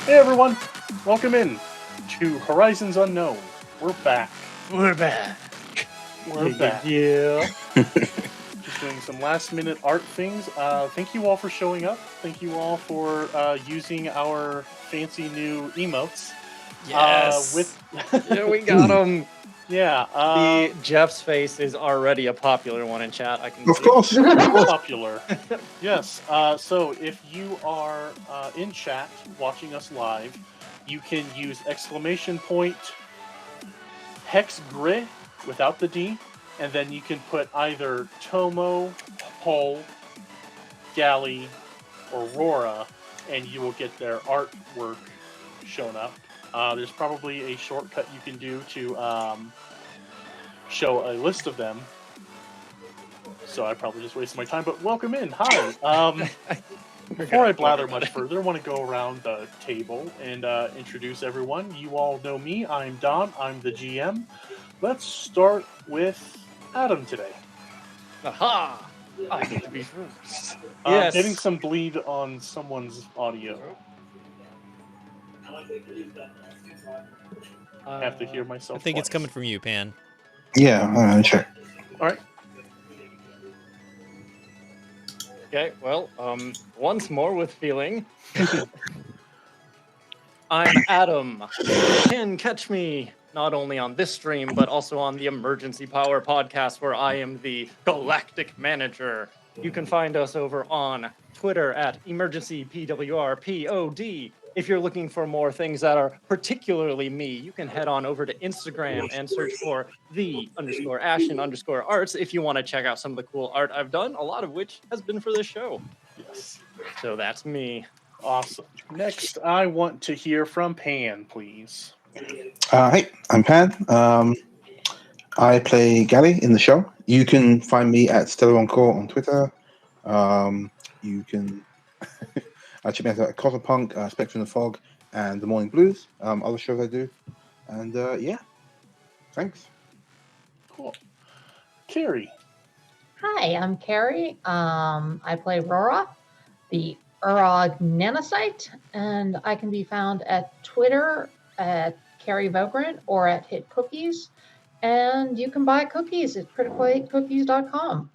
Hey everyone, welcome in to Horizons Unknown. We're back. We're back. We're back. Yeah. Just doing some last minute art things. Thank you all for showing up. Thank you all for using our fancy new emotes. Yes. Yeah, we got him. Yeah. Jeff's face is already a popular one in chat. I can Of see. course. Popular. Yes. So if you are in chat watching us live, you can use !hex grid without the D, and then you can put either Tomo, Hull, Galley, or Aurora, and you will get their artwork shown up. There's probably a shortcut you can do to show a list of them. So I probably just wasted my time, but welcome in. Hi. Before I blather much further, I want to go around the table and introduce everyone. You all know me. I'm Don. I'm the GM. Let's start with Adam today. Aha! I get to be first. Yes. Getting some bleed on someone's audio. I have to hear myself. I think it's coming from you, Pan. Yeah, I'm gonna check. All right. Okay, well, once more with feeling. I'm Adam. You can catch me not only on this stream, but also on the Emergency Power podcast, where I am the Galactic Manager. You can find us over on Twitter at EmergencyPWRPOD. If you're looking for more things that are particularly me, you can head on over to Instagram and search for _Ashen_arts if you want to check out some of the cool art I've done, a lot of which has been for this show. Yes. So that's me. Awesome. Next, I want to hear from Pan, please. Hey, I'm Pan. I play Gally in the show. You can find me at Stellar Encore on Twitter. You can check me out at Cosmopunk, Spectrum of Fog, and The Morning Blues. Other shows I do. And yeah, thanks. Cool. Carrie. Hi, I'm Carrie. I play Rora, the Urog Nanocyte, and I can be found at Twitter at Carrie Vogrant or at Hit Cookies. And you can buy cookies at criticalhitcookies.com.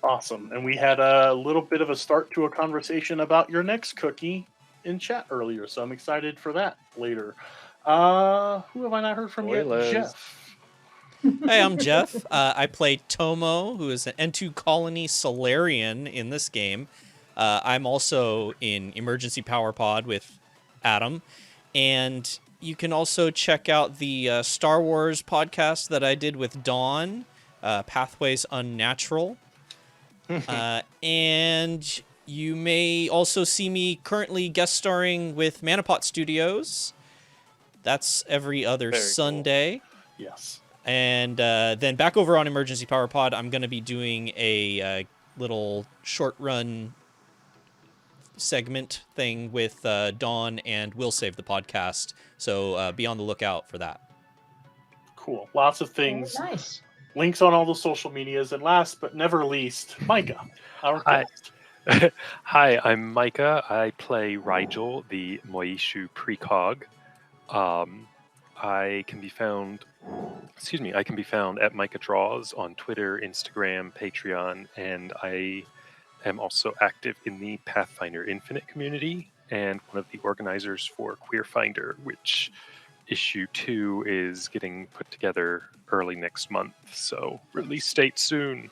Awesome. And we had a little bit of a start to a conversation about your next cookie in chat earlier, so I'm excited for that later. Who have I not heard from yet? Jeff. Hey, I'm Jeff. I play Tomo, who is an N2 Colony Solarian in this game. I'm also in Emergency Power Pod with Adam. And you can also check out the Star Wars podcast that I did with Dawn, Pathways Unnatural. And you may also see me currently guest starring with Manapot Studios. That's every other Sunday. Cool. Yes. And then back over on Emergency Power Pod, I'm going to be doing a little short run segment thing with Dawn and Will Save the Podcast. So be on the lookout for that. Cool. Lots of things. Oh, nice. Links on all the social medias. And last but never least, Micah. Our guest. Hi, I'm Micah. I play Rigel, the Moyishuu precog. I can be found at Micah Draws on Twitter, Instagram, Patreon, and I am also active in the Pathfinder Infinite community and one of the organizers for Queerfinder, which issue 2 is getting put together early next month, so release date soon.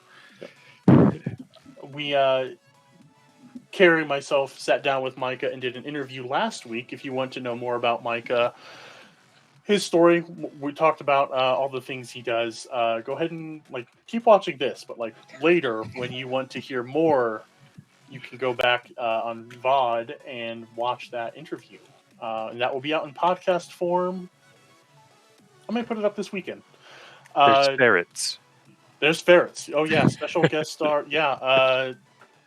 We, Carrie and myself sat down with Micah and did an interview last week. If you want to know more about Micah, his story, we talked about all the things he does. Go ahead and keep watching this, but later when you want to hear more, you can go back on VOD and watch that interview. And that will be out in podcast form. I might put it up this weekend. There's ferrets. There's ferrets. Oh yeah, special guest star. Yeah,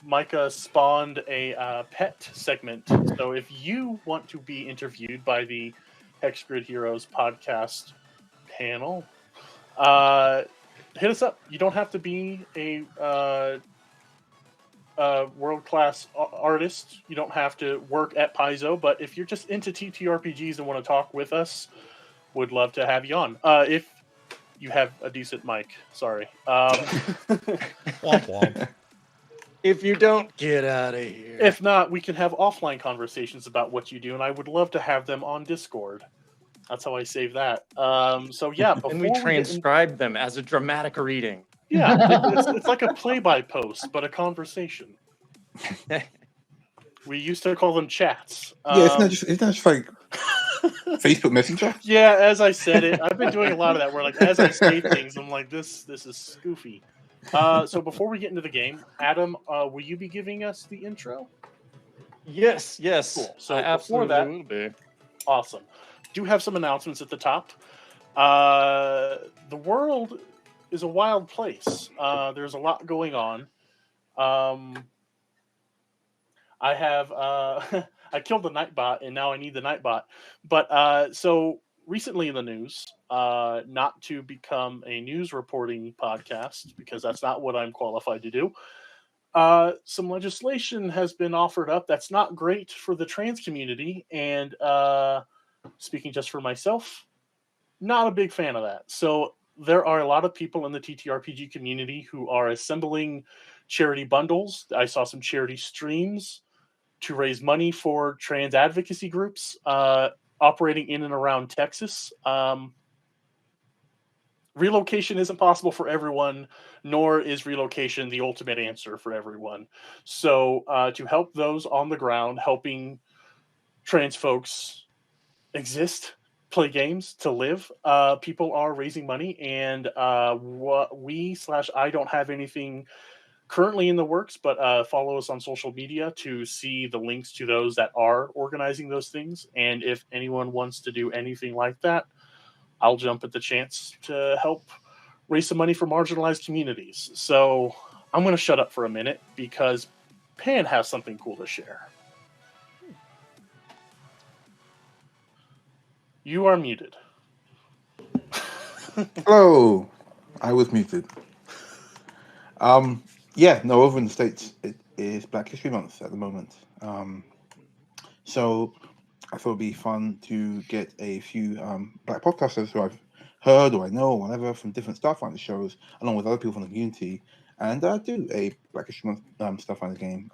Micah spawned a pet segment. So if you want to be interviewed by the Hexgrid Heroes podcast panel, hit us up. You don't have to be a world-class artist. You don't have to work at Paizo, but if you're just into TTRPGs and want to talk with us, would love to have you on. If you have a decent mic, sorry. Womp womp. If you don't, get out of here. If not, we can have offline conversations about what you do, and I would love to have them on Discord. That's how I save that. So yeah, before and we transcribe them as a dramatic reading. Yeah, it's like a play-by post, but a conversation. We used to call them chats. Yeah, isn't that just like Facebook Messenger? Yeah, as I said it, I've been doing a lot of that. Where like as I say things, I'm like, this is goofy. So before we get into the game, Adam, will you be giving us the intro? Yes. Cool. So I before absolutely that, will be. awesome. Do have some announcements at the top. The world is a wild place. There's a lot going on. I have I killed the Nightbot, and now I need the Nightbot. But so recently in the news, not to become a news reporting podcast because that's not what I'm qualified to do. Some legislation has been offered up that's not great for the trans community, and speaking just for myself, not a big fan of that. So there are a lot of people in the TTRPG community who are assembling charity bundles. I saw some charity streams to raise money for trans advocacy groups operating in and around Texas. Relocation isn't possible for everyone, nor is relocation the ultimate answer for everyone. So to help those on the ground, helping trans folks exist, play games, to live, people are raising money, and what I don't have anything currently in the works, but follow us on social media to see the links to those that are organizing those things. And if anyone wants to do anything like that, I'll jump at the chance to help raise some money for marginalized communities. So I'm going to shut up for a minute because Pan has something cool to share. You are muted. Hello, I was muted. Yeah, no, over in the States, it is Black History Month at the moment. So I thought it'd be fun to get a few Black podcasters who I've heard or I know or whatever from different Starfinder shows, along with other people from the community, and do a Black History Month Starfinder game.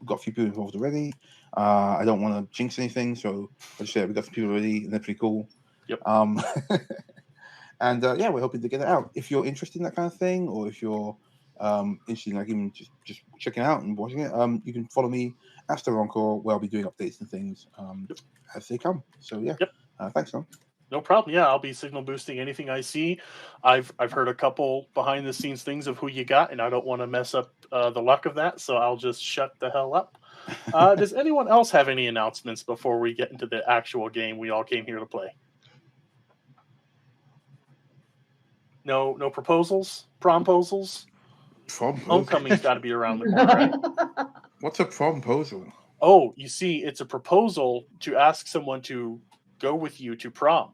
We've got a few people involved already. I don't want to jinx anything, so I'll just say we've got some people already, and they're pretty cool. Yep. And yeah, we're hoping to get it out. If you're interested in that kind of thing, or if you're interested in like even just checking it out and watching it, you can follow me at Encore, where I'll be doing updates and things as they come. So yeah, thanks, Tom. No problem. Yeah, I'll be signal boosting anything I see. I've heard a couple behind the scenes things of who you got, and I don't want to mess up the luck of that, so I'll just shut the hell up. Does anyone else have any announcements before we get into the actual game we all came here to play? No proposals? Promposals? Homecoming's got to be around the corner, right? What's a promposal? Oh, you see, it's a proposal to ask someone to go with you to prom.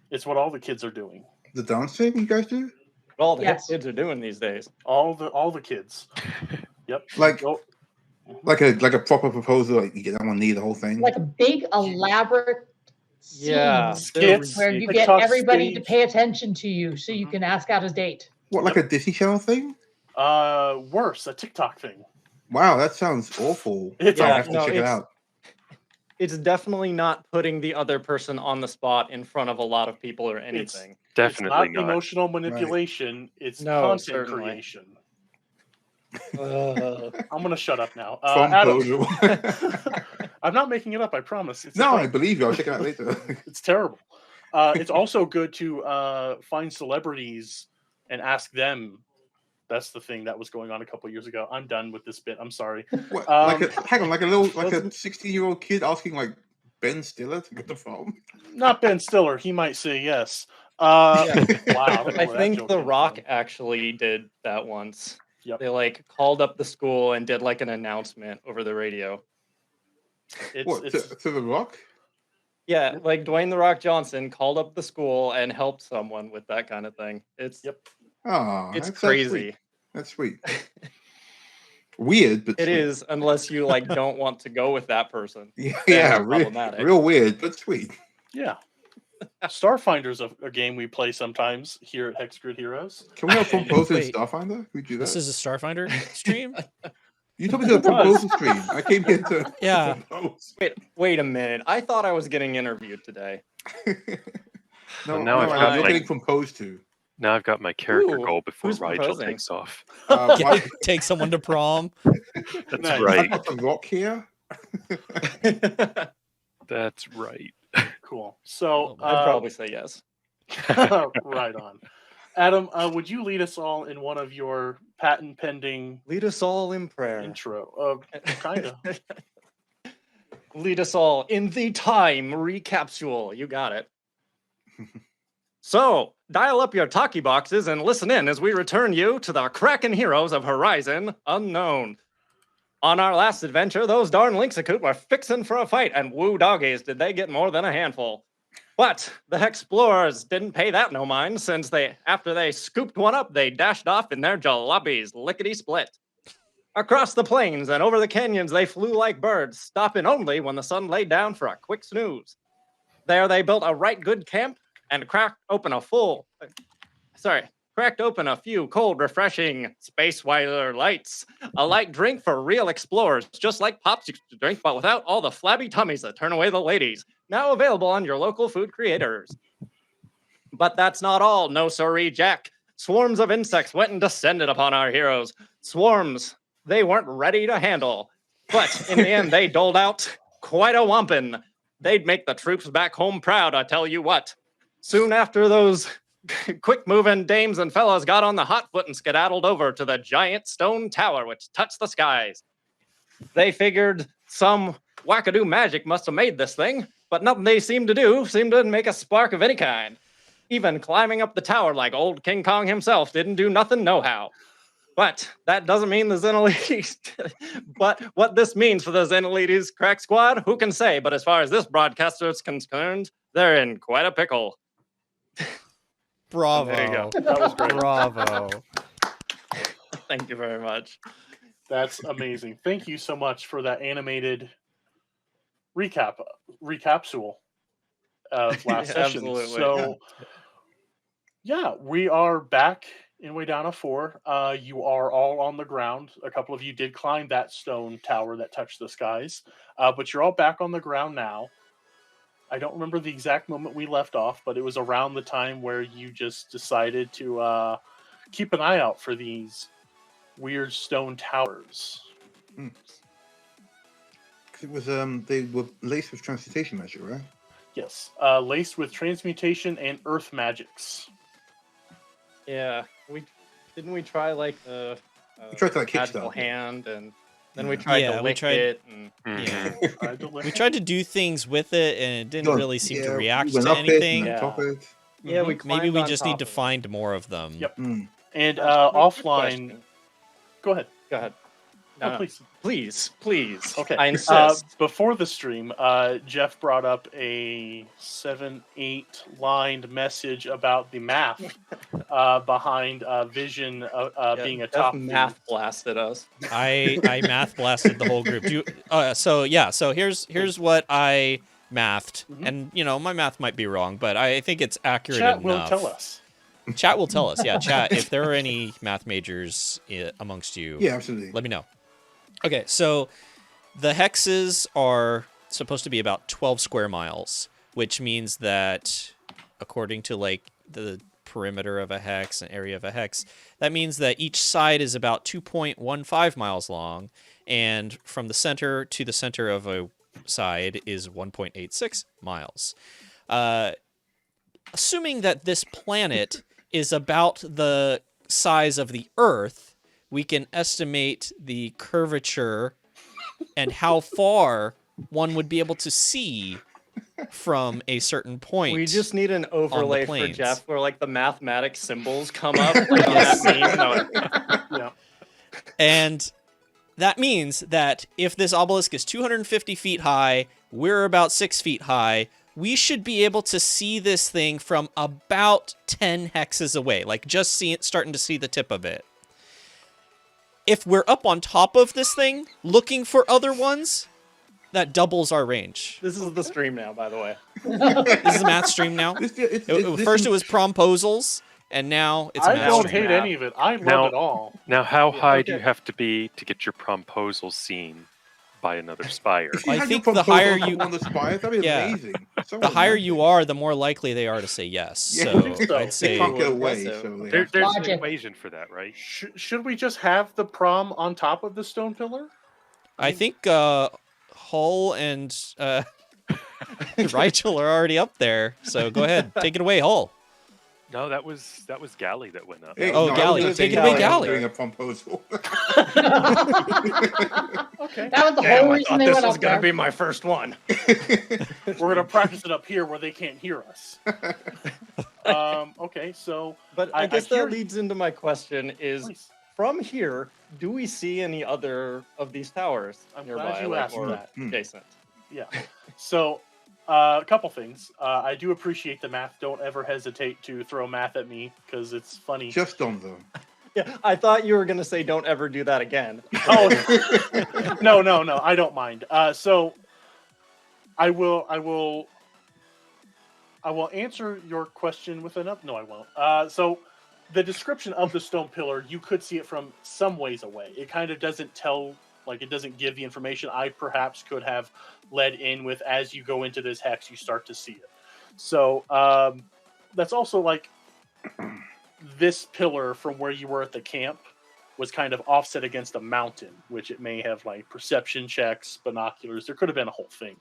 It's what all the kids are doing. The dance thing you guys do? All the kids are doing these days. All the kids. Yep. Like a proper proposal. Like you get on one knee, the whole thing. Like a big elaborate scene skits where you get everybody to pay attention to you, so you can ask out a date. What, like a Disney Channel thing? Worse, a TikTok thing. Wow, that sounds awful. I have to check it out. It's definitely not putting the other person on the spot in front of a lot of people or anything. It's definitely not emotional manipulation. Right. It's content creation. I'm going to shut up now. Adam, I'm not making it up, I promise. I believe you. I'll check it out later. It's terrible. It's also good to find celebrities and ask them. That's the thing that was going on a couple years ago. I'm done with this bit. I'm sorry. What, like a 16-year-old kid asking like Ben Stiller to get the phone? Not Ben Stiller. He might say yes. Wow. I think The Rock actually did that once. Yep. They like called up the school and did like an announcement over the radio. To The Rock? Yeah, like Dwayne The Rock Johnson called up the school and helped someone with that kind of thing. It's Oh, it's crazy. That's sweet. Weird, but It sweet. is, unless you like don't want to go with that person. Yeah, Then it's real, problematic. real weird, but sweet. Yeah. Starfinder's a game we play sometimes here at Hex Grid Heroes. Can we have propose in Wait. Starfinder? Can we do that? This is a Starfinder stream? You told me to It was. propose a stream. I came here to Yeah. propose. Wait a minute. I thought I was getting interviewed today. No, now I've no, got you're my- getting proposed to. Now I've got my character Ooh, goal before who's Rigel proposing? takes off. Why- Take someone to prom. That's Nice. right. I've got the rock here. That's right. Cool. So, I'd probably say yes. right on. Adam, would you lead us all in one of your patent pending Lead us all in prayer. intro? Kind of. Lead us all in the time recapsule. You got it. So, dial up your talkie boxes and listen in as we return you to the Kraken heroes of Horizon Unknown. On our last adventure, those darn Lynxacoot were fixin' for a fight, and woo doggies, did they get more than a handful. But the Hexplorers didn't pay that no mind, since after they scooped one up, they dashed off in their jalopies, lickety-split. Across the plains and over the canyons, they flew like birds, stopping only when the sun laid down for a quick snooze. There they built a right good camp and cracked open a few cold, refreshing Spaceweiler lights. A light drink for real explorers, just like Pops used to drink, but without all the flabby tummies that turn away the ladies. Now available on your local food creators. But that's not all, no siree, Jack. Swarms of insects went and descended upon our heroes. Swarms they weren't ready to handle. But in the end, they doled out quite a whomping. They'd make the troops back home proud, I tell you what. Soon after those quick-moving dames and fellas got on the hot foot and skedaddled over to the giant stone tower which touched the skies. They figured some wackadoo magic must have made this thing, but nothing they seemed to make a spark of any kind. Even climbing up the tower like old King Kong himself didn't do nothing no-how. But that doesn't mean the Xenolites. But what this means for the Xenolites crack squad, who can say? But as far as this broadcaster is concerned, they're in quite a pickle. Bravo. There you go. That was great. Bravo. Thank you very much. That's amazing. Thank you so much for that animated recapsule of last session. Absolutely. So, yeah, we are back in Waydana 4. You are all on the ground. A couple of you did climb that stone tower that touched the skies, but you're all back on the ground now. I don't remember the exact moment we left off, but it was around the time where you just decided to keep an eye out for these weird stone towers. It was they were laced with transmutation magic, right? Yes, laced with transmutation and earth magics. Yeah, we try like the We tried to, like, magical kickstart it. hand, and then Yeah. we tried Yeah, to we lick tried- it. And Yeah. We tried to do things with it, and it didn't really seem to react we went to up it and anything. then Yeah. top it. yeah, we Mhm. Maybe climbed we on just top need to of it. find more of them. Yep. Mm. And Quick offline, question. go ahead. Go ahead. No, No, please. please. Okay. I insist. Before the stream, Jeff brought up a 7-8 lined message about the math behind Vision being a Jeff top math blasted us. I math blasted the whole group. So here's what I mathed, Mhm. and my math might be wrong, but I think it's accurate Chat enough. will tell us. Chat will tell us. Yeah, chat. If there are any math majors amongst you, Yeah, absolutely. let me know. Okay, so the hexes are supposed to be about 12 square miles, which means that according to like the perimeter of a hex and area of a hex, that means that each side is about 2.15 miles long, and from the center to the center of a side is 1.86 miles. Assuming that this planet is about the size of the Earth, we can estimate the curvature and how far one would be able to see from a certain point. We just need an overlay for planes. Jeff where like the mathematic symbols come up like on that meme. No, Yeah. And that means that if this obelisk is 250 feet high, we're about 6 feet high, we should be able to see this thing from about 10 hexes away, like just starting to see the tip of it. if we're up on top of this thing looking for other ones, that doubles our range. This is the stream now, by the way. This is a math stream now. First it was promposals, and now it's a I math don't stream. hate any of it. I love Now- it all. Now, how high do okay. you have to be to get your promposal seen by another spire? If you I had think your the higher proposal you- on the spires, that'd be Yeah. amazing. So The higher romantic. you are, the more likely they are to say yes. Yeah. So I think so. I'd They say can't get away. Aggressive. So they There's have to- an Logic. equation for that, right? Should we just have the prom on top of the stone pillar? I think Hull and Rigel are already up there. So go ahead, take it away, Hull. No, that was Galley that went up. Hey, Oh, I was Galley. gonna Take say it away, I'm Galley. Doing a proposal. Okay. That was the Damn, whole I reason thought they this went was up gonna there. be my first one. We're gonna practice it up here where they can't hear us. Okay, so But I I guess hear- that leads into my question: is please. from here, do we see any other of these towers I'm glad nearby, you like, asked or that. adjacent? Yeah. So, a couple things. I do appreciate the math. Don't ever hesitate to throw math at me because it's funny. Just on them. Yeah, I thought you were gonna say, "Don't ever do that again." Oh no, I don't mind. So, I will answer your question with an up. No, I won't. So, the description of the stone pillar, you could see it from some ways away. It kind of doesn't tell, like it doesn't give the information I perhaps could have led in with. As you go into this hex, you start to see it. So that's also like this pillar from where you were at the camp was kind of offset against a mountain, which it may have like perception checks, binoculars. There could have been a whole thing.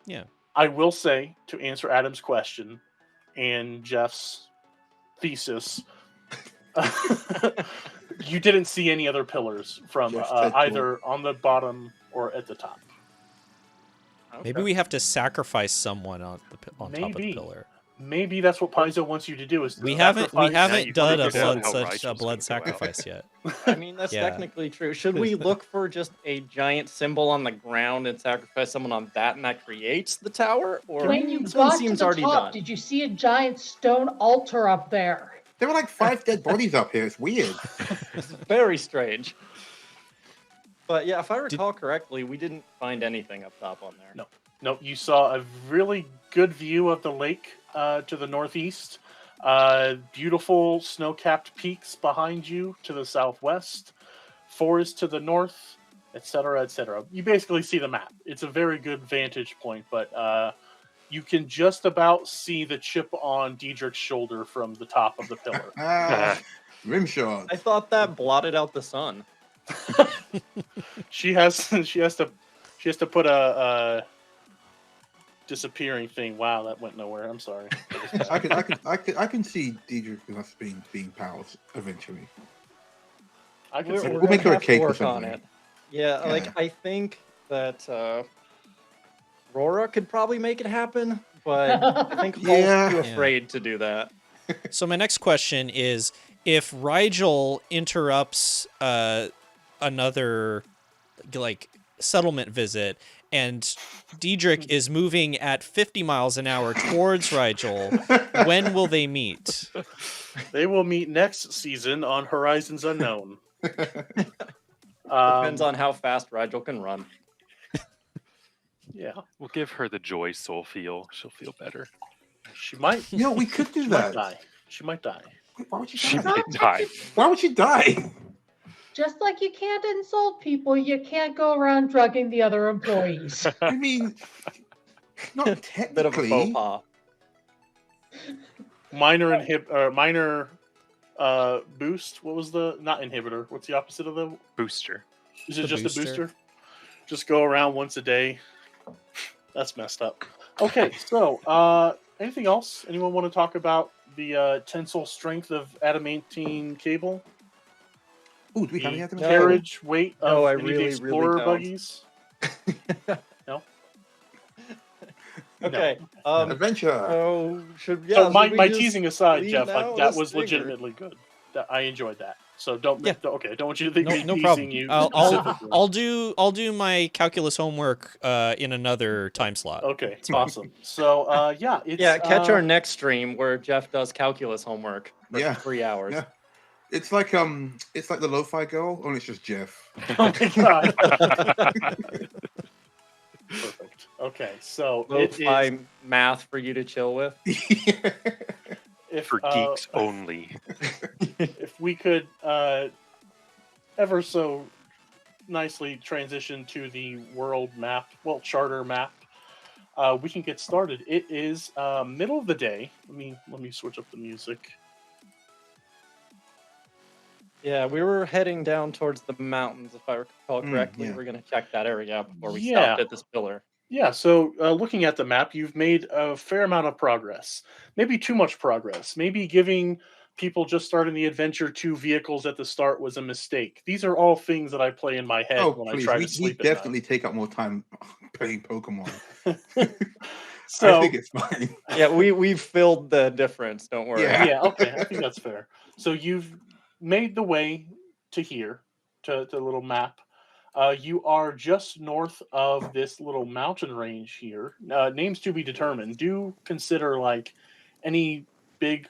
Yeah. I will say, to answer Adam's question and Jeff's thesis, you didn't see any other pillars from Jeff said either on the bottom or at the top. Maybe we have to sacrifice someone on top of the Maybe. pillar. Maybe that's what Paizo wants you to do. Is We haven't sacrifice- you done a figured out blood how such a Rigel's blood gonna go out. sacrifice yet. I mean, that's Yeah. technically true. Should we look for just a giant symbol on the ground and sacrifice someone on that, and that creates the tower? Or When you this one got to seems the already top, done. did you see a giant stone altar up there? There were like 5 dead bodies up here. It's weird. It's very strange. But yeah, if I recall correctly, we didn't find anything up top on there. No. No, you saw a really good view of the lake to the northeast. Beautiful snow-capped peaks behind you to the southwest. Forest to the north, etc., etc. You basically see the map. It's a very good vantage point, but you can just about see the chip on Diedrich's shoulder from the top of the pillar. Rim shot. I thought that blotted out the sun. She has to put a disappearing thing. Wow, that went nowhere. I'm sorry. I can see Diedrich and us being pals eventually. I can We're, see we're We'll gonna make her a have to cake or work on something. it. Yeah, Yeah. like I think that Rora could probably make it happen, but I think Paul's Yeah. too Yeah. afraid to do that. So my next question is, if Rigel interrupts another like settlement visit and Diedrich is moving at 50 miles an hour towards Rigel, when will they meet? They will meet next season on Horizons Unknown. Depends on how fast Rigel can run. Yeah, We'll give her the joy soul feel. She'll feel better. she might. You know, we could do She might that. die. She might die. Wait, why would she She die? may die. Why would she die? Just like you can't insult people, you can't go around drugging the other employees. I mean, not Bit of a technically. faux pas. Minor boost. What was the not inhibitor? What's the opposite of the? Booster. Is it The just a booster. booster? Just go around once a day. That's messed up. Okay, so anything else? Anyone want to talk about the tensile strength of adamantine cable? Ooh, do we have any The other carriage weight of No, I any of the really, really explorer don't. buggies? Okay. Adventure. So should So my, should we my just teasing aside, leave Jeff, now? like, that Let's was figure. legitimately good. That I enjoyed that. So don't Yeah. don't want you to think No, me no teasing problem. you. I'll specifically. I'll do my calculus homework in another time slot. Okay, awesome. So yeah, it's Yeah, catch our next stream where Jeff does calculus homework for Yeah. 3 hours. Yeah. It's like the Lo-Fi Girl, only it's just Jeff. Oh my god. Perfect. Okay, so it Lo-fi is math for you to chill with. if For geeks only. if we could ever so nicely transition to the world map, well, charter map, we can get started. It is middle of the day. Let me switch up the music. Yeah, we were heading down towards the mountains, if I recall correctly. yeah. We're going to check that area out before we Yeah. stopped at this pillar. Yeah, so looking at the map, you've made a fair amount of progress. Maybe too much progress. Maybe giving people just starting the adventure 2 vehicles at the start was a mistake. These are all things that I play in my head Oh, when I please. try We to sleep definitely take up more time playing Pokemon. at night. So, I think it's fine. Yeah, we've filled the difference. Don't worry. Yeah. yeah, okay, I think that's fair. So you've made the way to here, to the little map. You are just north of this little mountain range here. Names to be determined. Do consider like any big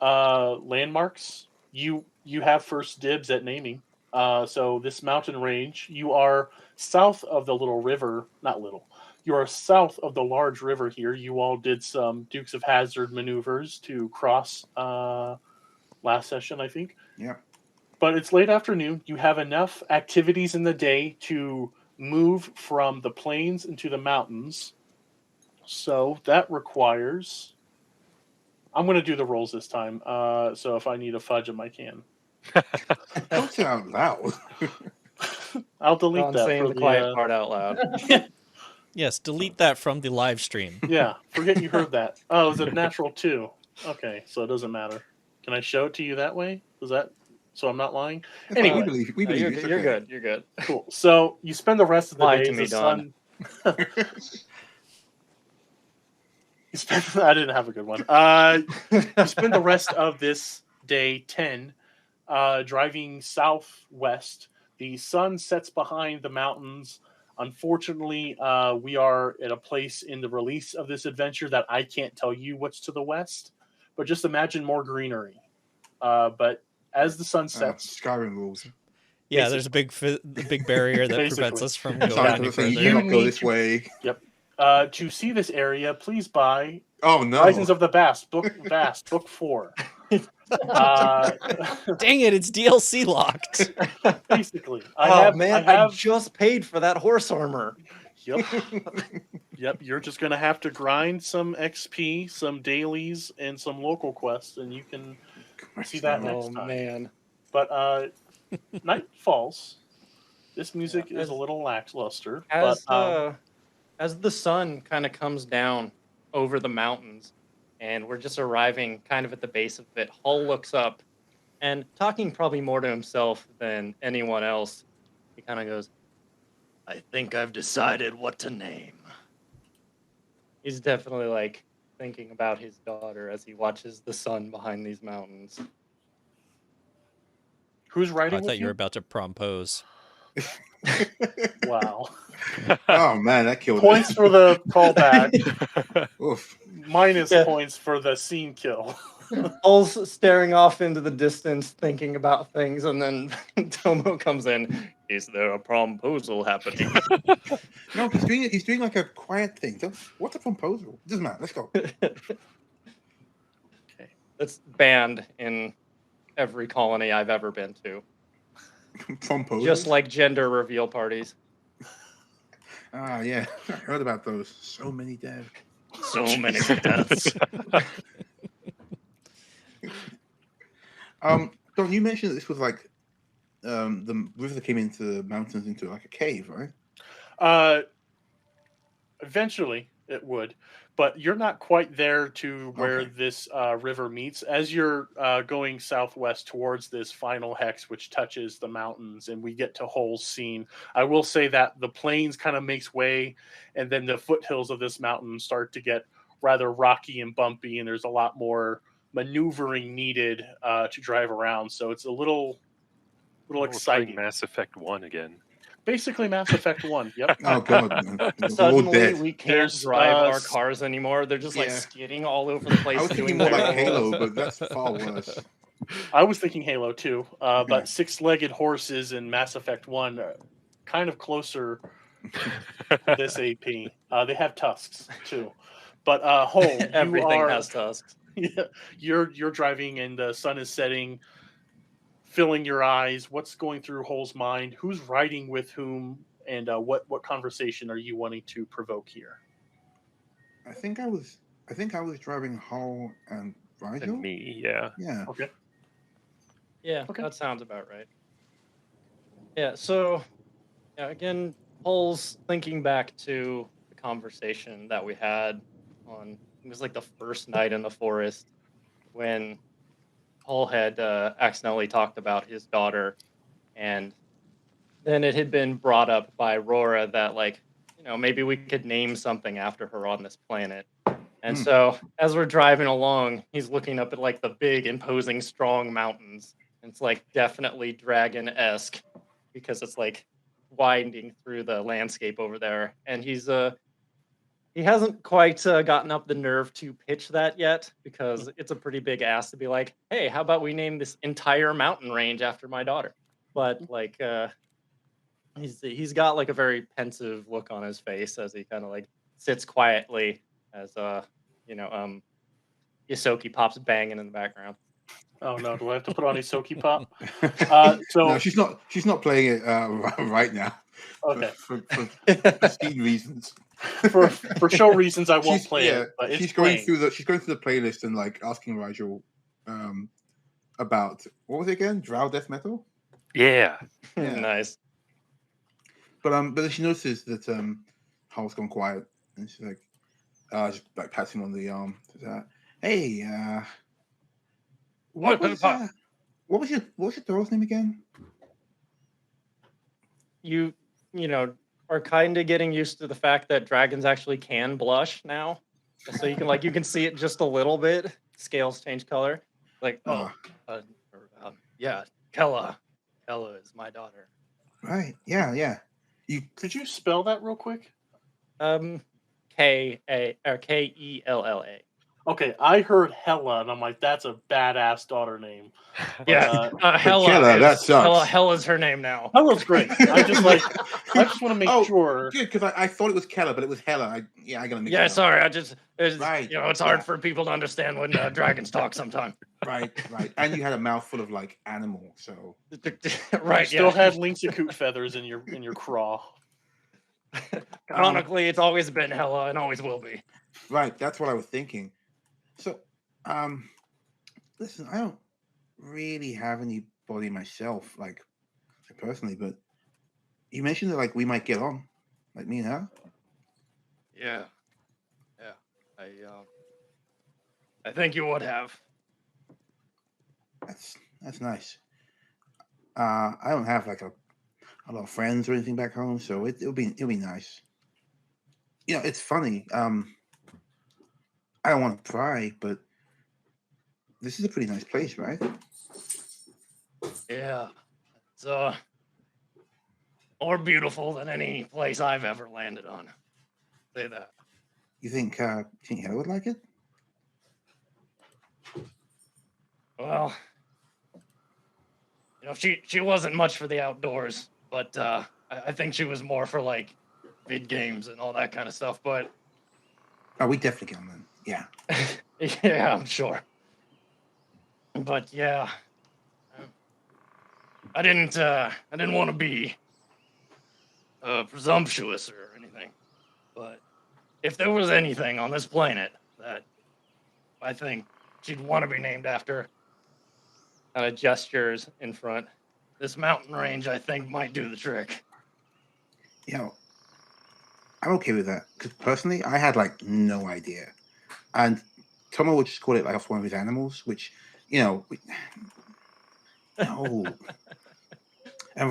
landmarks. You have first dibs at naming. So this mountain range, you are south of the little river, not little. You are south of the large river here. You all did some Dukes of Hazzard maneuvers to cross last session, I think. Yeah. But it's late afternoon. You have enough activities in the day to move from the plains into the mountains. So that requires. I'm going to do the rolls this time. So if I need a fudge them, I can. Don't say out loud. I'll delete Don that saying for the the quiet part out loud. Yes, delete that from the live stream. Yeah, forget you heard that. Oh, it was a natural 2. Okay, so it doesn't matter. Can I show it to you that way? Is that so I'm not lying? Anyway, we believe you're, you. It's you're okay. good. You're good. cool. So you spend the rest of the Lie day to as me, the Don. sun. I didn't have a good one. You spend the rest of this day 10 driving southwest. The sun sets behind the mountains. Unfortunately, we are at a place in the release of this adventure that I can't tell you what's to the west, but just imagine more greenery. But as the sun sets, Skyrim rules. Yeah, there's a big barrier that prevents Basically. us from going Sorry, any I'm saying you further. cannot go need this to- way. to see this area, please buy Oh no! Risings of the Vast, book 4. Dang it, it's DLC locked. Basically, I just paid for that horse armor. Yep. You're just gonna have to grind some XP, some dailies, and some local quests, and you can see that next Oh time. man. But night falls. This music Yeah, is a little lackluster. As the sun kind of comes down over the mountains, and we're just arriving kind of at the base of it, Hull looks up, and talking probably more to himself than anyone else, he kind of goes, "I think I've decided what to name." He's definitely like thinking about his daughter as he watches the sun behind these mountains. Who's I writing? thought you were about to propose. Wow. Oh man, that killed Points it. for the callback. Oof. Minus Yeah. points for the scene kill. Hull's staring off into the distance, thinking about things, and then Tomo comes in. Is there a proposal happening? No, he's doing like a quiet thing. What's a proposal? Doesn't matter. Let's go. That's banned in every colony I've ever been to. Proposal. Just like gender reveal parties. Ah, yeah, I heard about those. So many dead. So many deaths. Don, you mentioned that this was like the river that came into the mountains into like a cave, right? Eventually, it would, but you're not quite there to where Okay. this river meets. As you're going southwest towards this final hex, which touches the mountains, and we get to Hull's scene. I will say that the plains kind of makes way, and then the foothills of this mountain start to get rather rocky and bumpy, and there's a lot more maneuvering needed to drive around. So it's a little We're playing exciting. Mass Effect 1 again. Basically, Mass Effect 1. Yep. Oh god, man. We're all Suddenly, dead. we can't There's, drive our s- cars anymore. They're just like Yeah. skidding all over the place. I was thinking doing more their like own- Halo, but that's far worse. I was thinking Halo too, Yeah. but six-legged horses in Mass Effect 1 are kind of closer to this AP. They have tusks too. But Hole, you Everything are has tusks. yeah, you're driving and the sun is setting, filling your eyes. What's going through Hole's mind? Who's riding with whom? And what conversation are you wanting to provoke here? I think I was driving Hull and Rigel. And me, yeah. Yeah. Okay. Yeah, Okay. that sounds about right. Yeah, so again, Paul's thinking back to the conversation that we had on, it was like the first night in the forest when Paul had accidentally talked about his daughter, and then it had been brought up by Rora that, like, maybe we could name something after her on this planet. And so as we're driving along, he's looking up at like the big, imposing, strong mountains. It's like definitely dragon-esque because it's like winding through the landscape over there. And he hasn't quite gotten up the nerve to pitch that yet because it's a pretty big ask to be like, hey, how about we name this entire mountain range after my daughter? But like he's got like a very pensive look on his face as he kind of like sits quietly as Yosoki pops banging in the background. Oh no! Do I have to put on Isoki Pop? No, she's not playing it right now. Okay. For scene reasons. For show reasons, I won't play it. But it's she's playing. going through the playlist and like asking Rigel about what was it again? Drow death metal. Yeah. Nice. But then she notices that Hull's gone quiet, and she's like, just like pats him on the arm. Hey, what was your daughter's name again? You are kind of getting used to the fact that dragons actually can blush now, so you can see it just a little bit. Scales change color. Like yeah, Kella is my daughter. Right. Yeah. Could you spell that real quick? Kella. Okay, I heard Hella, and I'm like, that's a badass daughter name. Yeah, Kella, that sucks. Hella's her name now. Hella's great. I just want to make sure. Good, because I thought it was Kella, but it was Hella. I gotta make. Yeah, sorry. Right. It's hard for people to understand when dragons talk sometimes. Right. And you had a mouthful of like animal, so. Right. You still had Linksacoot feathers in your craw. Canonically, it's always been Hella and always will be. Right. That's what I was thinking. So, listen, I don't really have anybody myself, like personally, but you mentioned that like we might get on, like me and her. Yeah. I think you would have. That's nice. I don't have like a lot of friends or anything back home, so it'll be nice. It's funny. I don't want to pry, but this is a pretty nice place, right? Yeah. It's more beautiful than any place I've ever landed on. Say that. You think Hella would like it? Well, she wasn't much for the outdoors, but I think she was more for like vid games and all that kind of stuff. But we definitely get on then. Yeah. Yeah, I'm sure. But yeah, I didn't want to be presumptuous or anything. But if there was anything on this planet that I think she'd want to be named after, kind of gestures in front, this mountain range I think might do the trick. I'm okay with that because personally, I had like no idea. And Tomo would just call it like one of his animals, which, no. And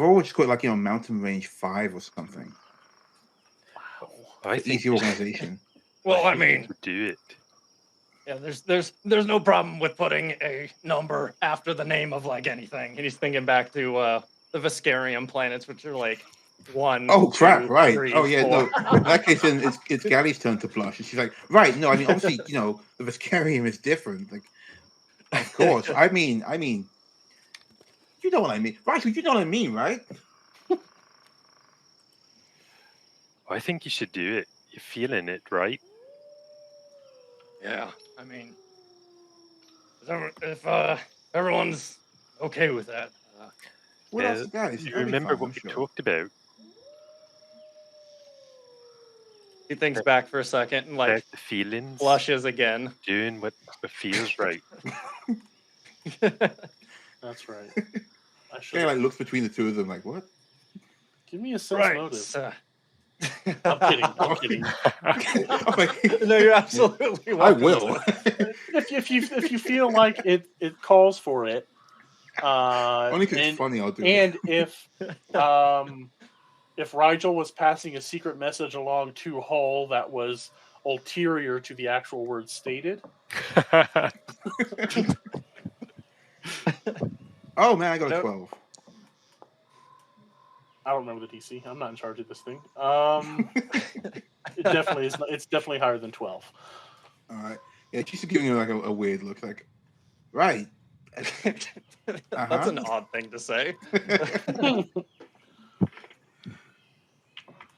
Raw would just call it like, Mountain Range 5 or something. Wow. I think easy organization. Well, I mean, do it. Yeah, there's no problem with putting a number after the name of like anything. And he's thinking back to the Viscarium planets, which are like 1. Oh crap! 2, Right. 3, Oh yeah. 4. No. In that case, then it's Gally's turn to blush, and she's like, "Right. No, I mean, obviously, the Viscarium is different. Like, Of course. I mean, you know what I mean, right? You know what I mean, right? I think you should do it. You're feeling it, right? Yeah, I mean, if everyone's okay with that, What else, guys? You That'll be remember fun, what I'm we sure. talked about? he thinks back for a second and like About the feelings, blushes again. doing what feels right. That's right. I Guy should like looks between the two of them, like, what? give me a sense Right. motive. I'm kidding. I'm kidding. I'm like, No, you're absolutely I welcome. will. If you feel like it calls for it, Only because and it's funny, I'll do and it. if Rigel was passing a secret message along to Hull that was ulterior to the actual words stated, Oh man, I got a Nope. 12. I don't remember the DC. I'm not in charge of this thing. It definitely is. It's definitely higher than 12. All right. Yeah, she's giving you like a weird look, like, right. That's an odd thing to say.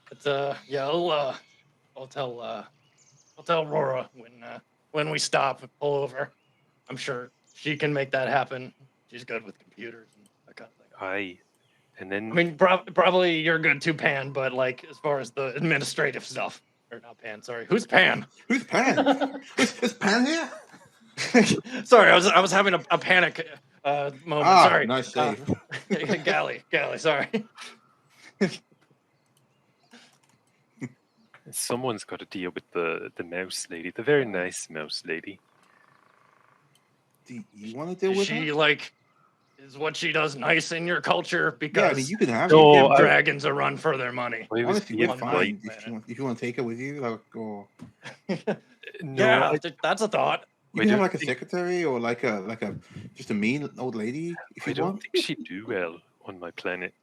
But yeah, I'll tell Rora when we stop and pull over. I'm sure she can make that happen. She's good with computers and that kind of thing. Aye. And then I mean, probably you're good too, Pan, but like as far as the administrative stuff, or not Pan, sorry, who's Pan? Who's Pan? Is Pan here? Sorry, I was having a panic moment. Ah, Sorry, nice save. Galley, sorry. someone's got to deal with the mouse lady, the very nice mouse lady. Do you want to deal Is with she her? like? Is what she does nice in your culture? Because Yeah, I mean, you can have No, her. give I- dragons a run for their money. I was Honestly, we're being fine. polite. If you want to take her with you, like, or No, Yeah, I, that's a thought. you I can have don't like a think- secretary or like a just a mean old lady if I you don't want. think she'd do well on my planet.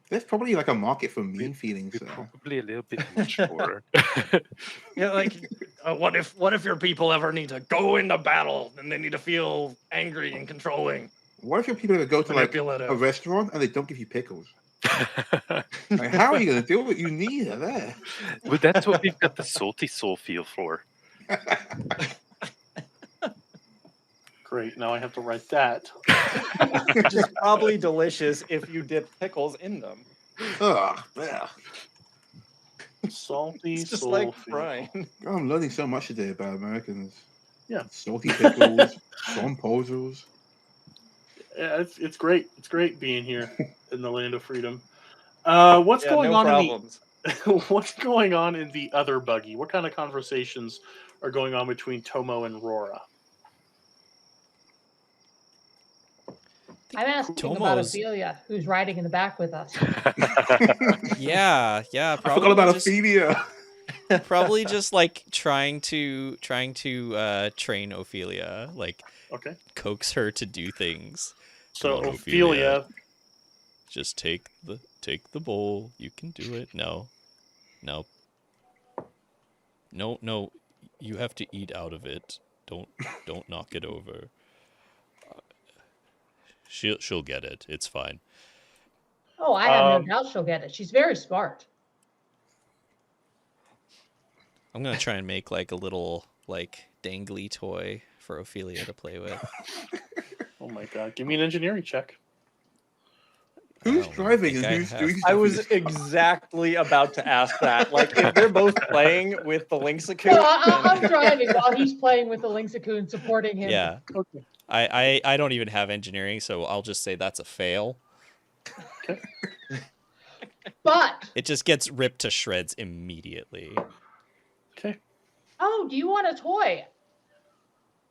There's probably like a market for mean We- feelings. We're probably a little bit much for her. Yeah, like what if your people ever need to go into battle and they need to feel angry and controlling? What if your people ever go to like Manipulative. a restaurant and they don't give you pickles? Like, how are you going to deal with? You need her there. Well, that's what we've got the salty soul feel for. Great. Now I have to write that. Which is probably delicious if you dip pickles in them. Ugh, yeah. Salty It's just soul like feel. frying. God, I'm learning so much today about Americans. Yeah. Salty pickles, swamposers. Yeah, it's great. It's great being here in the land of freedom. What's Yeah, going no on problems. what's going on in the other buggy? What kind of conversations are going on between Tomo and Rora? I'm asking about Tomo's- Ophelia, who's riding in the back with us. Yeah, I probably forgot about just, Ophelia. probably just like trying to train Ophelia, like Okay. coax her to do things. So Come on, Ophelia, Just take the bowl. You can do it. No. No. You have to eat out of it. Don't knock it over. She'll get it. It's fine. Oh, I have no doubt she'll get it. She's very smart. I'm gonna try and make like a little like dangly toy for Ophelia to play with. oh my god, give me an engineering check. Who's I don't driving think and I who's have- doing I stuff was in this- exactly about to ask that. Like, if they're both playing with the Linksacoon, No, I'm driving while he's playing with the Linksacoon, supporting him. Yeah. Okay. I don't even have engineering, so I'll just say that's a fail. But, It just gets ripped to shreds immediately. Okay. oh, do you want a toy?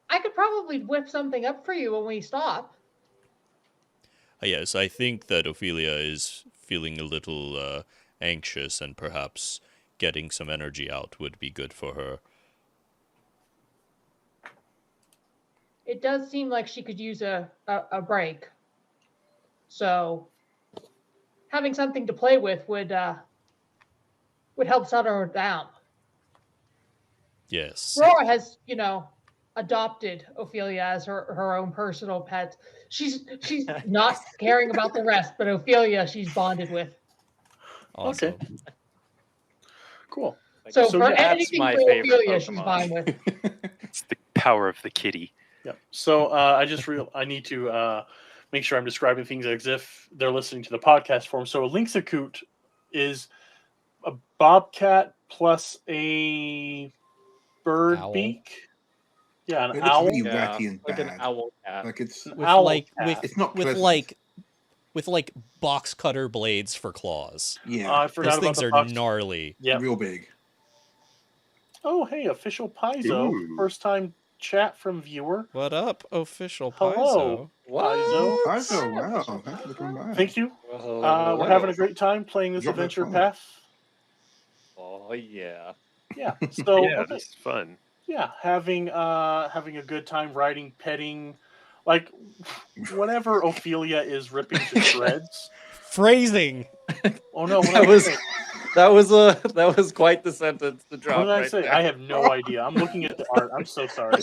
I could probably whip something up for you when we stop. Yes, I think that Ophelia is feeling a little anxious, and perhaps getting some energy out would be good for her. It does seem like she could use a break. So, having something to play with would help settle her down. Yes. Rora has, adopted Ophelia as her own personal pet. She's not caring about the rest, but Ophelia she's bonded with. Awesome. Okay. Cool. So So for yeah, that's anything my for favorite Ophelia, she's Pokemon. fine with. It's the power of the kitty. Yeah. So I need to make sure I'm describing things as if they're listening to the podcast form. So a Linksacoot is a bobcat plus a bird Owl. beak. Yeah, an It looks owl. really Yeah, ratty and like bad. an owl cat. Like it's An With owl like cat. it's not with pleasant. like box cutter blades for claws. Yeah, I forgot Those about things the are box. gnarly. Yeah. real big. Oh, hey, official Paizo. Ooh. First time chat from viewer. What up, official Hello. Paizo? What? Also, wow, thanks for coming by. Thank you. Well, We're having a great time playing this Drop that adventure phone. path. Oh yeah. Yeah. So Yeah, okay. this is fun. Yeah, having a good time riding, petting, like whenever Ophelia is ripping to shreds. Phrasing. Oh no, what That did I was say? that was quite the sentence to drop. What did I right say? there. I have no idea. I'm looking at the art. I'm so sorry.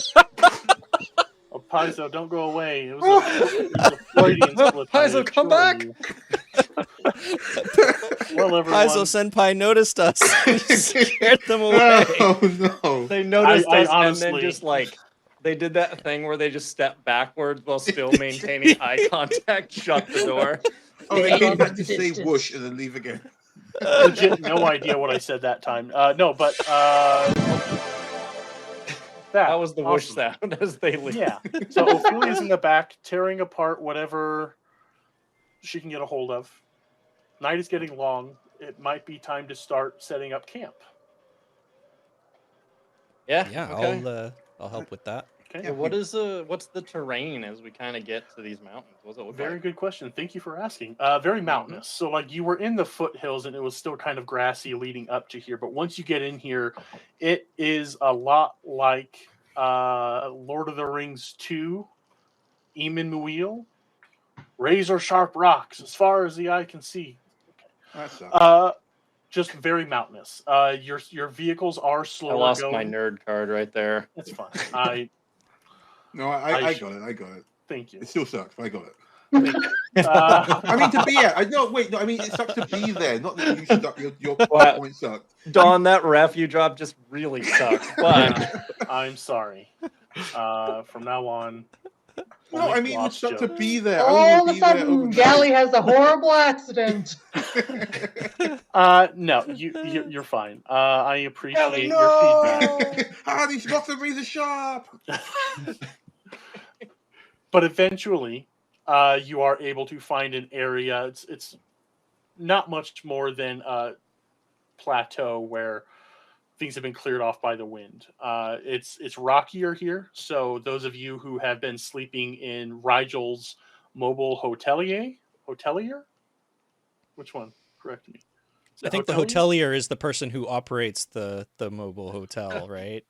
Oh, Paizo, don't go away. It was a Freudian slip. I Paizo, come assure back! you. Well, everyone. Paizo Senpai noticed us and scared them away. Oh no! They noticed I us and honestly- then just like they did that thing where they just stepped backwards while still maintaining eye contact, shut the door. Oh, they came back to The say distance. whoosh and then leave again. Legit, no idea what I said that time. No, but That was the whoosh awesome. sound as they leave. Yeah. So Ophelia's in the back, tearing apart whatever she can get a hold of. Night is getting long. It might be time to start setting up camp. Yeah. Yeah, Okay. I'll help with that. Okay. Yeah, what's the terrain as we kind of get to these mountains? What's it look Very like? good question. Thank you for asking. Very mountainous. So, like, you were in the foothills and it was still kind of grassy leading up to here. But once you get in here, it is a lot like Lord of the Rings 2, Eamon Muil, razor sharp rocks as far as the eye can see. That sucks. Just very mountainous. Your vehicles are I slower lost going. my nerd card right there. That's fine. No, I got it. I got it. Thank you. It still sucks, but I got it. Uh, I mean, to be at. I no, wait, no. I mean, it sucks to be there. Not that you suck. Your Wow. point sucked. Don, that ref you dropped just really sucks. But I'm sorry. From now on. No, we'll I make mean, it would lost suck to jokes. be there. I All would of a be there sudden, overnight. Gally has a horrible accident. No, you're fine. I appreciate your feedback. Ah, these got to be the sharp. But eventually, you are able to find an area. It's not much more than a plateau where things have been cleared off by the wind. It's rockier here, so those of you who have been sleeping in Rigel's mobile hotelier, which one? Correct me. Is I it think the hotelier is the person who operates the mobile hotel, right?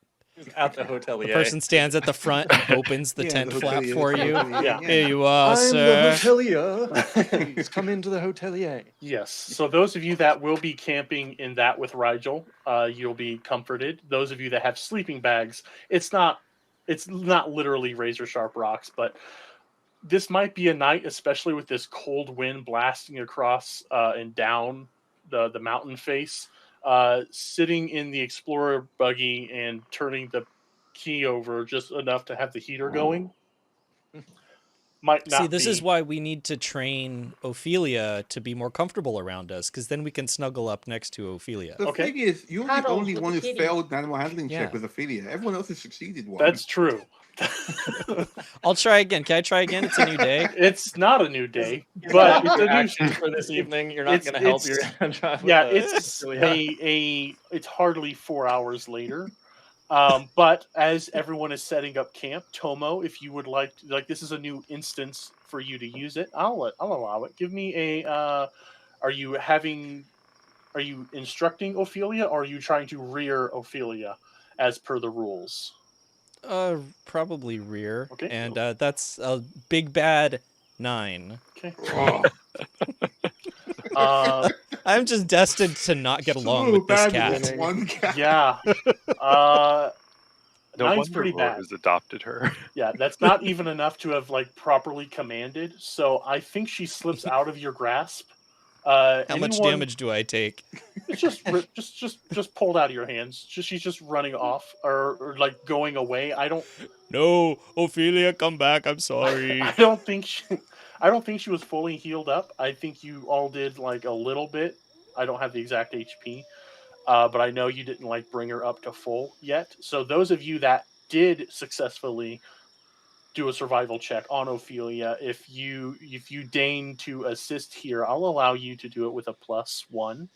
at the hotelier. The person stands at the front and opens the Yeah, tent the flap hotelier, for the you. hotelier, Yeah. Here you are, I'm sir. the hotelier. Please come into the hotelier. Yes. So those of you that will be camping in that with Rigel, you'll be comforted. Those of you that have sleeping bags, it's not literally razor sharp rocks, but this might be a night, especially with this cold wind blasting across and down the mountain face. Sitting in the Explorer buggy and turning the key over just enough to have the heater going might not See, this be. is why we need to train Ophelia to be more comfortable around us, because then we can snuggle up next to Ophelia. The Okay. thing is, you're the Cuddles only with one the who kitty. failed an animal handling Yeah. check with Ophelia. Everyone else has succeeded one. That's true. I'll try again. Can I try again? It's a new day. It's not a new day, But but it's your a new actions for this evening, you're not it's- going to help it's- your drive with yeah, the it's hotelier. it's hardly 4 hours later. But as everyone is setting up camp, Tomo, if you would like this is a new instance for you to use it. I'll allow it. Give me a are you instructing Ophelia or are you trying to rear Ophelia as per the rules? Probably rear. Okay. And that's a big bad 9. Okay. Oh, I'm just destined to not get along so with this bad cat. with one cat. Yeah. No Nine's wonder pretty bad. Rora's adopted her. Yeah, that's not even enough to have like properly commanded. So I think she slips out of your grasp. How much Anyone- damage do I take? It's just pulled out of your hands. She's just running off or like going away. I don't No, Ophelia, come back. I'm sorry. I don't think she was fully healed up. I think you all did like a little bit. I don't have the exact HP, but I know you didn't like bring her up to full yet. So those of you that did successfully do a survival check on Ophelia, if you deign to assist here, I'll allow you to do it with a +1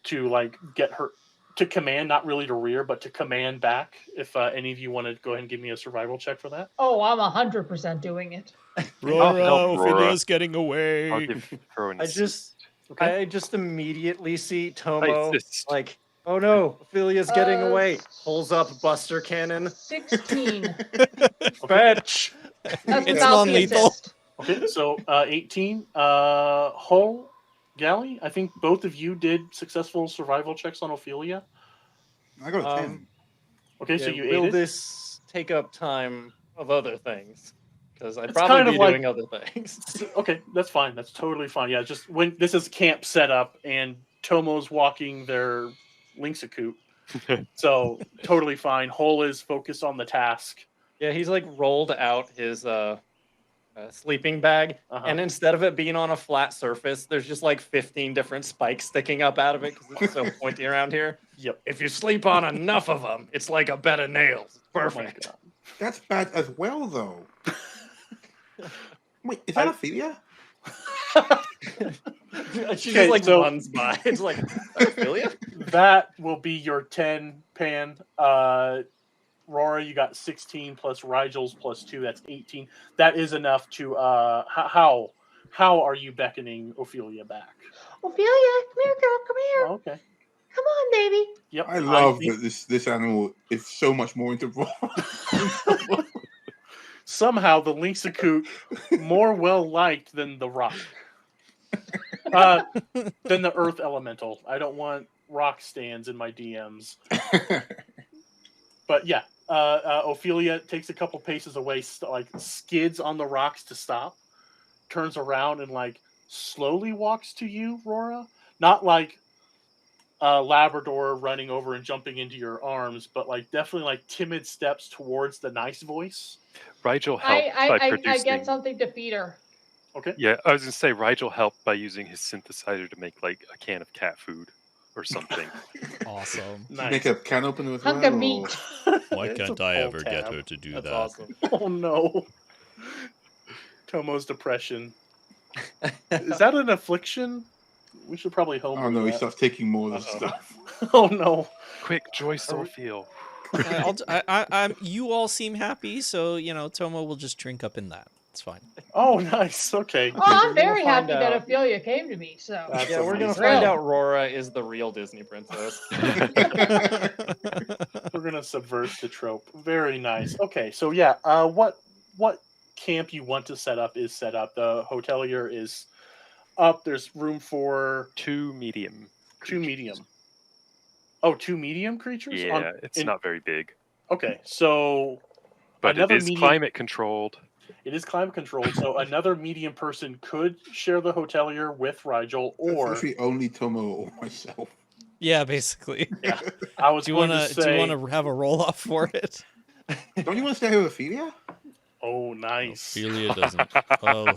to like get her to command, not really to rear, but to command back. If any of you want to go ahead and give me a survival check for that. Oh, I'm 100% doing it. Rora, help Rora. Ophelia's getting away. I'll give her an assist. I just immediately see Tomo assist. like, oh no, Ophelia's getting Uh, away. Pulls up Buster Cannon. 16. Fetch. That's It's without the non-lethal. assist. Okay, so 18. Hull, Galley, I think both of you did successful survival checks on Ophelia. I got a 10. Okay, so Yeah, you will aided. this take up time of other things? Because I'd It's probably kind of be like- doing other things. Okay, that's fine. That's totally fine. Yeah, just when this is camp set up and Tomo's walking their Linksacoot. So totally fine. Hull is focused on the task. Yeah, he's like rolled out his sleeping bag, Uh-huh. and instead of it being on a flat surface, there's just like 15 different spikes sticking up out of it because it's so pointy around here. Yep. If you sleep on enough of them, it's like a bed of nails. Oh my Perfect. God. That's bad as well, though. Wait, is that Ophelia? She Okay, just like so- runs by. It's like, Ophelia? That will be your 10, Pan. Rora, you got 16 plus Rigel's +2. That's 18. That is enough to how are you beckoning Ophelia back? Ophelia, come here, girl, come here. Okay. Come on, baby. Yep. I love think that this animal is so much more into raw. somehow the Linksacoot more well liked than the rock. Than the earth elemental. I don't want rock stands in my DMs. But yeah, Ophelia takes a couple paces away, like skids on the rocks to stop, turns around and like slowly walks to you, Rora. Not like Labrador running over and jumping into your arms, but like definitely like timid steps towards the nice voice. Rigel helped by I producing. get something to feed her. Okay. Yeah, I was gonna say Rigel helped by using his synthesizer to make like a can of cat food or something. Awesome. Nice. Make a can opener as Hunk well. of meat. Why It's can't a I full ever get tab. her to do That's that? awesome. Oh no. Tomo's depression. Is that an affliction? We should probably help. Oh no, he starts taking more of the stuff. Oh no. Quick, Joy Soulfield. You all seem happy, so Tomo will just drink up in that. It's fine. Oh nice. Okay. Oh, I'm We're gonna very happy find that out. Ophelia came to me. So That's Yeah, we're gonna amazing. find out Rora is the real Disney princess. We're gonna subvert the trope. Very nice. Okay, so yeah, what camp you want to set up is set up. The hotelier is up. There's room for Two medium. two creatures. medium. Oh, two medium creatures? Yeah, it's not very big, Okay, so but it Another is medium- climate controlled. it is climate controlled. So another medium person could share the hotelier with Rigel, or Actually, only Tomo or myself. Yeah, basically. I was Do you going wanna to say, do you wanna have a roll off for it? Don't you want to stay here with Ophelia? oh, nice. Ophelia doesn't. Oh,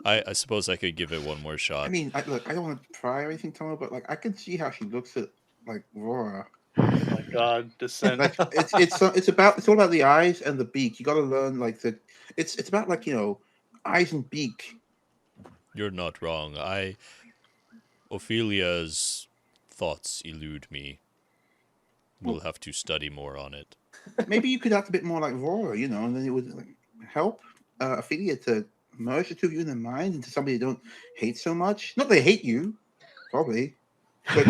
I suppose I could give it one more shot. I mean, look, I don't want to pry or anything, Tomo, but like I can see how she looks at like Rora. Oh my God, descent. Like it's all about the eyes and the beak. You got to learn like the. It's about like eyes and beak. You're not wrong. Ophelia's thoughts elude me. We'll have to study more on it. Maybe you could act a bit more like Rora, and then it would like, help Ophelia to merge the two of you in their mind into somebody they don't hate so much. Not they hate you, probably, but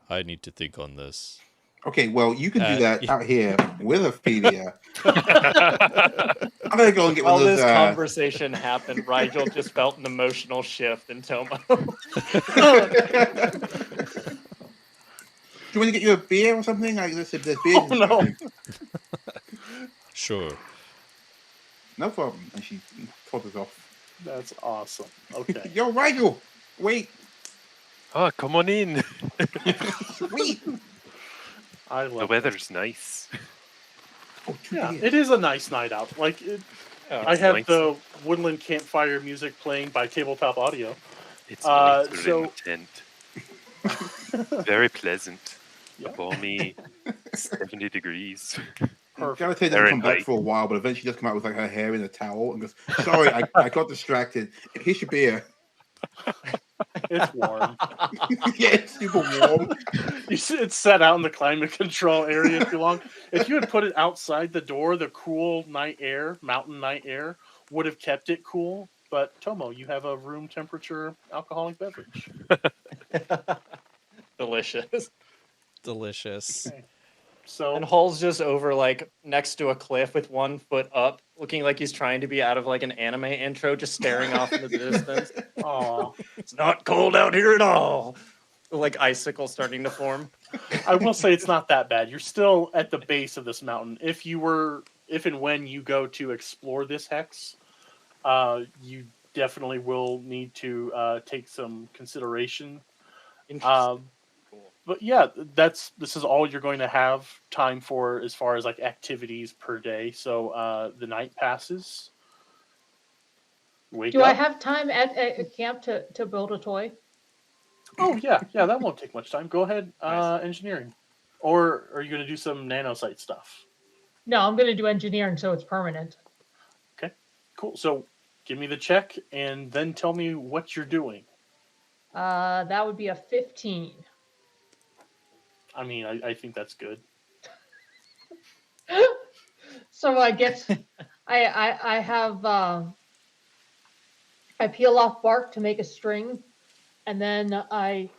I need to think on this. Okay, well, you can do that Yeah. out here with Ophelia. I'm gonna go and get While one of those. this conversation happened, Rigel just felt an emotional shift in Tomo. Do you want to get you a beer or something? Like, there's beer. Oh, no. Sure. No problem. And she toddles off. That's awesome. Okay. Yo, Rigel, wait. Oh, come on in. Sweet. I The love weather's nice. Oh, two Yeah, beers. it is a nice night out. Like, I It's have nice. the woodland campfire music playing by Tabletop Audio. It's nice in so- a tent. Very pleasant. A Yeah. balmy 70 degrees. Gotta say doesn't come back Fahrenheit. for a while, but eventually does come out with like her hair in a towel and goes, "Sorry, I got distracted. Here's your beer." It's warm. Yeah, it's super warm. It's set out in the climate control area too long. If you had put it outside the door, the cool night air, mountain night air, would have kept it cool. But Tomo, you have a room temperature alcoholic beverage. Delicious. Delicious. Okay. So And Hull's just over like next to a cliff with 1 foot up, looking like he's trying to be out of like an anime intro, just staring off into the distance. aw. It's not cold out here at all. Like icicles starting to form. I will say it's not that bad. You're still at the base of this mountain. If and when you go to explore this hex, you definitely will need to take some consideration. Interesting. Cool. But yeah, this is all you're going to have time for as far as like activities per day. So the night passes. Wake Do up. I have time at camp to build a toy? Oh yeah, that won't take much time. Go ahead, Nice. engineering, or are you going to do some nanosite stuff? No, I'm going to do engineering so it's permanent. Cool. So give me the check and then tell me what you're doing. That would be a 15. I mean, I think that's good. So I guess I have I peel off bark to make a string, and then I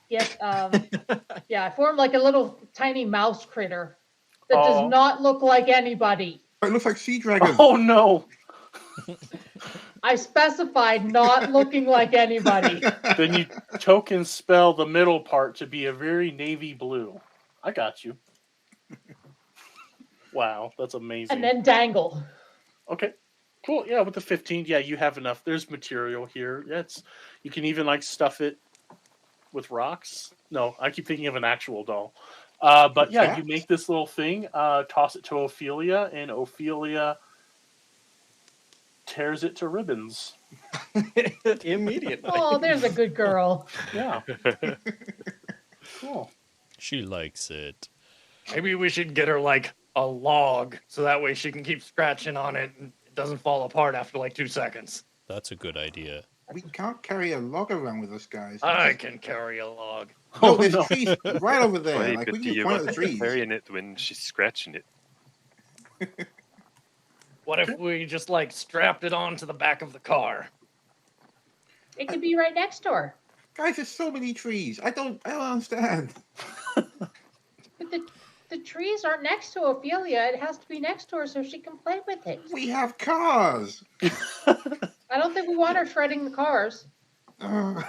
get I form like a little tiny mouse critter that Oh. does not look like anybody. It looks like sea dragon. Oh no! I specified not looking like anybody. Then you token spell the middle part to be a very navy blue. I got you. Wow, that's amazing. And then dangle. Okay, cool. Yeah, with the 15, yeah, you have enough. There's material here. Yeah, you can even like stuff it with rocks. No, I keep thinking of an actual doll. But yeah, you make this little thing, toss it to Ophelia, and Ophelia tears it to ribbons. Immediately. Oh, there's a good girl. Yeah. Cool. She likes it. Maybe we should get her like a log so that way she can keep scratching on it and it doesn't fall apart after like 2 seconds. That's a good idea. We can't carry a log around with us, guys. I can carry a log. No, Oh, there's no. trees right over there. Wait, Like but we do can you just point want at the her trees. carrying it when she's scratching it? What if we just like strapped it onto the back of the car? It could be right next to her. Guys, there's so many trees. I don't understand. But the trees aren't next to Ophelia. It has to be next to her so she can play with it. We have cars. I don't think we want her shredding the cars. Uh,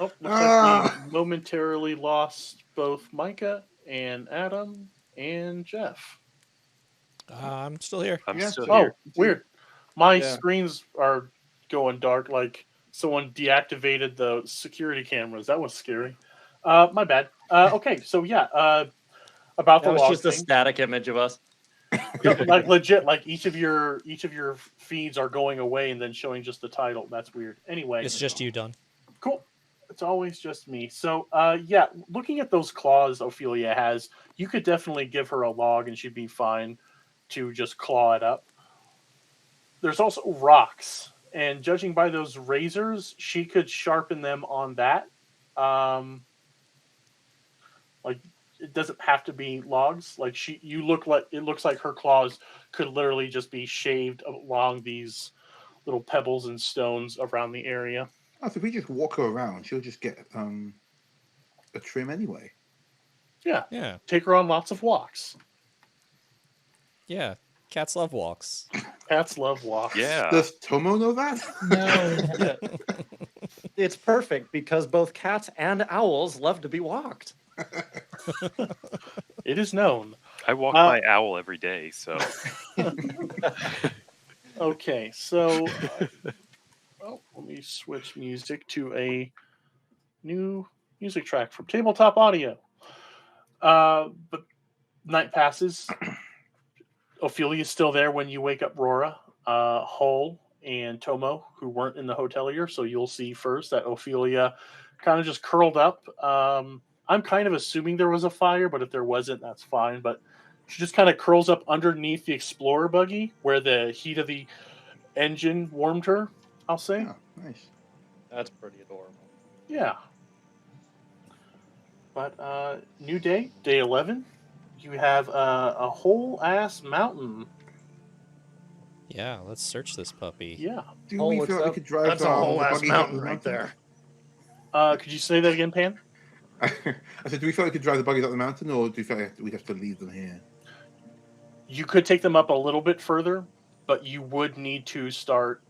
Oh, looks like we momentarily lost both Micah and Adam and Jeff. I'm still here. I'm Yeah, still so- here. Weird. My Yeah. screens are going dark like someone deactivated the security cameras. That was scary. My bad. Okay, so yeah, about the That was log just a thing. static image of us. No, like legit, like each of your feeds are going away and then showing just the title. That's weird. Anyway, It's just you, Don. cool. It's always just me. So, yeah, looking at those claws Ophelia has, you could definitely give her a log and she'd be fine to just claw it up. There's also rocks, and judging by those razors, she could sharpen them on that. Like, it doesn't have to be logs. Like it looks like her claws could literally just be shaved along these little pebbles and stones around the area. Oh, so if we just walk her around, she'll just get a trim anyway. Yeah. Yeah. Take her on lots of walks. Yeah. Cats love walks. Cats love walks. Yeah. Does Tomo know that? No. Yeah. It's perfect because both cats and owls love to be walked. It is known. I walk Uh, my owl every day, so Okay, so let me switch music to a new music track from Tabletop Audio. But night passes. Ophelia's still there when you wake up Rora, Hull, and Tomo, who weren't in the hotelier. So you'll see first that Ophelia kind of just curled up. I'm kind of assuming there was a fire, but if there wasn't, that's fine. But she just kind of curls up underneath the Explorer buggy where the heat of the engine warmed her, I'll say. Oh, nice. That's pretty adorable. Yeah. But new day, day 11. You have a whole ass mountain. Yeah, let's search this puppy. Yeah. Do Oh, we what's feel like we up? could drive That's a the whole ass buggy up mountain the right there. Could you say that again, Pan? I said, do we feel like we could drive the buggies up the mountain, or do you feel like we'd have to leave them here? You could take them up a little bit further, but you would need to start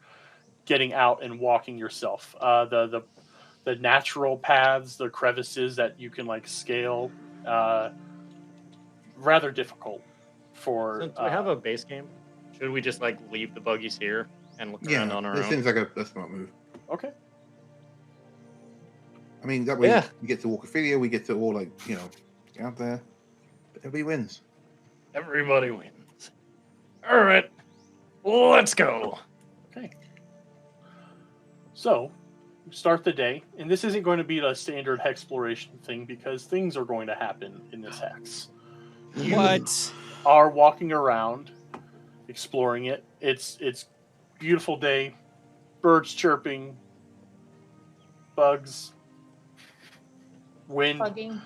getting out and walking yourself. The natural paths, the crevices that you can like scale, rather difficult for. Since we have a base game, should we just like leave the buggies here and look around on our that own? seems like a smart move. Okay. I mean, that way Yeah. we get to walk Ophelia, we get to all like get out there, but everybody wins. Everybody wins. All right, let's go. Okay. So, start the day, and this isn't going to be a standard exploration thing because things are going to happen in this hex. You What? are walking around, exploring it. It's beautiful day, birds chirping, bugs, wind, Bugging.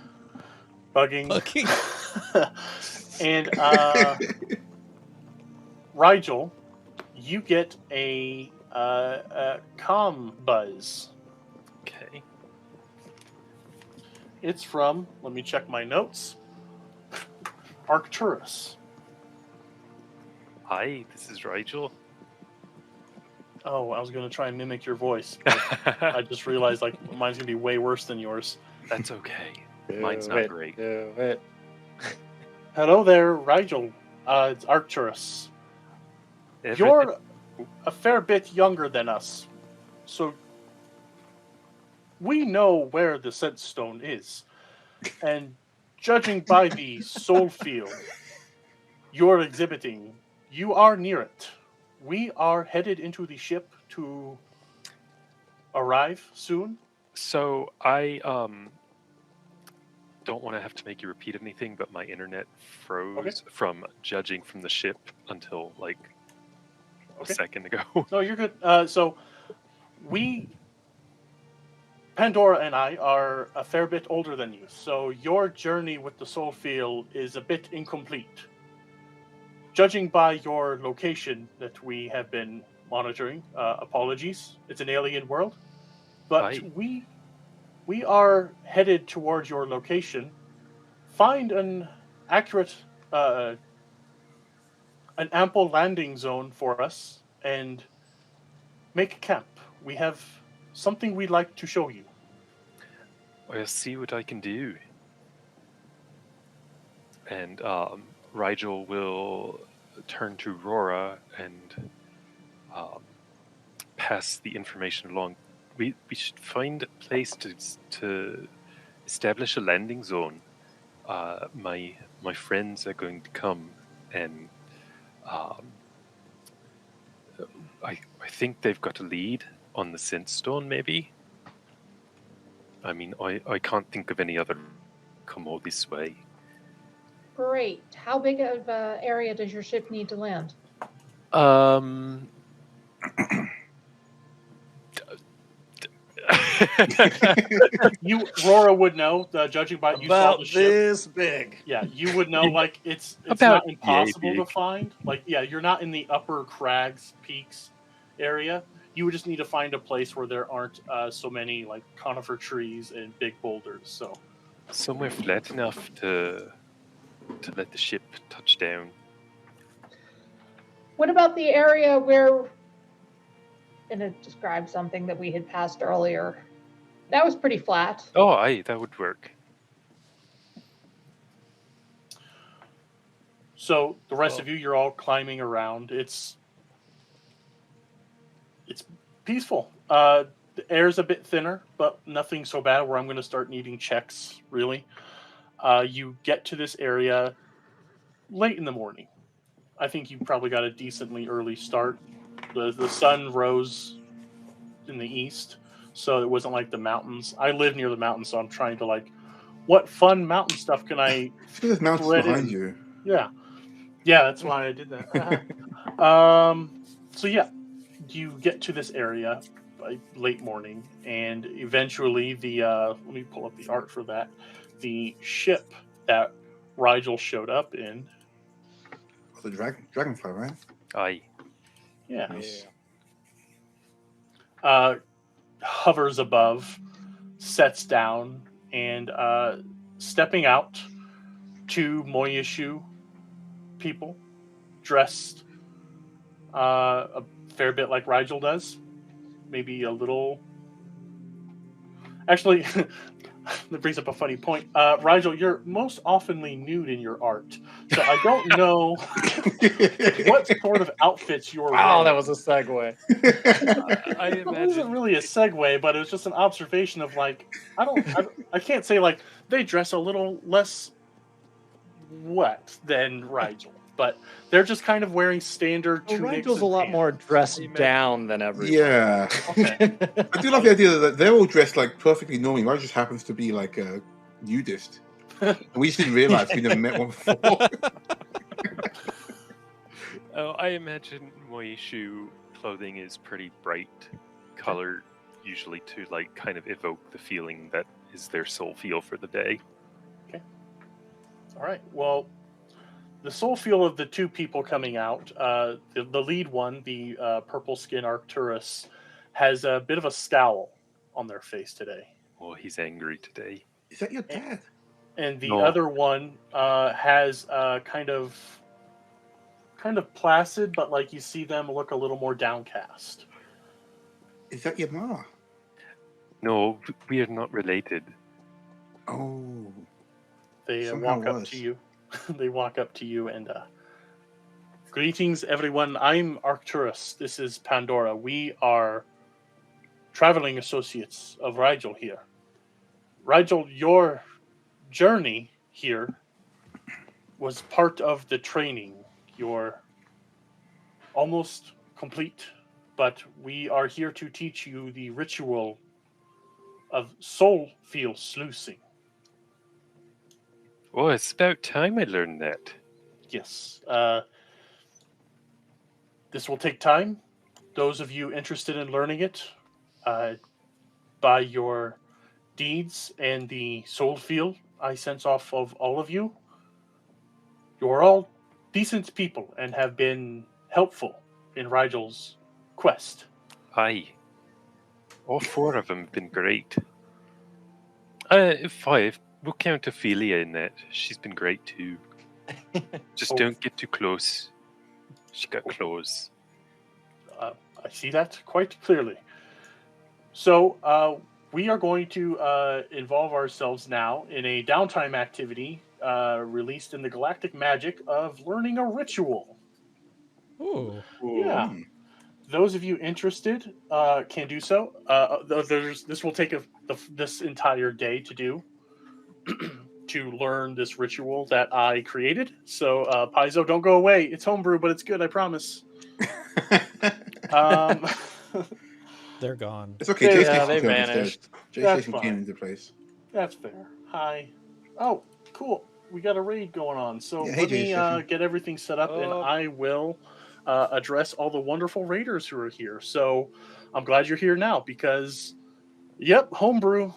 bugging, Fucking. and Rigel, you get a comm buzz. okay. It's from, let me check my notes, Arcturus. Hi, this is Rigel. Oh, I was going to try and mimic your voice, but I just realized like mine's going to be way worse than yours. That's okay. Do Mine's not it, great. Do it. Hello there, Rigel. It's Arcturus. Everything- You're a fair bit younger than us, so we know where the Sensestone is. And judging by the soul field you're exhibiting, you are near it. We are headed into the ship to arrive soon. So I don't want to have to make you repeat anything, but my internet froze from judging from the ship until like a Okay. second ago. No, you're good. So Pandora and I are a fair bit older than you, so your journey with the soul field is a bit incomplete. Judging by your location that we have been monitoring, apologies, it's an alien world, but Right. we are headed towards your location. Find an accurate, an ample landing zone for us, and make camp. We have something we'd like to show you. I'll see what I can do. And Rigel will turn to Rora and pass the information along. We should find a place to establish a landing zone. My friends are going to come, and I think they've got a lead on the Sensestone, maybe. I mean, I can't think of any other come all this way. Great. How big of an area does your ship need to land? Rora would know, judging by you saw About the ship. this big. Yeah, you would know. Like it's About not impossible yay to big. find. Like you're not in the upper crags, peaks area. You would just need to find a place where there aren't so many like conifer trees and big boulders. So Somewhere flat enough to let the ship touch down. What about the area where, and it described something that we had passed earlier. That was pretty flat. Oh, aye, that would work. So the rest of you, you're all climbing around. It's peaceful. The air's a bit thinner, but nothing so bad where I'm going to start needing checks, really. You get to this area late in the morning. I think you probably got a decently early start. The sun rose in the east, so it wasn't like the mountains. I live near the mountains, so I'm trying to what fun mountain stuff can I There's mountains thread behind in? you. Yeah, that's why I did that. So yeah, you get to this area by late morning, and eventually let me pull up the art for that. The ship that Rigel showed up in. The dragonfly, right? Aye. Yeah. Nice. Hovers above, sets down, and stepping out, two Moyishuu people dressed a fair bit like Rigel does. Maybe a little. Actually, that brings up a funny point. Rigel, you're most oftenly nude in your art, so I don't know what sort of outfits you're wearing. Oh, that was a segue. It wasn't really a segue, but it was just an observation of I can't say they dress a little less wet than Rigel, but they're just kind of wearing standard Well, tunics. Rigel's a lot more dressed down than everyone. Yeah. Okay. I do love the idea that they're all dressed perfectly normally. Mine just happens to be a nudist. We just didn't realize we never met one before. Oh, I imagine Moyishuu clothing is pretty bright colored, usually to kind of evoke the feeling that is their soul feel for the day. Okay. All right. Well, the soul feel of the two people coming out, the lead one, the purple skin Arcturus, has a bit of a scowl on their face today. Oh, he's angry today. Is that your dad? And the No. other one has kind of placid, but you see them look a little more downcast. Is that your ma? No, we are not related. Oh. They Somehow walk up was. to you. They walk up to you and greetings, everyone. I'm Arcturus. This is Pandora. We are traveling associates of Rigel here. Rigel, your journey here was part of the training. You're almost complete, but we are here to teach you the ritual of soul field sluicing. Oh, it's about time I learned that. Yes. This will take time. Those of you interested in learning it, by your deeds and the soul field I sense off of all of you, you're all decent people and have been helpful in Rigel's quest. Aye. All four of them have been great. 5. We'll count Ophelia in that. She's been great too. Just don't get too close. She got claws. I see that quite clearly. So we are going to involve ourselves now in a downtime activity released in the Galactic Magic of learning a ritual. Ooh. Yeah. Those of you interested can do so. This will take this entire day to do, to learn this ritual that I created. So, Paizo, don't go away. It's homebrew, but it's good, I promise. They're gone. It's okay. They vanished. J-Station came into place. That's fair. Hi. Oh, cool. We got a raid going on. So Yeah, hey, let me J-Station. get everything set up, and I will address all the wonderful raiders who are here. So I'm glad you're here now because, yep, homebrew.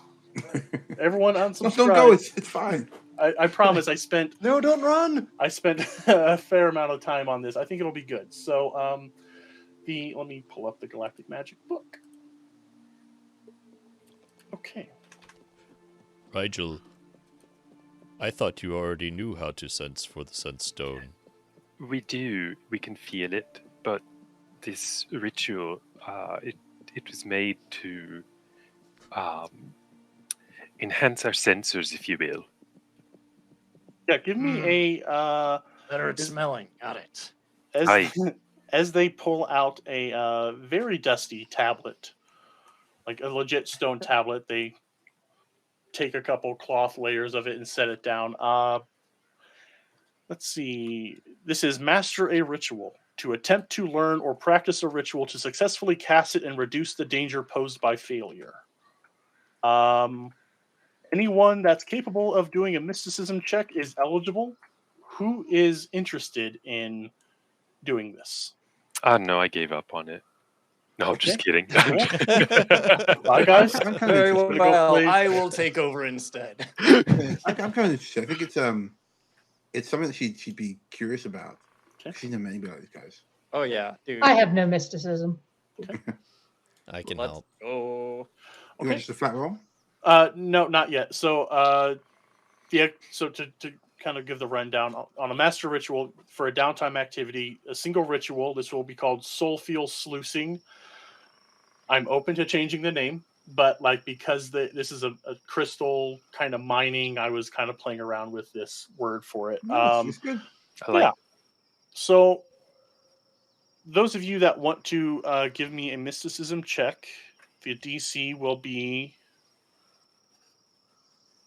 Everyone unsubscribe. Don't go. It's fine. I promise. I spent No, don't run. I spent a fair amount of time on this. I think it'll be good. So let me pull up the Galactic Magic book. Okay. Rigel, I thought you already knew how to sense for the Sensestone. We do. We can feel it, but this ritual, it was made to enhance our sensors, if you will. Yeah, give me a Better at Is- smelling. Got it. as Aye. as they pull out a very dusty tablet, like a legit stone tablet. They take a couple cloth layers of it and set it down. Let's see. This is master a ritual. To attempt to learn or practice a ritual to successfully cast it and reduce the danger posed by failure. Anyone that's capable of doing a mysticism check is eligible. Who is interested in doing this? No, I gave up on it. No, I'm just kidding. Cool. Bye, guys. I'm kind of Very interested. well. play- I will take over instead. I'm kind of interested. I think it's something that she'd be curious about. Okay. She's never met anybody like these guys. Oh yeah, dude. I have no mysticism. I can Let's help. go. You Okay. want just a flat roll? No, not yet. So, so to kind of give the rundown on a master ritual for a downtime activity, a single ritual. This will be called Soulfield Sluicing. I'm open to changing the name, but because this is a crystal kind of mining, I was kind of playing around with this word for it. It's good. I like Yeah. So, those of you that want to give me a mysticism check, the DC will be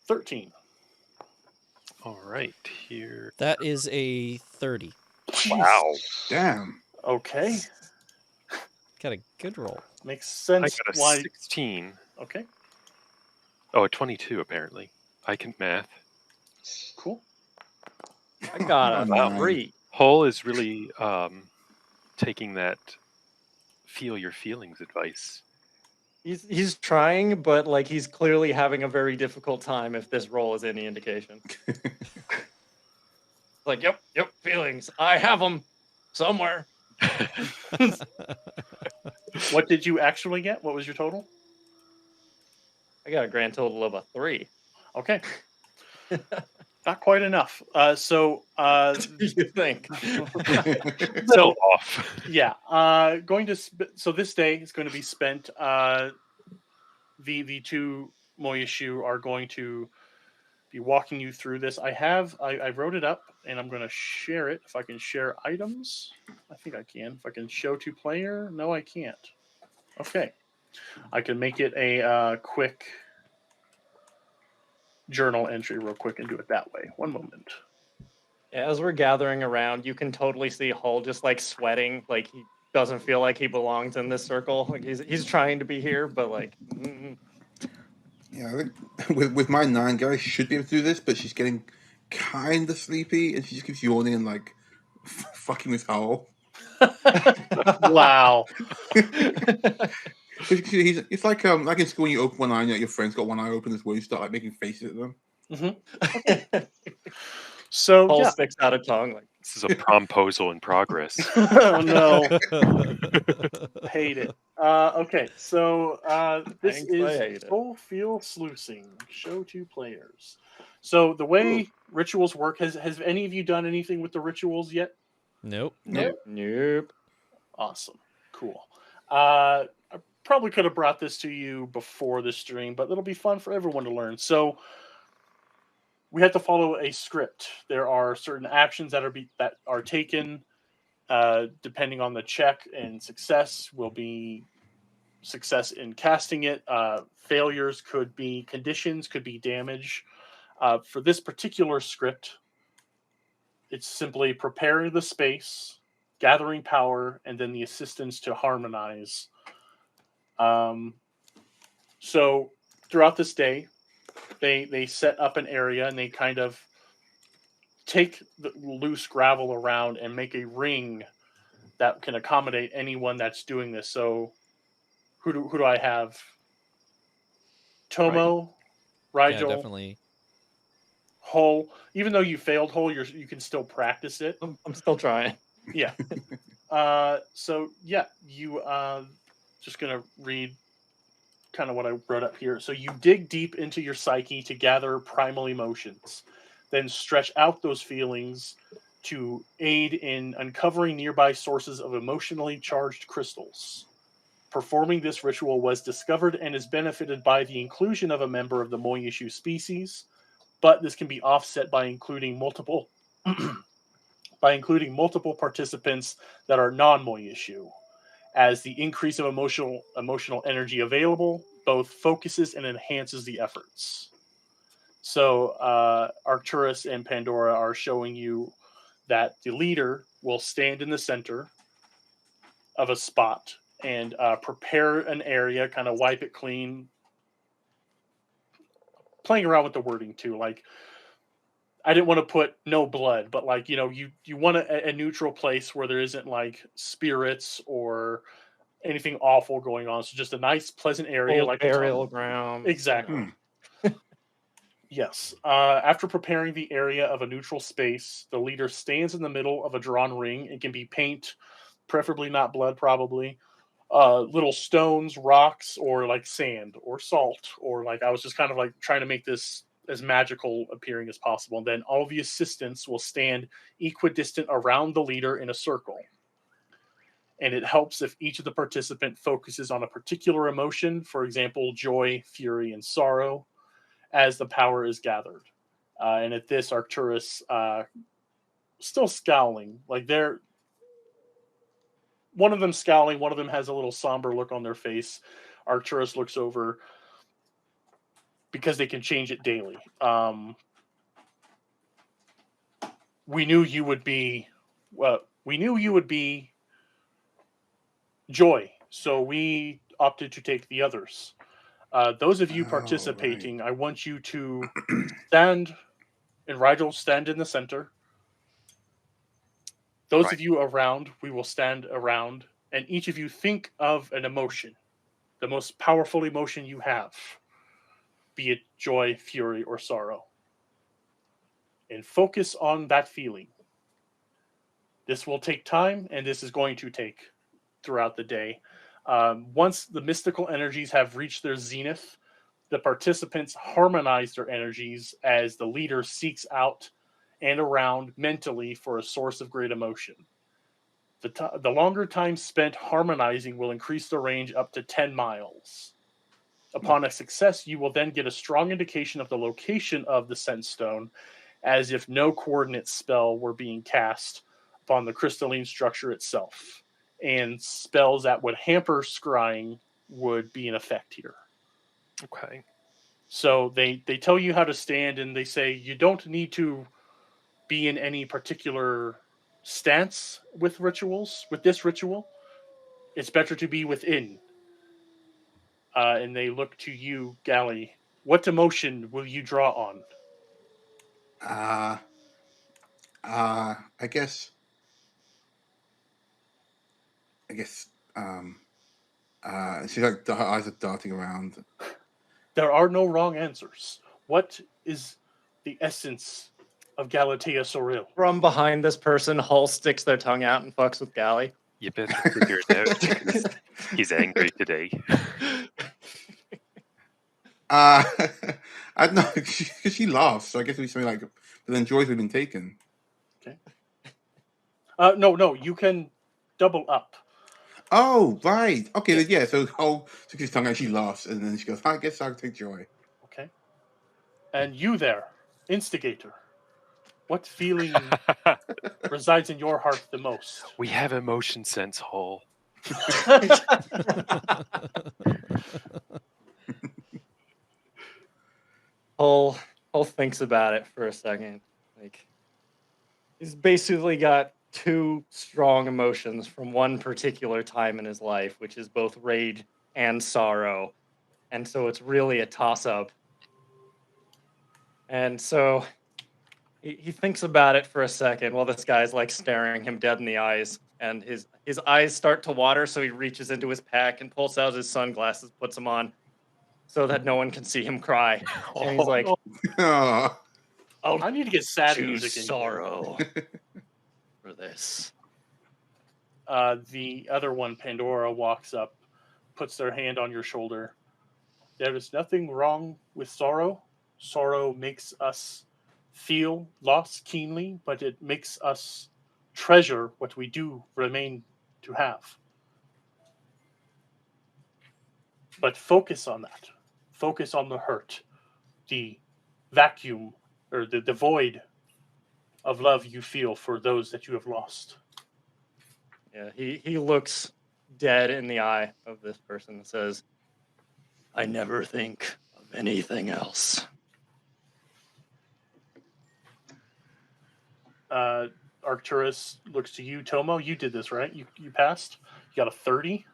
13. All right, here. That is a 30. Wow. Damn. Okay, Got a good roll. makes I sense. got a Why? 16. Okay, Oh, a 22, apparently. I can math. cool. I got a Wow. 3. Hull is really taking that feel your feelings advice. He's trying, but he's clearly having a very difficult time. If this roll is any indication. Yep, feelings. I have them somewhere. What did you actually get? What was your total? I got a grand total of a 3. Okay, not quite enough. So You think? So off. yeah, going to so this day is going to be spent. The two Moyishuu are going to be walking you through this. I wrote it up and I'm going to share it. If I can share items, I think I can. If I can show to player, no, I can't. Okay, I can make it a quick journal entry real quick and do it that way. One moment. As we're gathering around, you can totally see Hull just sweating, he doesn't feel like he belongs in this circle. He's trying to be here, but Yeah, I think with my 9 guys, she should be able to do this, but she's getting kind of sleepy, and she just keeps yawning and fucking with Howell. Wow. It's like in school when you open one eye and your friend's got one eye open as well. You start making faces at them. So Hull yeah. sticks out a tongue. This is a promposal in progress. Oh no. Hate it. Okay, so this Thanks, I hate is it. Soulfield Sluicing. Show to players. So the way rituals work, has any of you done anything with the rituals yet? Nope. Nope. Awesome. Cool. I probably could have brought this to you before the stream, but it'll be fun for everyone to learn. So we have to follow a script. There are certain actions that are taken. Depending on the check, and success will be success in casting it. Failures could be conditions, could be damage. For this particular script, it's simply preparing the space, gathering power, and then the assistance to harmonize. So throughout this day, they set up an area and they kind of take the loose gravel around and make a ring that can accommodate anyone that's doing this. So who do I have? Tomo, Rigel, Yeah, definitely. Hull. Even though you failed Hull, you can still practice it. I'm still trying. Yeah. So yeah, you just gonna read kind of what I wrote up here. So you dig deep into your psyche to gather primal emotions. then stretch out those feelings to aid in uncovering nearby sources of emotionally charged crystals. Performing this ritual was discovered and is benefited by the inclusion of a member of the Moyishuu species, but this can be offset by including multiple participants that are non-Moyishuu, as the increase of emotional energy available both focuses and enhances the efforts. So Arcturus and Pandora are showing you that the leader will stand in the center of a spot and prepare an area, kind of wipe it clean, playing around with the wording too. Like, I didn't want to put no blood, but like, you want a neutral place where there isn't like spirits or anything awful going on. So just a nice, pleasant area, Old like burial ground. Exactly. Yes. After preparing the area of a neutral space, the leader stands in the middle of a drawn ring. It can be paint, preferably not blood, probably. Little stones, rocks, or like sand or salt, or like I was just kind of like trying to make this as magical appearing as possible. And then all the assistants will stand equidistant around the leader in a circle. And it helps if each of the participant focuses on a particular emotion, for example, joy, fury, and sorrow, as the power is gathered. And at this, Arcturus still scowling. Like they're one of them scowling, one of them has a little somber look on their face. Arcturus looks over because they can change it daily. We knew you would be joy, so we opted to take the others. Those of you participating, right. I want you to stand, and Rigel stand in the center. Those Right. of you around, we will stand around, and each of you think of an emotion, the most powerful emotion you have, be it joy, fury, or sorrow, and focus on that feeling. This will take time, and this is going to take throughout the day. Once the mystical energies have reached their zenith, the participants harmonize their energies as the leader seeks out and around mentally for a source of great emotion. The longer time spent harmonizing will increase the range up to 10 miles. Upon a success, you will then get a strong indication of the location of the Sensestone, as if no coordinate spell were being cast upon the crystalline structure itself. And spells that would hamper scrying would be in effect here. Okay. So they tell you how to stand, and they say you don't need to be in any particular stance with this ritual. It's better to be within. And they look to you, Galley. What emotion will you draw on? Uh, I guess, I guess, she's like, her eyes are darting around. There are no wrong answers. What is the essence of Galatea Soril? From behind this person, Hull sticks their tongue out and fucks with Galley. You better figure it out because he's angry today. I don't know, she laughs, so I guess it'd be something like, but then joys have been taken. Okay. No, you can double up. Oh, right. Okay, then, yeah, so Hull sticks his tongue out, she laughs, and then she goes, I guess I'll take joy. Okay. And you there, instigator. What feeling resides in your heart the most? We have emotion sense, Hull. Hull thinks about it for a second. Like, he's basically got two strong emotions from one particular time in his life, which is both rage and sorrow. And so it's really a toss-up. And so he thinks about it for a second while this guy's like staring him dead in the eyes. And his eyes start to water, so he reaches into his pack and pulls out his sunglasses, puts them on, so that no one can see him cry. And he's like, Oh, I need to get sad choose music in sorrow for this. The other one, Pandora, walks up, puts their hand on your shoulder. There is nothing wrong with sorrow. Sorrow makes us feel loss keenly, but it makes us treasure what we do remain to have. But focus on that. Focus on the hurt, the vacuum, or the void of love you feel for those that you have lost. Yeah, he looks dead in the eye of this person and says, I never think of anything else. Arcturus looks to you, Tomo. You did this, right? You passed? You got a 30?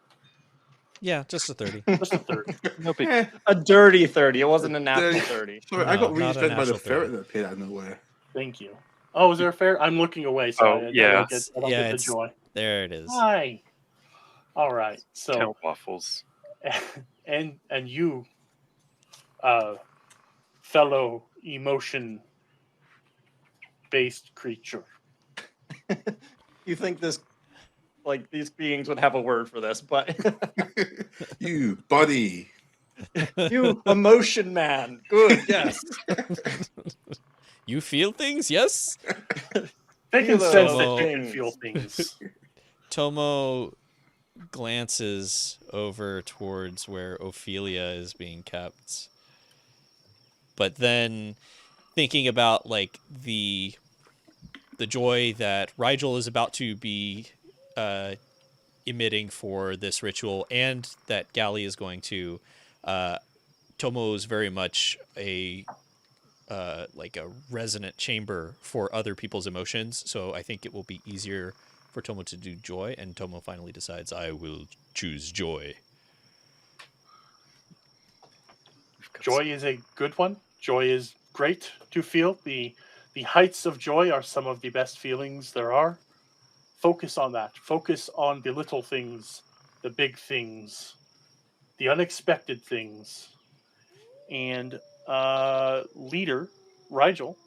Yeah, just a 30. Just a 30. No big. Eh, A dirty 30. It wasn't a natural 30. 30. Sorry, I No, got really not a threatened by the natural ferret 30. that appeared out of nowhere. Thank you. Oh, is there a fair? I'm looking away, so Oh, yeah. I don't get the joy. There it is. Hi. All right. So Count waffles. and you, fellow emotion-based creature. You think this, like, these beings would have a word for this, but You, buddy. you, emotion man. Good, yes. You feel things, yes? They can Feel sense those that you can things. feel things. Tomo glances over towards where Ophelia is being kept. But then thinking about like the joy that Rigel is about to be emitting for this ritual and that Galley is going to, Tomo is very much a like a resonant chamber for other people's emotions. So I think it will be easier for Tomo to do joy, and Tomo finally decides, I will choose joy. Joy is a good one. Joy is great to feel. The heights of joy are some of the best feelings there are. Focus on that. Focus on the little things, the big things, the unexpected things. And leader, Rigel,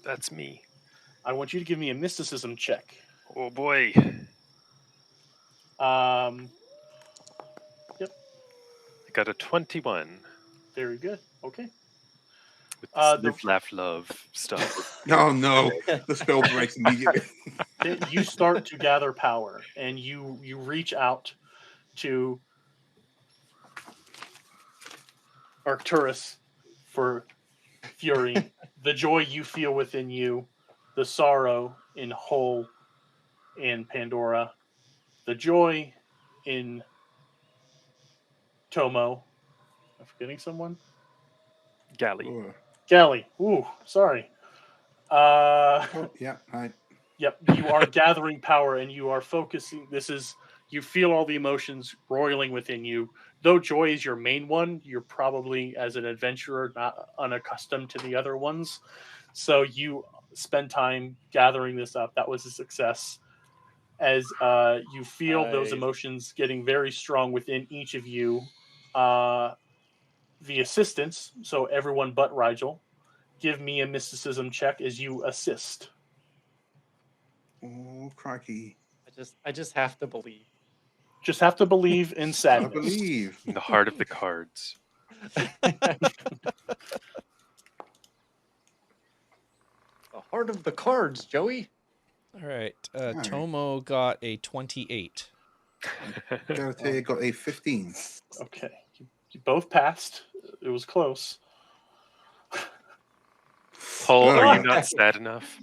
That's me. I want you to give me a mysticism check. Oh boy. Yep, I got a 21 very good. Okay. with this The- live, laugh, love stuff. Oh no, the spell breaks immediately. You start to gather power, and you reach out to Arcturus for fury, the joy you feel within you, the sorrow in Hull and Pandora, the joy in Tomo. Am I forgetting someone? Galley. Oh, Galley. Ooh, sorry. yeah, hi. Yep, you are gathering power and you are focusing. You feel all the emotions roiling within you. Though joy is your main one, you're probably, as an adventurer, not unaccustomed to the other ones. So you spend time gathering this up. That was a success. As you feel those Nice. emotions getting very strong within each of you, the assistants, so everyone but Rigel, give me a mysticism check as you assist. Oh, crikey. I just have to believe. Just have to believe in I sadness. believe. In the heart of the cards. The heart of the cards, Joey. All right. right. Tomo got a 28. Gotta tell you, got a 15. Okay, you both passed. It was close. Paul, are you Ugh. not sad enough?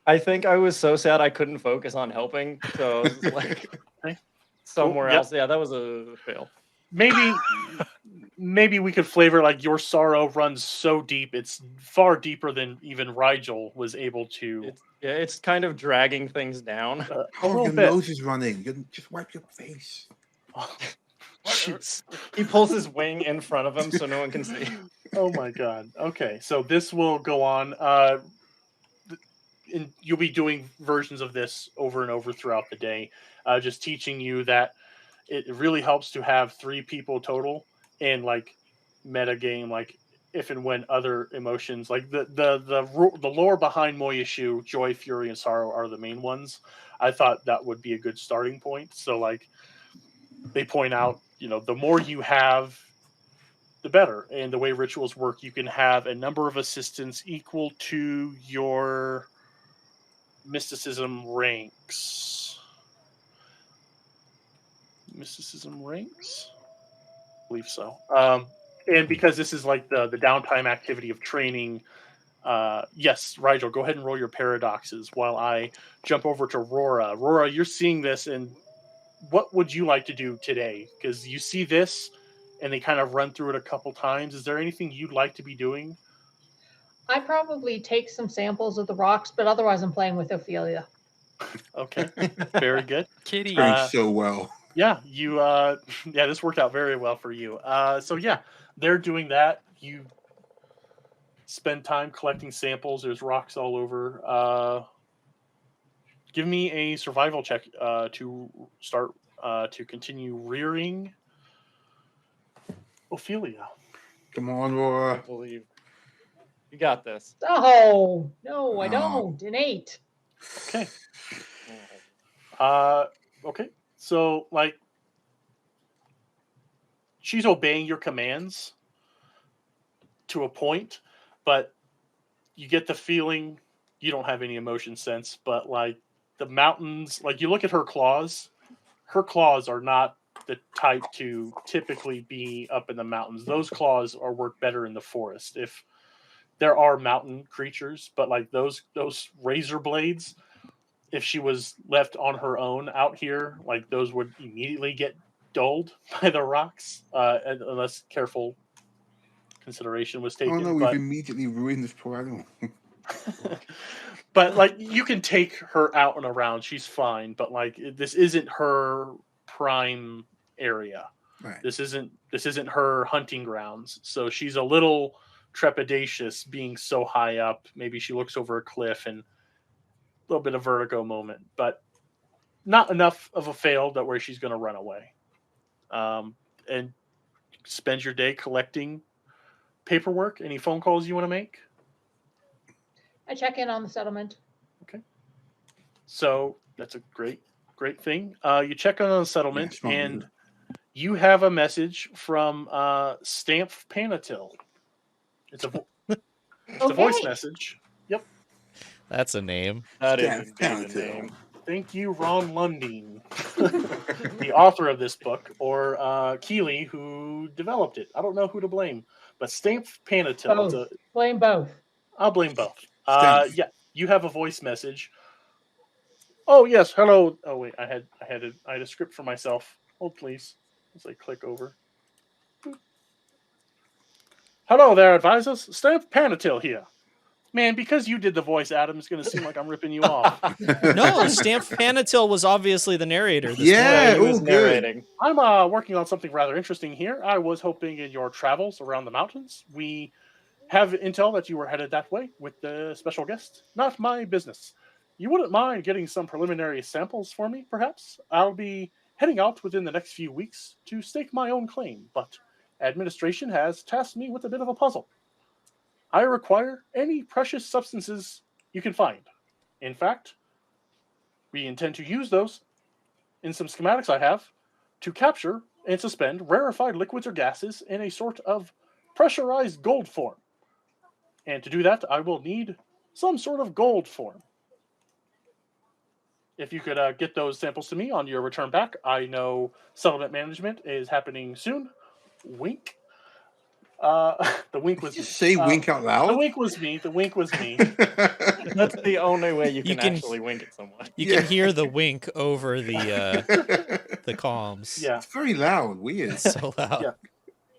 I think I was so sad I couldn't focus on helping. So it was like Okay. somewhere Cool. Yep. else. Yeah, that was a fail. Maybe we could flavor like your sorrow runs so deep, it's far deeper than even Rigel was able to. It's kind of dragging things down. A Oh, little your bit. nose is running. Just wipe your face. Jeez. He pulls his wing in front of him so no one can see. Oh my god. Okay, so this will go on. And you'll be doing versions of this over and over throughout the day, just teaching you that it really helps to have 3 people total, and like meta game, like if and when other emotions, like the lore behind Moyishuu, joy, fury, and sorrow are the main ones. I thought that would be a good starting point. So like they point out, the more you have, the better. And the way rituals work, you can have a number of assistants equal to your mysticism ranks. Mysticism ranks? I believe so. And because this is like the downtime activity of training, yes, Rigel, go ahead and roll your paradoxes while I jump over to Rora. Rora, you're seeing this, and what would you like to do today? Because you see this, and they kind of run through it a couple times. Is there anything you'd like to be doing? I probably take some samples of the rocks, but otherwise I'm playing with Ophelia. Okay, very good. Kitty. Going so well. Yeah, you. Yeah, this worked out very well for you. So yeah, they're doing that. You spend time collecting samples. There's rocks all over. Give me a survival check to start to continue rearing Ophelia. Come on, I Laura. believe you got this. Oh, no, I Oh. don't. An 8. Okay. Okay. So like, she's obeying your commands to a point, but you get the feeling you don't have any emotion sense. But like the mountains, like you look at her claws are not the type to typically be up in the mountains. Those claws are work better in the forest. If there are mountain creatures, but like those razor blades, if she was left on her own out here, like those would immediately get dulled by the rocks, unless careful consideration was taken. Oh no, we've but immediately ruined this poor animal. but like you can take her out and around, she's fine. But like this isn't her prime area. Right. This isn't her hunting grounds. So she's a little trepidatious being so high up. Maybe she looks over a cliff and a little bit of vertigo moment, but not enough of a fail that where she's going to run away. And spend your day collecting paperwork. Any phone calls you want to make? I check in on the settlement. So that's a great thing. You check on the settlement, Yeah, smart and move. you have a message from Stamp Panatil. It's a voice Okay. message. That's a name. That Yeah, is yeah, indeed a name. Thank you, Ron Lundeen, the author of this book, or Keeley, who developed it. I don't know who to blame, but Stamp Panatil. Both. Blame both. I'll blame both. Stamp. Yeah, you have a voice message. Oh yes, hello. Oh wait, I had a script for myself. Hold please, as I click over. Hello there, advisors. Stamp Panatil here. Man, because you did the voice, Adam, it's going to seem like I'm ripping you off. No, Stamp Panatil was obviously the narrator. This Yeah, he was oh, good. narrating. I'm working on something rather interesting here. I was hoping in your travels around the mountains, we have intel that you were headed that way with the special guest. Not my business. You wouldn't mind getting some preliminary samples for me, perhaps? I'll be heading out within the next few weeks to stake my own claim, but administration has tasked me with a bit of a puzzle. I require any precious substances you can find. In fact, we intend to use those in some schematics I have to capture and suspend rarefied liquids or gases in a sort of pressurized gold form. And to do that, I will need some sort of gold form. If you could get those samples to me on your return back, I know settlement management is happening soon. Wink. The wink was Just me. say wink out The loud. wink was me. The wink was me. That's the only way you can can- actually wink at someone. You Yeah. can hear the wink over the comms. Yeah. It's very loud. Weird. It's so loud. Yeah.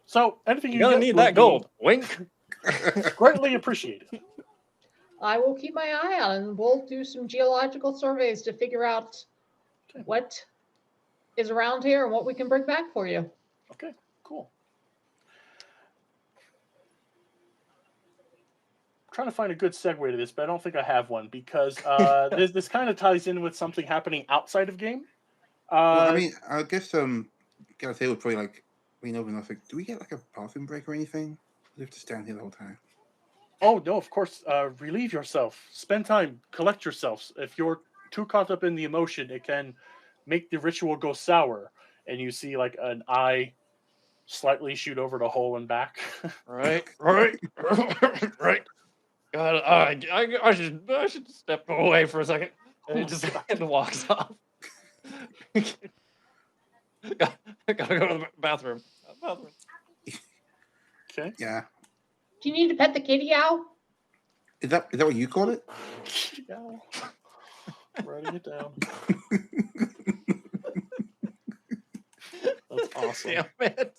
So anything You're gonna get need will that be gold. Wink. Greatly appreciated. I will keep my eye out and we'll do some geological surveys to figure out what is around here and what we can bring back for you. Okay, cool. I'm trying to find a good segue to this, but I don't think I have one because this kind of ties in with something happening outside of game. Well, I mean, I guess gotta say, would probably like lean over and I was like, do we get like a bathroom break or anything? We have to stand here the whole time. Oh no, of course. Relieve yourself. Spend time. Collect yourselves. If you're too caught up in the emotion, it can make the ritual go sour. And you see like an eye slightly shoot over the hole and back. Right. Right. God, I should step away for a second. And he just and walks off. Gotta go to the bathroom. Okay. Yeah. Do you need to pet the kitty owl? Is that what you call it? Yeah. Writing it down. That's awesome. Damn it.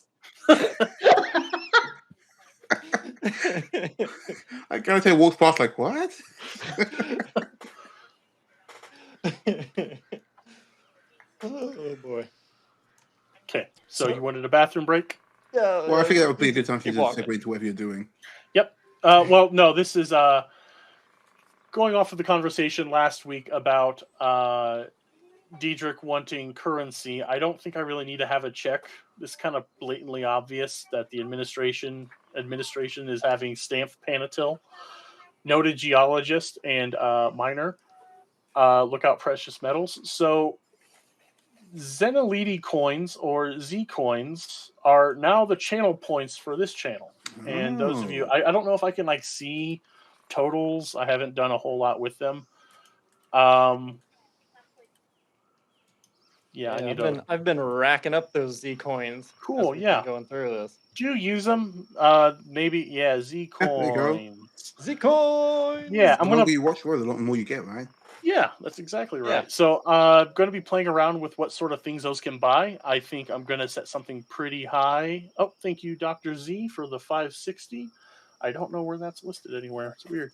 I gotta say, walks past like what? Oh boy. Okay. So you wanted a bathroom break? Yeah. Well, I figured that would be a good time for you keep to walking. segue into whatever you're doing. Yep. Well, no, this is going off of the conversation last week about Diedrich wanting currency. I don't think I really need to have a check. It's kind of blatantly obvious that the administration is having Stampf Panatil, noted geologist and miner. Look out precious metals. So Zeneliti coins or Z coins are now the channel points for this channel. And those of you, I don't know if I can like see totals. I haven't done a whole lot with them. Yeah, I need I've been racking up those Z coins. Cool, as we've been yeah. going through this. Do you use them? Maybe, yeah, Z There you go. coins. Z coins. Yeah, The I'm gonna. longer you watch for, the more you get, right? Yeah, that's exactly right. Yeah. So I'm going to be playing around with what sort of things those can buy. I think I'm going to set something pretty high. Oh, thank you, Dr. Z, for the 560. I don't know where that's listed anywhere. It's weird.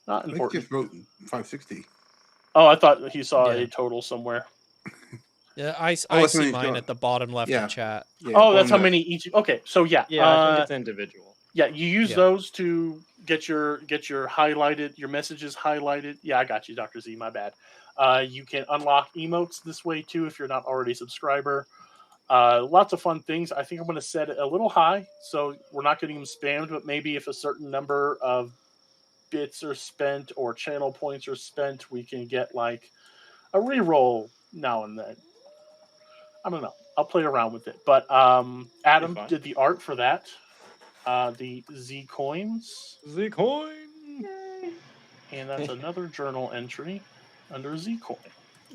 Not I think important. just wrote 560. Oh, I thought he saw Yeah. a total somewhere. Yeah, I that's see when he's mine got- at the bottom left Yeah. of chat. Yeah, Oh, that's how bottom many each. Okay, so yeah. Yeah, I think it's individual. Yeah, you use Yeah. those to get your highlighted, your messages highlighted. Yeah, I got you, Dr. Z, my bad. You can unlock emotes this way too if you're not already a subscriber. Lots of fun things. I think I'm going to set it a little high so we're not getting them spammed, but maybe if a certain number of bits are spent or channel points are spent, we can get like a reroll now and then. I don't know. I'll play around with it. But Adam fine. did the art for that. The Z coins. Z coin. And that's another journal entry under Z coin.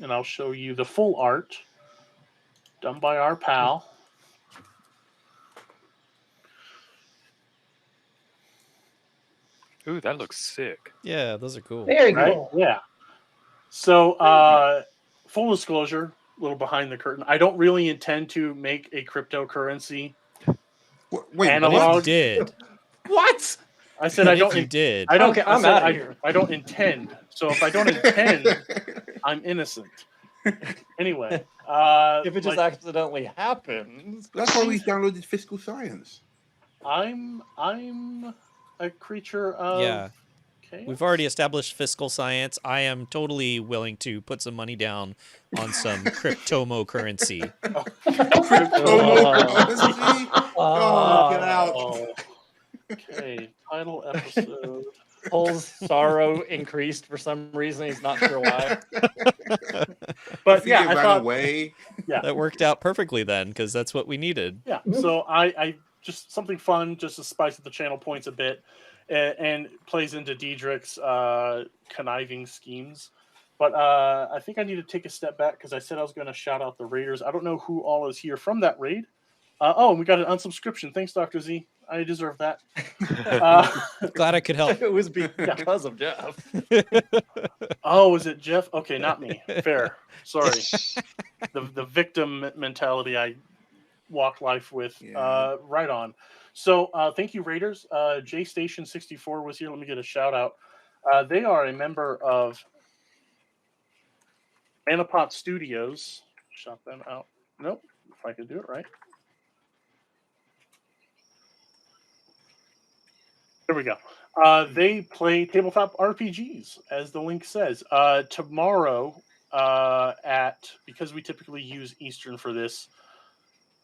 And I'll show you the full art done by our pal. Ooh, that looks sick. Yeah, those are cool. Very Right? cool. Yeah. So, full disclosure, a little behind the curtain. I don't really intend to make a cryptocurrency. Wait, Analog. What if Analog. you did? What? I said I If don't. you did. I don't. Okay, I I'm said outta here. I don't intend. So if I don't intend, I'm innocent. Anyway, If it just like, accidentally happens. That's why we downloaded Fiscal Science. I'm a creature of. Yeah. chaos. We've already established fiscal science. I am totally willing to put some money down on some cryptomo currency. Oh, get out. Oh. Okay, title episode. Paul's sorrow increased for some reason. He's not sure why. But yeah, I ran thought. away. That worked out perfectly then, because that's what we needed. Yeah, so I just something fun, just to spice up the channel points a bit, and plays into Diedrich's conniving schemes. But I think I need to take a step back because I said I was going to shout out the raiders. I don't know who all is here from that raid. And we got an unsubscription. Thanks, Dr. Z. I deserve that. Glad I could help. It was because of Jeff. Oh, is it Jeff? Okay, not me. Fair. Sorry. The victim mentality I walk life with. Yeah. Right on. So thank you, Raiders. J Station 64 was here. Let me get a shout out. They are a member of Anapot Studios. Shout them out. Nope. If I can do it right. There we go. They play tabletop RPGs, as the link says. Tomorrow, because we typically use Eastern for this,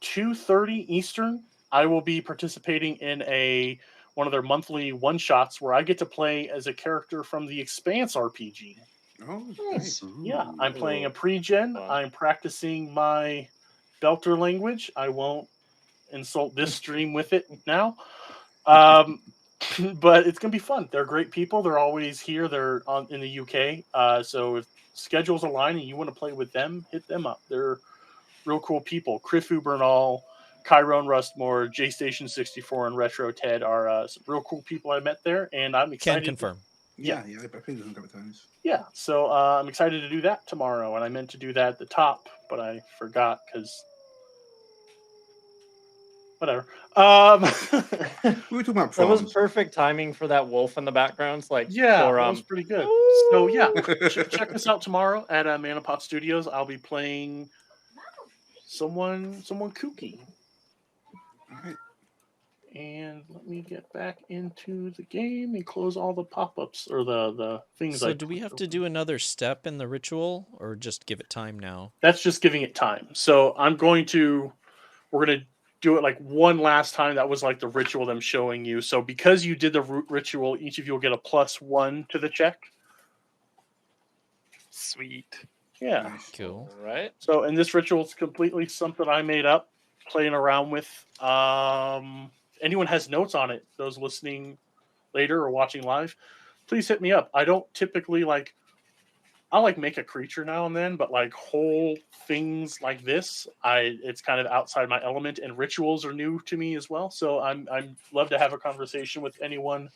2:30 Eastern, I will be participating in one of their monthly one shots where I get to play as a character from the Expanse RPG. Oh, Nice. nice. Yeah, I'm playing a pre-gen. Fun. I'm practicing my Spelter language. I won't insult this stream with it now. But it's gonna be fun. They're great people. They're always here. They're in the UK. So if schedules align and you want to play with them, hit them up. They're real cool people. Crifu Bernal, Chiron Rustmore, J Station 64, and Retro Ted are some real cool people I met there, and I'm Can excited. confirm. Yeah, I played with them a couple of times. Yeah, so I'm excited to do that tomorrow, and I meant to do that at the top, but I forgot because whatever. We were talking about That was proms. perfect timing for that wolf in the background. It's like, Yeah, or, that was pretty good. So yeah, check us out tomorrow at Manapop Studios. I'll be playing someone kooky. All right. And let me get back into the game and close all the pop-ups or the things. So do we have to do another step in the ritual, or just give it time now? That's just giving it time. So we're going to do it like one last time. That was like the ritual I'm showing you. So because you did the ritual, each of you will get a +1 to the check. Sweet. Yeah. Nice. Cool. right? So, and this ritual is completely something I made up, playing around with. Anyone has notes on it, those listening later or watching live, please hit me up. I don't typically I'll make a creature now and then, but like whole things like this, it's kind of outside my element, and rituals are new to me as well. So I'm love to have a conversation with anyone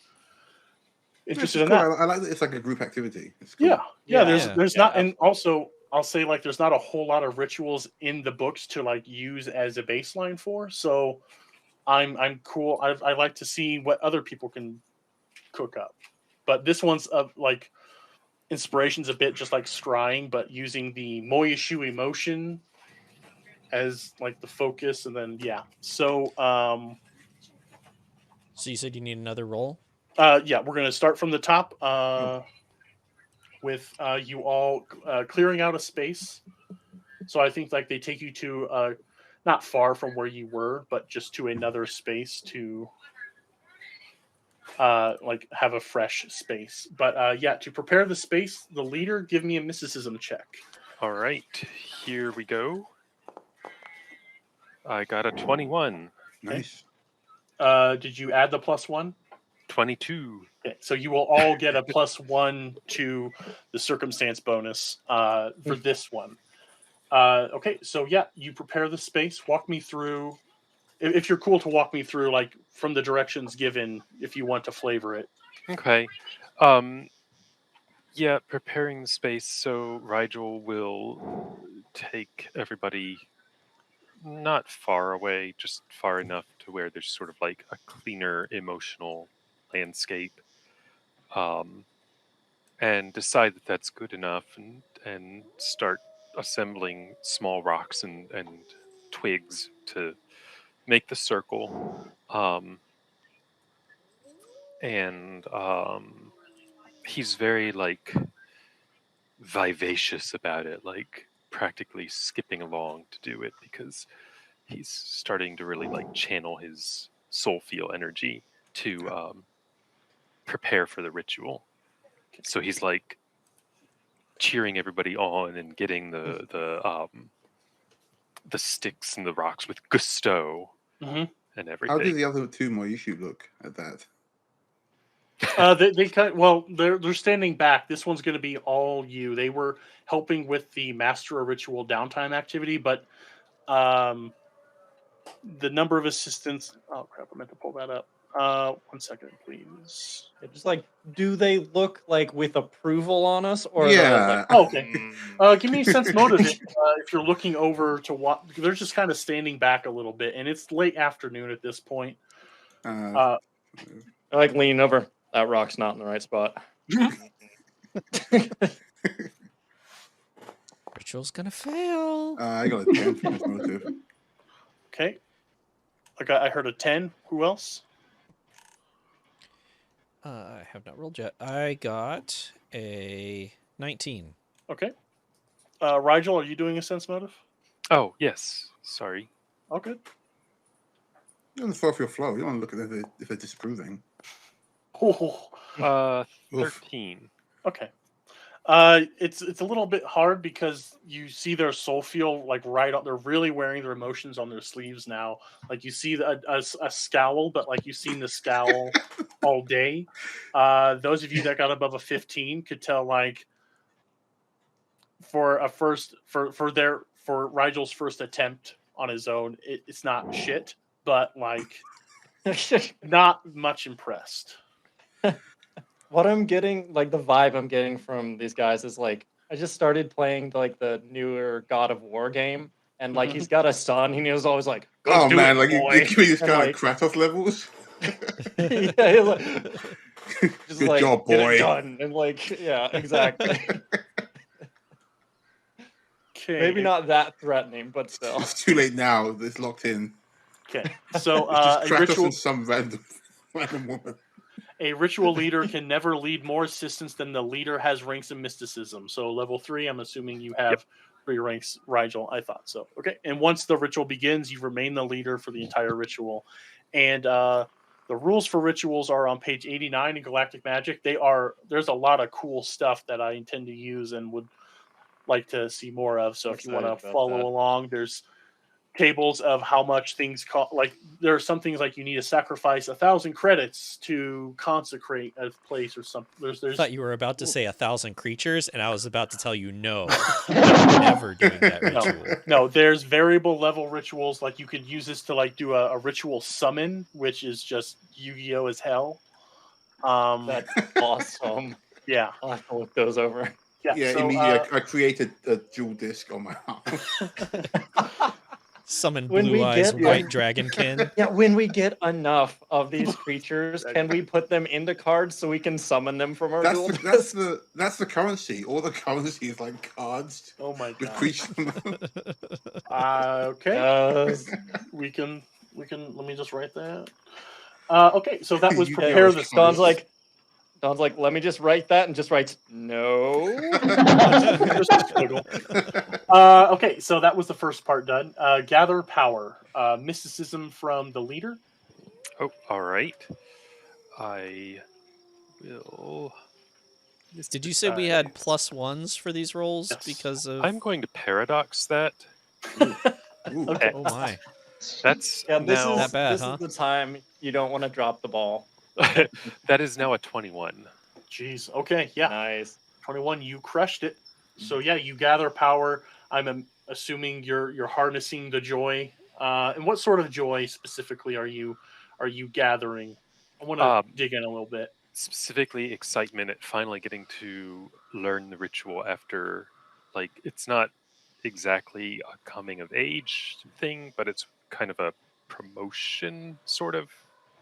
interested in cool. that. I like that it's like a group activity. It's cool. Yeah. Yeah. There's not, and also I'll say there's not a whole lot of rituals in the books to use as a baseline for. So I'm cool. I like to see what other people can cook up, but this one's inspiration's a bit just like scrying, but using the Moyishuu emotion as the focus, and then So So you said you need another roll? we're gonna start from the top with you all clearing out a space. So I think they take you to not far from where you were, but just to another space to have a fresh space. But to prepare the space, the leader, give me a mysticism check. All right, here we go. I got a 21. Nice. Did you add the +1? 22. Okay, so you will all get a +1 to the circumstance bonus for this one. Okay, so you prepare the space. Walk me through, if you're cool to walk me through, from the directions given, if you want to flavor it. Okay. Preparing the space. So Rigel will take everybody not far away, just far enough to where there's sort of a cleaner emotional landscape, and decide that that's good enough, and start assembling small rocks and twigs to make the circle. He's very vivacious about it, practically skipping along to do it, because he's starting to really channel his soul feel energy to prepare for the ritual. So he's cheering everybody on and getting the sticks and the rocks with gusto and everything. How do the other two Moyishuu look at that? They're standing back. This one's going to be all you. They were helping with the Master a Ritual downtime activity, but the number of assistants. Oh crap! I meant to pull that up. 1 second, please. Just do they look with approval on us, or Yeah. Okay. Give me a sense motive if you're looking over to what they're just kind of standing back a little bit, and it's late afternoon at this point. I leaning over. That rock's not in the right spot. Ritual's gonna fail. I got a 10 for this motive. Okay. I heard a 10. Who else? I have not rolled yet. I got a 19. Okay. Rigel, are you doing a sense motive? Oh, yes. Sorry. Oh, good. You want to follow your flow. You don't want to look at it if they're disapproving. Oh. 13. Okay. It's a little bit hard because you see their soul feel like right on. They're really wearing their emotions on their sleeves now. Like you see a scowl, but like you've seen the scowl all day. Those of you that got above a 15 could tell like for a first for Rigel's first attempt on his own, it's not shit, but like not much impressed. What I'm getting, like the vibe I'm getting from these guys is like I just started playing like the newer God of War game, and like he's got a son, and he was always like, "Go Oh do man, it, like boy." you give me this And, kind like, of Kratos levels. yeah, he's like, just Good like job, get boy. it done, and like yeah, exactly. Okay, Maybe not that threatening, but still. It's too late now. It's locked in. Okay, so It's just a Kratos ritual and some random woman. a ritual leader can never lead more assistants than the leader has ranks in mysticism. So level 3, I'm assuming you have 3 ranks, Rigel. I thought so. Okay, and once the ritual begins, you remain the leader for the entire ritual. And the rules for rituals are on page 89 in Galactic Magic. There's a lot of cool stuff that I intend to use and would like to see more of. So if you want Excited to about follow that. there's tables of how much things cost. Like there are some things like you need to sacrifice 1,000 credits to consecrate a place or something. I There's thought you were about to say 1,000 creatures, and I was about to tell you no, I'm never doing that ritual. no, there's variable level rituals. Like you could use this to like do a ritual summon, which is just Yu-Gi-Oh as hell. That's awesome. Yeah, I'll have to look those over. Yeah, so, immediately I created a dual disc on my arm. Summon When Blue we Eyes get White one- Dragonkin. Yeah, when we get enough of these creatures, can we put them into cards so we can summon them from our duel disc? That's the currency. All the currency is like cards oh my with god. creatures. Okay, Yes. we can. Let me just write that. Okay, so that was You prepare know the it's space. Don's like, let me just write that, and just writes no. Just a squiggle. Okay, so that was the first part done. Gather power. Mysticism from the leader. Oh, all right. I will. Did you say we had +1s for these rolls Yes. because of? I'm going to paradox that. Ooh. Okay. Oh my! That's Yeah, this now That bad, is huh? the time you don't want to drop the ball. that is now a 21. Jeez. Okay. Yeah. Nice. 21. You crushed it. So yeah, you gather power. I'm assuming you're harnessing the joy. And what sort of joy specifically are you gathering? I want to dig in a little bit. Specifically, excitement at finally getting to learn the ritual after, like, it's not exactly a coming of age thing, but it's kind of a promotion sort of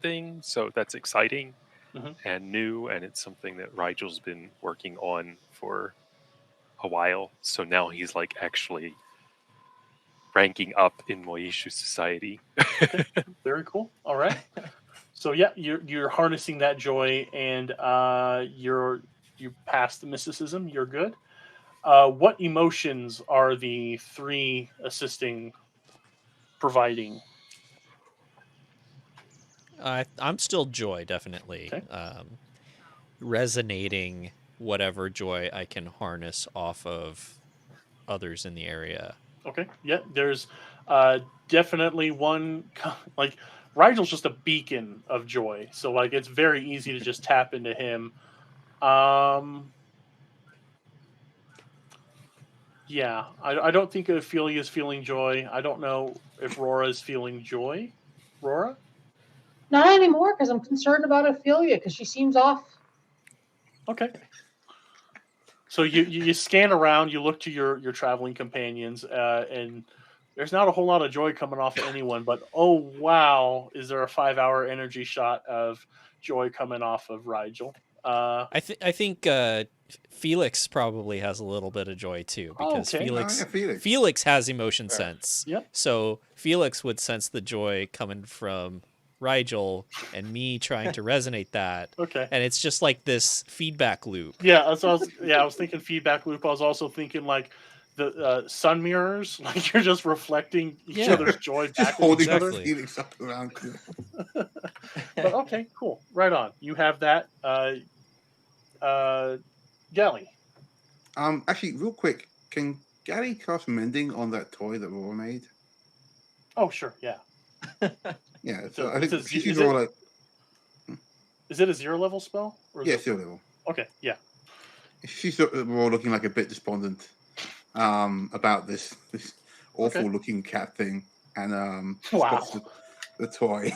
thing. So that's exciting and new, and it's something that Rigel's been working on for a while. So now he's like actually ranking up in Moyishuu society. Very cool. All right. So yeah, you're harnessing that joy, and you pass the mysticism. You're good. What emotions are the 3 assisting providing? I'm still joy, definitely. Okay. Resonating whatever joy I can harness off of others in the area. Okay. Yeah, there's definitely one like Rigel's just a beacon of joy, so like it's very easy to just tap into him. Yeah, I don't think Ophelia is feeling joy. I don't know if Rora is feeling joy. Rora? Not anymore, because I'm concerned about Ophelia, because she seems off. Okay. So you scan around, you look to your traveling companions, and there's not a whole lot of joy coming off of anyone. But oh wow, is there a 5-hour energy shot of joy coming off of Rigel? I think Felix probably has a little bit of joy too, because okay. Felix has emotion sense. Yep. So Felix would sense the joy coming from Rigel and me trying to resonate that. Okay. And it's just like this feedback loop. Yeah, I was thinking feedback loop. I was also thinking like the sun mirrors, like you're just reflecting each other's joy back Just holding at each other. Exactly. Felix up around. But okay, cool. Right on. You have that. Galley. Actually, real quick, can Gary cast mending on that toy that Roar made? Oh, sure, yeah. Yeah, It's so a- I it's think a- she's is all it- like, Is it a 0-level spell? Or is yeah, it- still level. Okay, yeah. She's all looking like a bit despondent about this awful Okay. looking cat thing, and she's Wow. got the toy.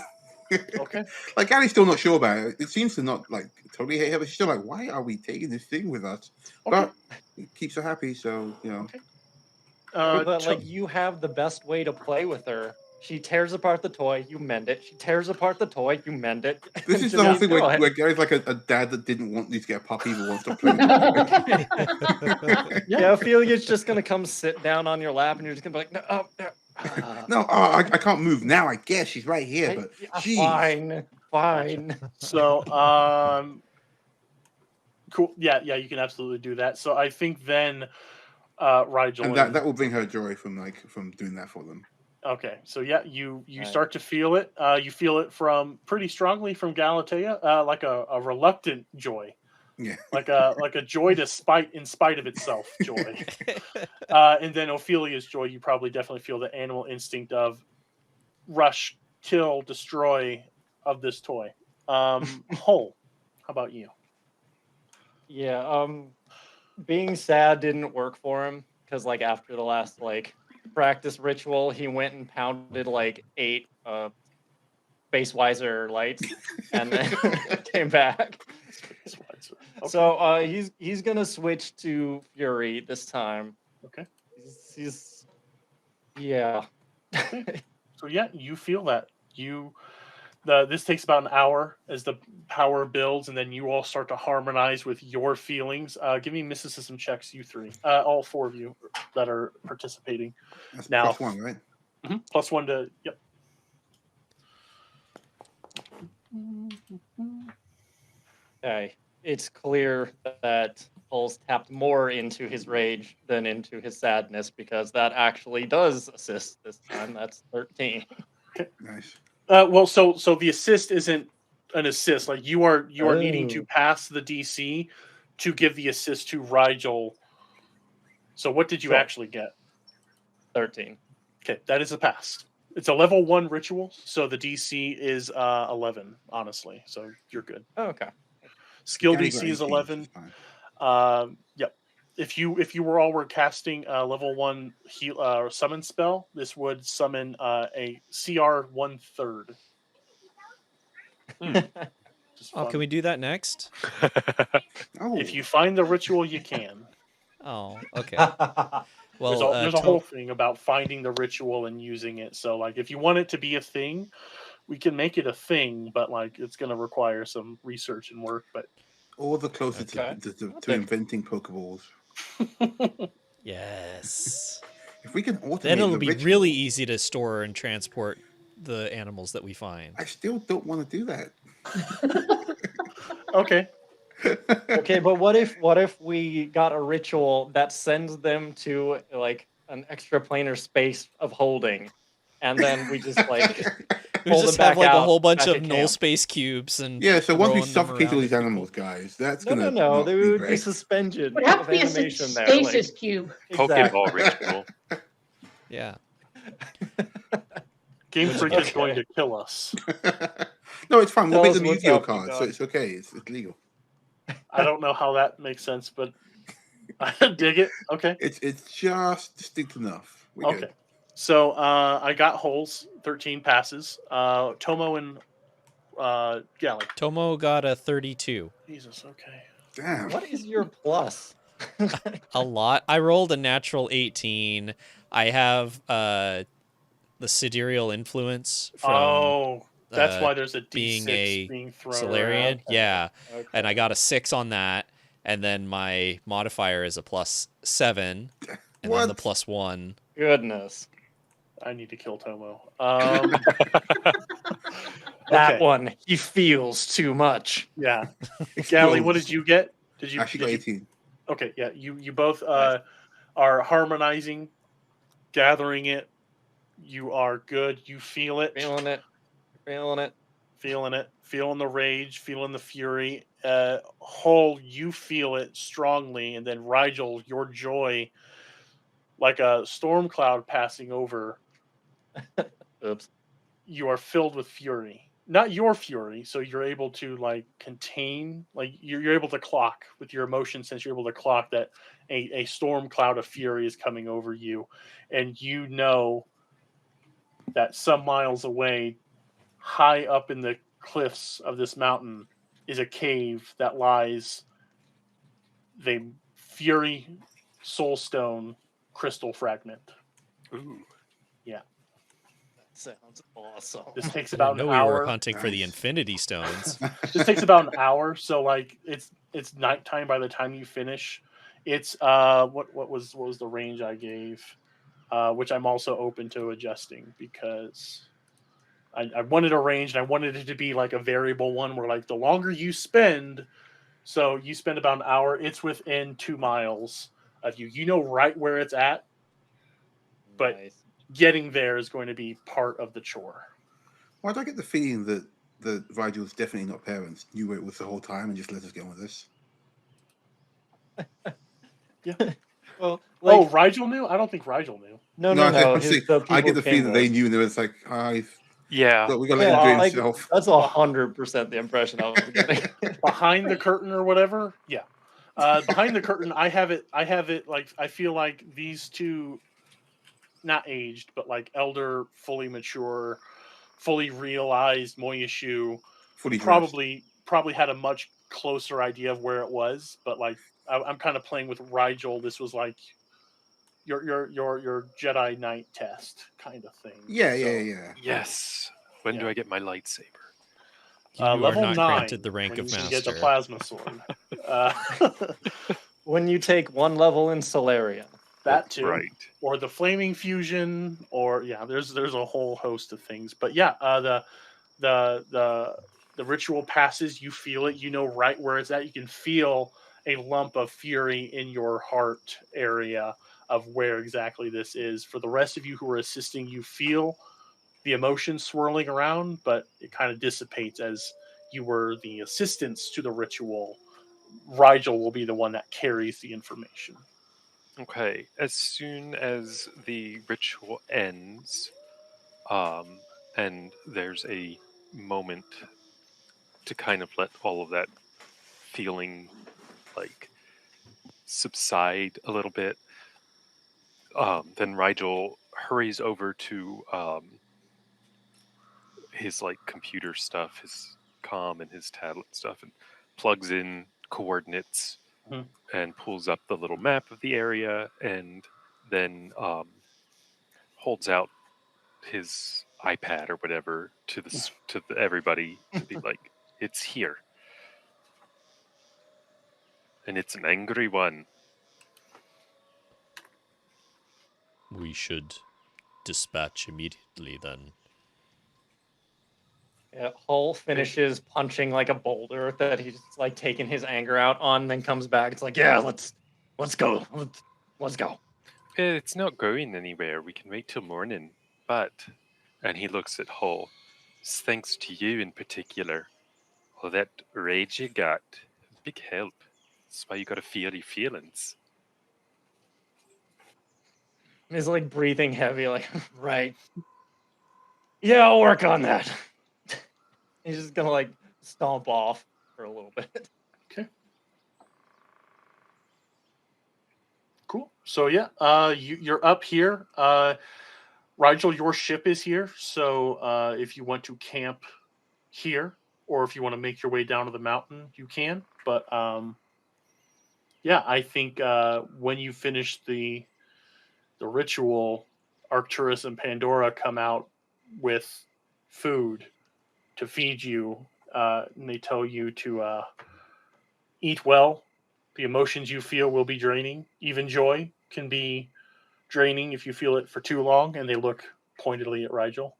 Okay. Like Gary's still not sure about it. It seems to not like totally hate her, but she's still like, why are we taking this thing with us? Okay. But it keeps her happy, so you know. Okay. But like you have the best way to play with her. She tears apart the toy, you mend it. She tears apart the toy, you mend it. This and is just the whole keep thing where going. Gary's like a dad that didn't want you to get a puppy but wants to play with the toy. Yeah, Ophelia's just gonna come sit down on your lap, and you're just gonna be like, no, oh, no. No, I can't move now. I guess she's right here, but geez. Fine. So, cool. Yeah, you can absolutely do that. So I think then, Rigel. And that will bring her joy from doing that for them. Okay, so yeah, you Right. start to feel it. You feel it from pretty strongly from Galatea, like a reluctant joy, Yeah. like a joy in spite of itself joy. And then Ophelia's joy, you probably definitely feel the animal instinct of rush, kill, destroy of this toy. Hull, how about you? Yeah, being sad didn't work for him because like after the last like practice ritual, he went and pounded like 8 Spacewiser lights and then came back. Okay. So he's gonna switch to Fury this time. Okay. He's yeah. So yeah, you feel that. This takes about an hour as the power builds, and then you all start to harmonize with your feelings. Give me mysticism checks, you three, all 4 of you that are participating. That's Now, +1, right? +1 to yep. Okay. It's clear that Pulse tapped more into his rage than into his sadness because that actually does assist this time. That's 13. Nice. Well, so the assist isn't an assist. Like you are needing to pass the DC to give the assist to Rigel. So what did you Sure. actually get? 13. Okay, that is a pass. It's a level 1 ritual, so the DC is 11. Honestly, so you're good. Oh, okay. Skill Gary DC got is 18, 11. which is fine. Yep. If you were casting a level 1 heal summon spell, this would summon a CR 1/3. Oh, can we do that next? Oh, If you find the ritual, you can. Oh, okay. There's Well, a whole thing about finding the ritual and using it. So, like, if you want it to be a thing, we can make it a thing, but like, it's going to require some research and work. But all the closer Okay. to inventing Pokeballs. yes. If we can automate Then it'll the be ritual, really easy to store and transport the animals that we find. I still don't want to do that. okay, Okay, but what if we got a ritual that sends them to like an extraplanar space of holding, and then we just like We pull just them have back like a out, whole bunch back of at null camp. space cubes and Yeah, so once we throwing them suffocate around all at these people. animals, guys, that's No, gonna no, not there be would be great. suspension Would have of to be a animation there. stasis Like, cube. exactly. Pokeball ritual. Yeah. Game Freak is Okay. going to kill us. No, it's fine. We'll Tell make us them what's Yu-Gi-Oh up, you cards, so dog. it's okay. It's legal. I don't know how that makes sense, but I dig it. Okay. It's just distinct enough. We're Okay. good. So I got holes, 13 passes. Tomo and Galley. Tomo got a 32. Jesus, okay. Damn. What is your plus? A lot. I rolled a natural 18. I have the sidereal influence from that's uh, why there's a D6 being a being thrown Solarian. around. Yeah. Okay. And I got a 6 on that. And then my modifier is a +7. And then What? the +1. Goodness. I need to kill Tomo. That Okay. one, he feels too much. Yeah. It's Galley, close. what did you get? Did you? Actually got did you 18. okay, yeah. You both are harmonizing, gathering it. You are good. You feel it. Feeling it. Feeling it. Feeling it, feeling the rage, feeling the fury, Hull, you feel it strongly, and then Rigel, your joy, like a storm cloud passing over, Oops. you are filled with fury. Not your fury, so you're able to like contain, like you're able to clock with your emotion sense. You're able to clock that a storm cloud of fury is coming over you, and you know that some miles away, high up in the cliffs of this mountain, is a cave that lies the Fury Soulstone crystal fragment. Ooh. Yeah, Sounds awesome. this takes I didn't about know an we were hour. hunting for the Nice. Infinity Stones. This takes about an hour, so like it's nighttime by the time you finish. It's what was the range I gave, which I'm also open to adjusting because I wanted a range and I wanted it to be like a variable one where like the longer you spend, so you spend about an hour, it's within 2 miles of you. You know right where it's at, but Nice. getting there is going to be part of the chore. Why do I get the feeling that the Rigel's definitely not parents, knew where it was the whole time and just let us get on with this? Well, Oh, like, Rigel knew? I don't think Rigel knew. no. Honestly, The I people get the came feeling that they with. knew and they was like, Yeah. look, we gotta let Yeah, him do it like himself. that's 100% the impression I was getting. Behind the curtain or whatever? Yeah. Behind the curtain, I have it like I feel like these two, not aged, but like elder, fully mature, fully realized Moyishuu Fully dressed. probably had a much closer idea of where it was, but like I'm kind of playing with Rigel. This was like your Jedi Knight test kind of thing. Yeah, So, yeah. Yes. When do Yeah. I get my lightsaber? You are level not 9 granted the rank when of you can get the master. plasma sword. Uh, When you take one level in Solarian. that too, Right. or the flaming fusion, or yeah, there's a whole host of things. But yeah, the ritual passes. You feel it. You know right where it's at. You can feel a lump of fury in your heart area of where exactly this is. For the rest of you who are assisting, you feel the emotion swirling around, but it kind of dissipates as you were the assistants to the ritual. Rigel will be the one that carries the information. Okay. As soon as the ritual ends, and there's a moment to kind of let all of that feeling like subside a little bit, then Rigel hurries over to his like computer stuff, his comm and his tablet stuff, and plugs in coordinates Mhm. and pulls up the little map of the area, and then holds out his iPad or whatever to everybody to be like, "It's here, and it's an angry one." We should dispatch immediately then. Yeah, Hull finishes punching like a boulder that he's like taking his anger out on, then comes back. It's like, yeah, let's go. Let's go. It's not going anywhere. We can wait till morning. But, and he looks at Hull, it's thanks to you in particular. All that rage you got, big help. That's why you gotta feel your feelings. He's like breathing heavy, like, right. Yeah, I'll work on that. He's just gonna like stomp off for a little bit. Okay. Cool. So yeah, you're up here. Rigel, your ship is here. So if you want to camp here, or if you want to make your way down to the mountain, you can. But yeah, I think when you finish the ritual, Arcturus and Pandora come out with food to feed you, and they tell you to eat well. The emotions you feel will be draining. Even joy can be draining if you feel it for too long. And they look pointedly at Rigel.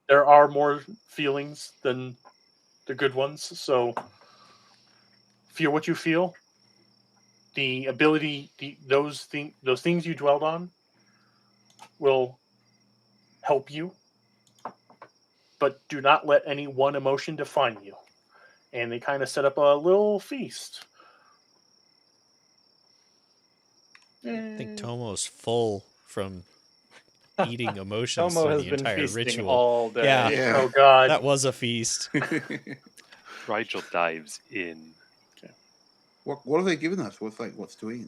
There are more feelings than the good ones, so feel what you feel. The ability, those things you dwelled on, will help you. but do not let any one emotion define you. And they kind of set up a little feast. I think Tomo's full from eating emotions Tomo through has the been entire feasting ritual. all day. Yeah. Yeah. Oh God! That was a feast. Rigel dives in. What are they giving us? What's to eat?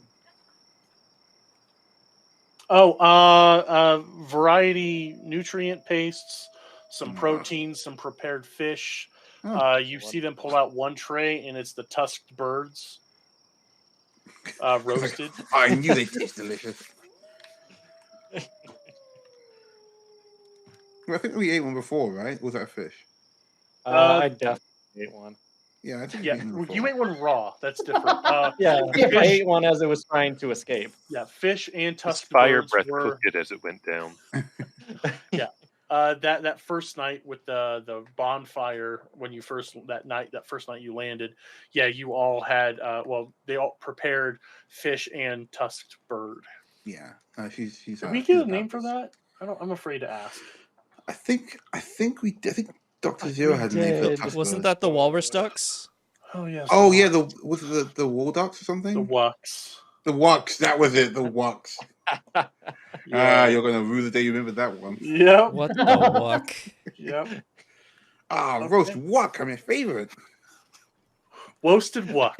Variety nutrient pastes, some Oh my proteins, some prepared fish. Oh. You see them pull out one tray, and it's the tusked birds, roasted. I knew they taste delicious. Well, I think we ate one before, right? Was that a fish? I definitely ate one. Yeah, I think Yeah, we've eaten before. you ate one raw. That's different. Yeah, I fish, ate one as it was trying to escape. yeah, fish and His tusked fire birds breath were. cooked it as it went down. That first night with the bonfire when you that first night you landed, yeah, you all had they all prepared fish and tusked bird. Yeah, she's. Did we she's get a about name for this. that? I'm afraid to ask. I think we. I think Dr. Zero We had a name for the did. tusk Wasn't bird. that the walrus ducks? Oh yes. Oh yeah, was it the wall ducks or something? the wucks. The wucks. That was it. The wucks. Yeah. You're gonna rue the day you remember that one. Yep. What the wuck? Yep. Okay. Roast wuck. My favorite. Roasted wuck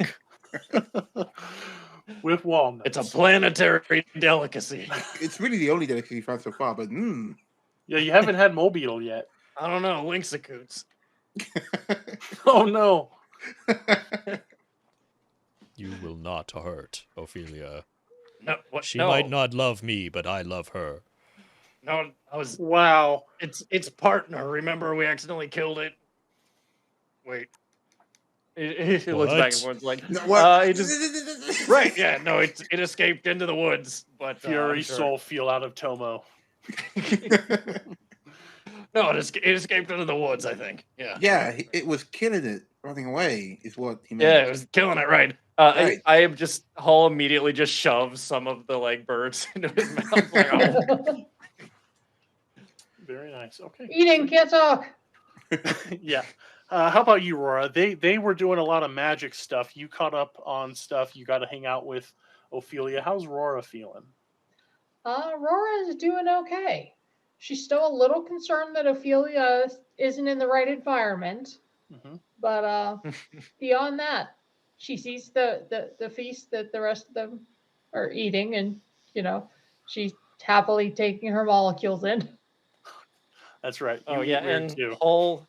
with walnuts. It's a planetary delicacy. It's really the only delicacy we found so far. But Yeah, you haven't had mobile yet. I don't know, Winksacoots. Oh no. You will not hurt Ophelia. No, what? She no, might not love me, but I love her. no, I was. Wow. Its partner. Remember, we accidentally killed it. Wait. It looks back and What? forth like. No, what? It just right. Yeah. No. It escaped into the woods, but Fury I'm sure- soul feel out of Tomo. No, it escaped into the woods. I think. Yeah. Yeah, it was killing it, running away. Is what he Yeah, meant. it was killing it. Right. Right. I am just Hall immediately just shoves some of the birds into his mouth. Like, oh. Very nice. Okay. Eating, can't talk. Yeah. How about you, Rora? They were doing a lot of magic stuff. You caught up on stuff. You got to hang out with Ophelia. How's Rora feeling? Aurora is doing okay. She's still a little concerned that Ophelia isn't in the right environment, Mm-hmm. but beyond that, she sees the feast that the rest of them are eating, and she's happily taking her molecules in. That's right. You Oh eat yeah, weird and too. Hall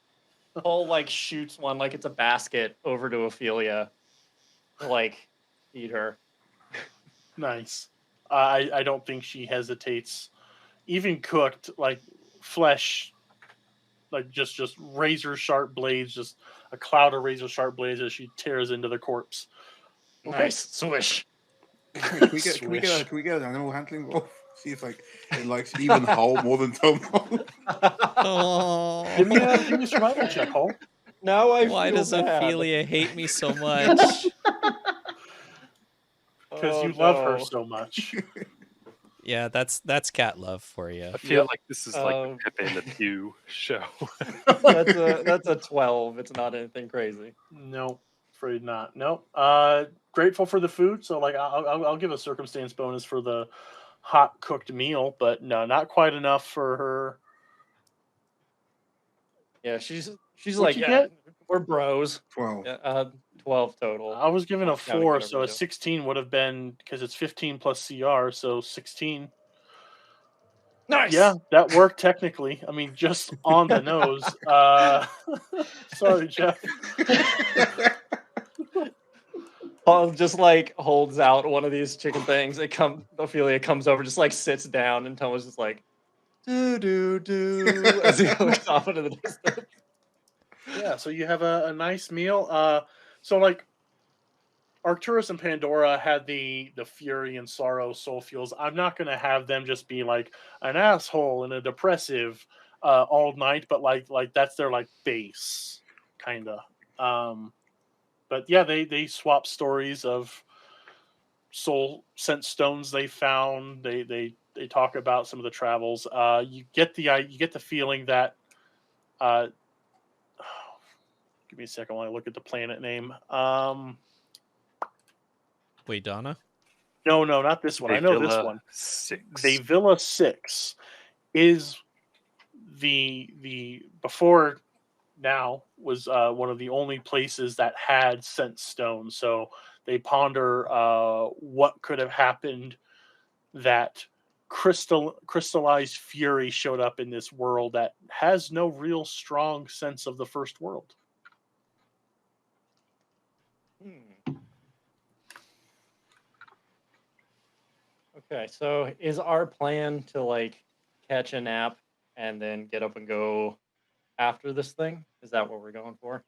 shoots one like it's a basket over to Ophelia, to, eat her. Nice. I don't think she hesitates. Even cooked, flesh, just razor sharp blades, just a cloud of razor sharp blades as she tears into the corpse. Okay. Nice swish. Can we get an animal handling roll? See if it likes even Hull more than Tomo. Oh, Give me a survival check, Hall. Now I why feel does bad. Ophelia hate me so much? Because Oh, you love her no. so much. Yeah, that's cat love for you. I feel Yep. like this is like the Pepe Le Pew show. That's a 12. It's not anything crazy. No, afraid not. No. Grateful for the food. So I'll give a circumstance bonus for the hot cooked meal, but no, not quite enough for her. Yeah, she's What'd like, you yeah, get? we're bros. 12. Yeah, 12 total. I was given a Not counting 4, whatever so we a do. 16 would have been because it's 15 plus CR, so 16. Nice. Yeah, that worked technically. I mean, just on the nose. Sorry, Jeff. Paul just holds out one of these chicken things. Ophelia comes over, just sits down, and Tomo's just do as he looks off into the distance. Yeah, so you have a nice meal. So Arcturus and Pandora had the fury and sorrow soul fuels. I'm not gonna have them just be like an asshole and a depressive all night, but like that's their base kinda. But yeah, they swap stories of soul sense stones they found. They talk about some of the travels. You get the feeling that Give me a second while I look at the planet name. Wait, Donna? No, not this one. I know this one. 6. Villa 6 is the before now was one of the only places that had Sensestone. So they ponder what could have happened that crystallized fury showed up in this world that has no real strong sense of the first world. Okay, so is our plan to like catch a nap and then get up and go after this thing? Is that what we're going for?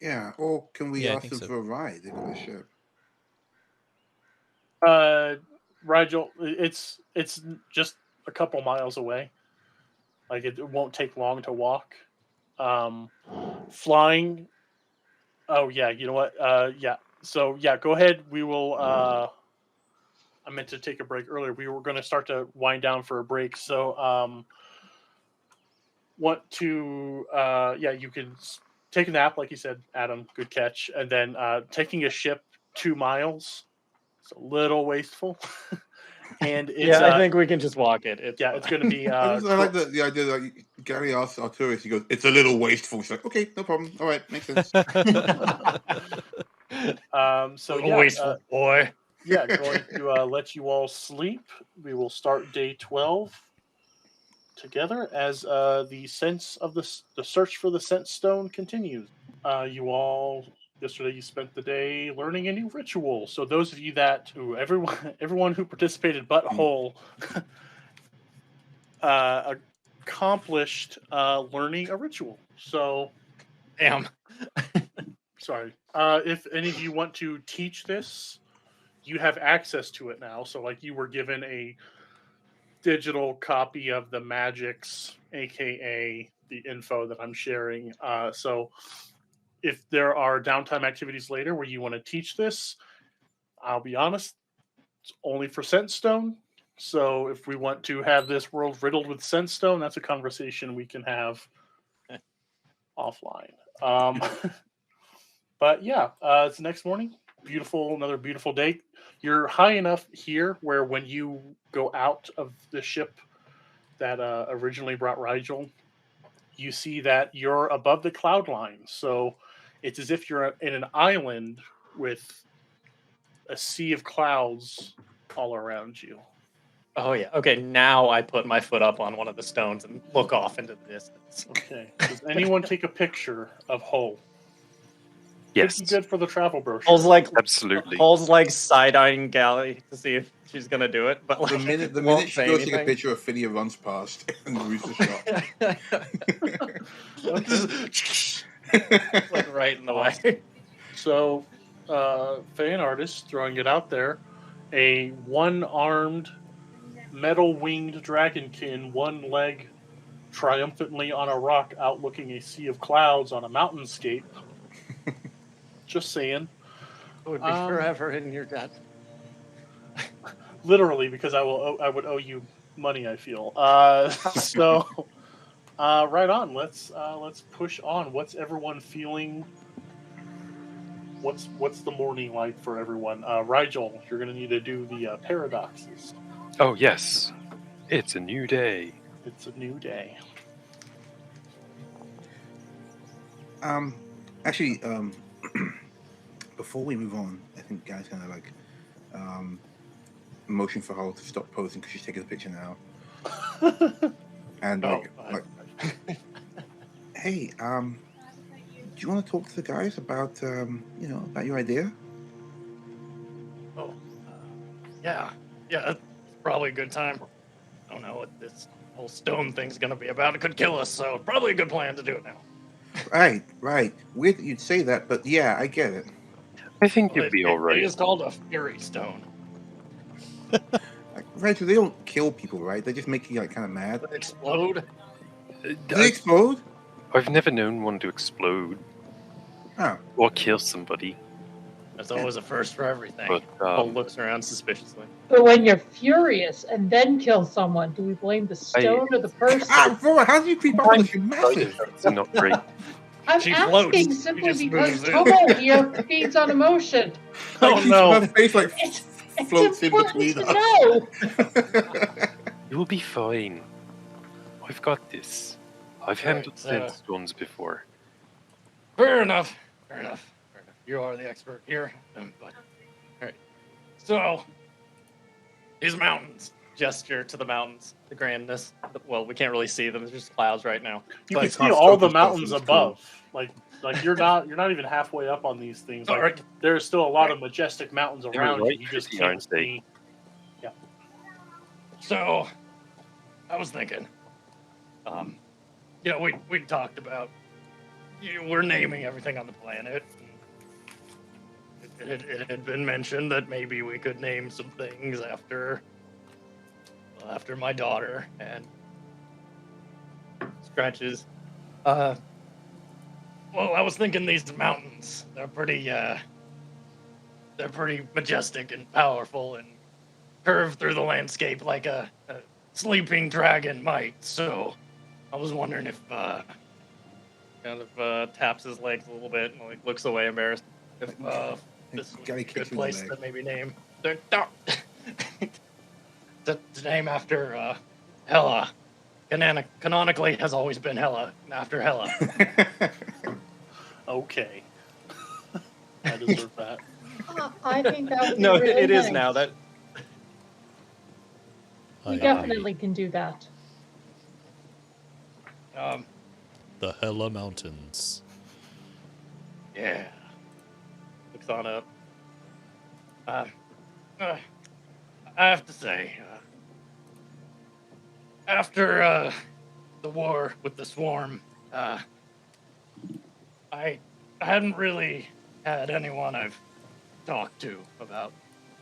Yeah, or can we Yeah, I ask think them so. for a ride into the ship? Rigel, it's just a couple miles away. Like it won't take long to walk. Flying. Oh yeah, you know what? Yeah. So yeah, go ahead. We will. I meant to take a break earlier. We were going to start to wind down for a break. So want to? Yeah, you can take a nap, like you said, Adam. Good catch. And then taking a ship 2 miles. It's a little wasteful. And it's, yeah, I think we can just walk it. It's it's going to be. I like the idea that Gary asks our tourist, he goes, "It's a little wasteful." She's like, "Okay, no problem. All right, makes sense." So yeah, wasteful boy. Yeah, going to let you all sleep. We will start day 12 together as the search for the Sensestone continues. You all yesterday you spent the day learning a new ritual. So those of you everyone who participated but Whole accomplished learning a ritual. So Damn. sorry. If any of you want to teach this, you have access to it now. So like you were given a digital copy of the magics, aka the info that I'm sharing. So if there are downtime activities later where you want to teach this, I'll be honest, it's only for Sensestone. So if we want to have this world riddled with Sensestone, that's a conversation we can have offline. But yeah, it's the next morning. Another beautiful day. You're high enough here where when you go out of the ship that originally brought Rigel, you see that you're above the cloud line. So it's as if you're in an island with a sea of clouds all around you. Oh yeah. Okay, now I put my foot up on one of the stones and look off into the distance. Okay. Does anyone take a picture of Hull? Yes. Could be good for the travel brochure. Absolutely. Paul's like side-eyeing Gally to see if she's gonna do it, but like The minute won't she say goes to take a anything. picture of Philia runs past and moves the shot. Like right in the way. So, fan artist throwing it out there, a one-armed, metal-winged dragonkin, one leg triumphantly on a rock outlooking a sea of clouds on a mountainscape. Just saying. It would be forever in your debt. Literally, because I would owe you money, I feel. So, right on. Let's push on. What's everyone feeling? What's the morning like for everyone? Rigel, you're going to need to do the paradoxes. Oh yes, it's a new day. It's a new day. Actually, before we move on, I think Guy's gonna like motion for Hull to stop posing because she's taking a picture now. And hey, do you want to talk to the guys about about your idea? Oh, yeah, it's probably a good time. I don't know what this whole stone thing's gonna be about. It could kill us, so probably a good plan to do it now. Right. Weird that you'd say that, but yeah, I get it. I think you'd be all right. It is called a Fury Stone. Right, so they don't kill people, right? They just make you like kind of mad. They explode. Do they explode? I've never known one to explode. Oh. Or kill somebody. That's always a first for everything. But, Paul looks around suspiciously. But when you're furious and then kill someone, do we blame the stone or the person? Bro, how do you creep up on this? You're massive. It's not great. I'm She asking floats. She simply just because moves in. Tomo here feeds on emotion. Oh no! Her face like It's floats in important between to us. know. You'll be fine. I've got this. I've handled Right, Sandstones before. Fair enough. Fair enough. Fair enough. You are the expert here. But all right. So these mountains. Gesture to the mountains. The grandness. Well, we can't really see them. There's just clouds right now. You But- can see can't all stop the and stuff, mountains it's cool. above. Like you're not even halfway up on these things. Like, All right. there's still a lot of majestic mountains were around right you. You just pretty, can't aren't they? see. So, I was thinking, we talked about, we're naming everything on the planet. It had been mentioned that maybe we could name some things after my daughter, and scratches. Well, I was thinking these mountains, they're pretty majestic and powerful and curve through the landscape like a sleeping dragon might. So I was wondering if taps his legs a little bit and like looks away embarrassed. If this was Gary a kicks good you in the place leg. to maybe name to name after Hela. Canonically has always been Hela, after Hela. Okay. I deserve that. I think that would be No, really it is nice. now. That We definitely can do that. The Hela Mountains. Yeah. Looks on up. I have to say, after the war with the swarm, I hadn't really had anyone I've talked to about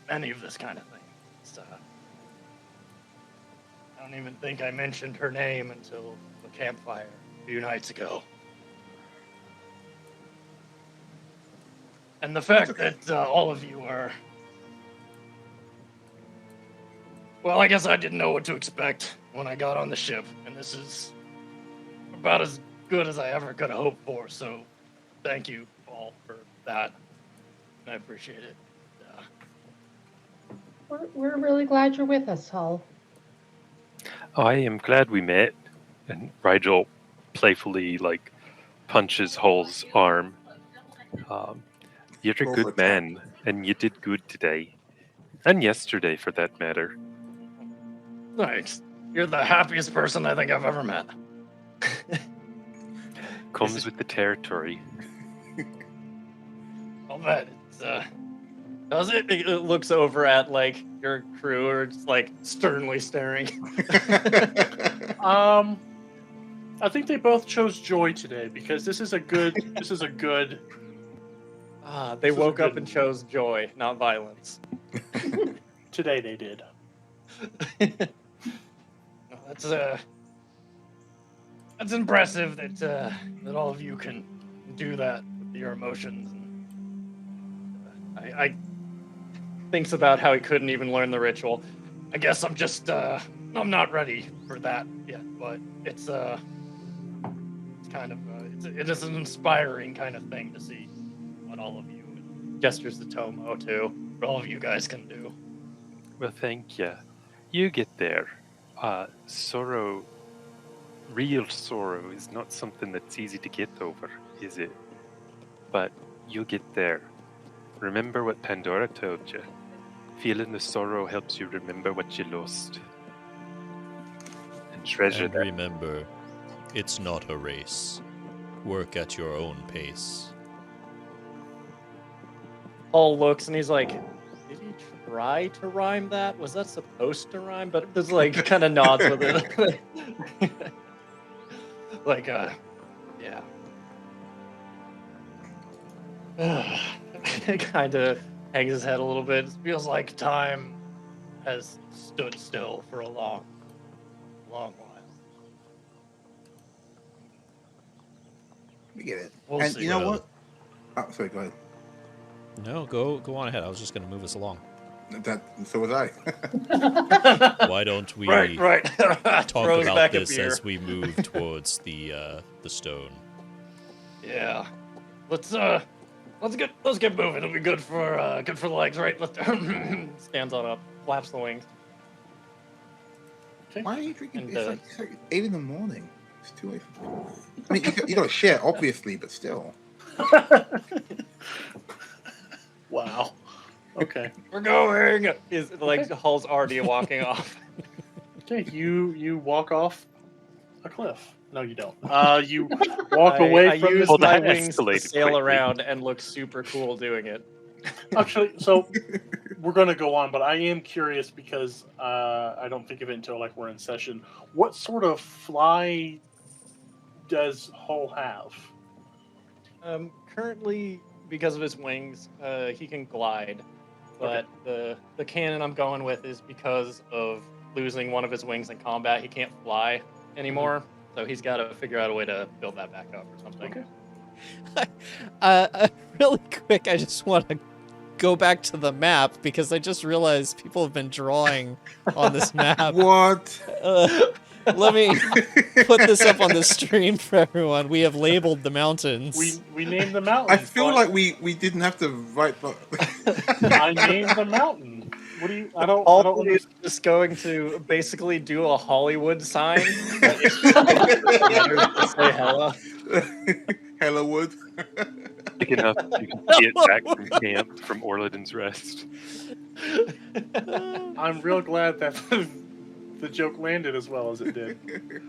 any of this kind of thing. It's, I don't even think I mentioned her name until the campfire a few nights ago. And the fact that all of you are... Well, I guess I didn't know what to expect when I got on the ship, and this is about as good as I ever could have hoped for, so thank you all for that. I appreciate it. We're really glad you're with us, Hull. I am glad we met. And Rigel playfully punches Hull's arm. You're a Roll for good tap. man, and you did good today, and yesterday for that matter. Thanks. You're the happiest person I think I've ever met. Comes with the territory. I'll bet it's does it? It looks over at your crew, or just sternly staring. I think they both chose joy today because this is a good. They This is woke a up good- and chose joy, not violence. Today they did. That's impressive that all of you can do that with your emotions. I thinks about how he couldn't even learn the ritual. I guess I'm just I'm not ready for that yet, but it's kind of it is an inspiring kind of thing to see what all of you, gestures to Tomo too, what all of you guys can do. Well, thank you. You get there. Sorrow, real sorrow, is not something that's easy to get over, is it? But you'll get there. Remember what Pandora told you. Feeling the sorrow helps you remember what you lost. And treasure And that. remember, it's not a race. Work at your own pace. Paul looks and he's like, did he try to rhyme that? Was that supposed to rhyme? But there's kind of nods with it. Yeah. Kind of hangs his head a little bit. It feels like time has stood still for a long, long while. We get it. We'll And see. you know Well- what? Oh, sorry, go ahead. No, go on ahead. I was just going to move us along. So was I. Why don't we Right. talk Throws about back a this beer. as we move towards the stone? Yeah. Let's get moving. It'll be good for the legs, right? Let's stands on up, flaps the wings. Why are you drinking? And, It's like 8 in the morning. It's too late. I mean, you got to share, obviously, but still. Wow. Okay. We're going. His legs, Hull's already walking off. Okay, you walk off a cliff. No, you don't. You walk away I from use this. Well, my that wings to escalated sail quickly. around and look super cool doing it. Actually, so we're going to go on, but I am curious because I don't think of it until like we're in session. What sort of fly does Hull have? Currently, because of his wings, he can glide. But the canon I'm going with is because of losing one of his wings in combat, he can't fly anymore. So he's got to figure out a way to build that back up or something. Okay. Really quick, I just want to go back to the map because I just realized people have been drawing on this map. What? Let me put this up on the stream for everyone. We have labeled the mountains. We named the mountain. I feel like we didn't have to write. I named the mountain. What do you? I don't Paul is understand. just going to basically do a Hollywood sign. Say hello. Hella wood. Big enough you can see it back from camp from Orladin's Rest. I'm real glad that the joke landed as well as it did. That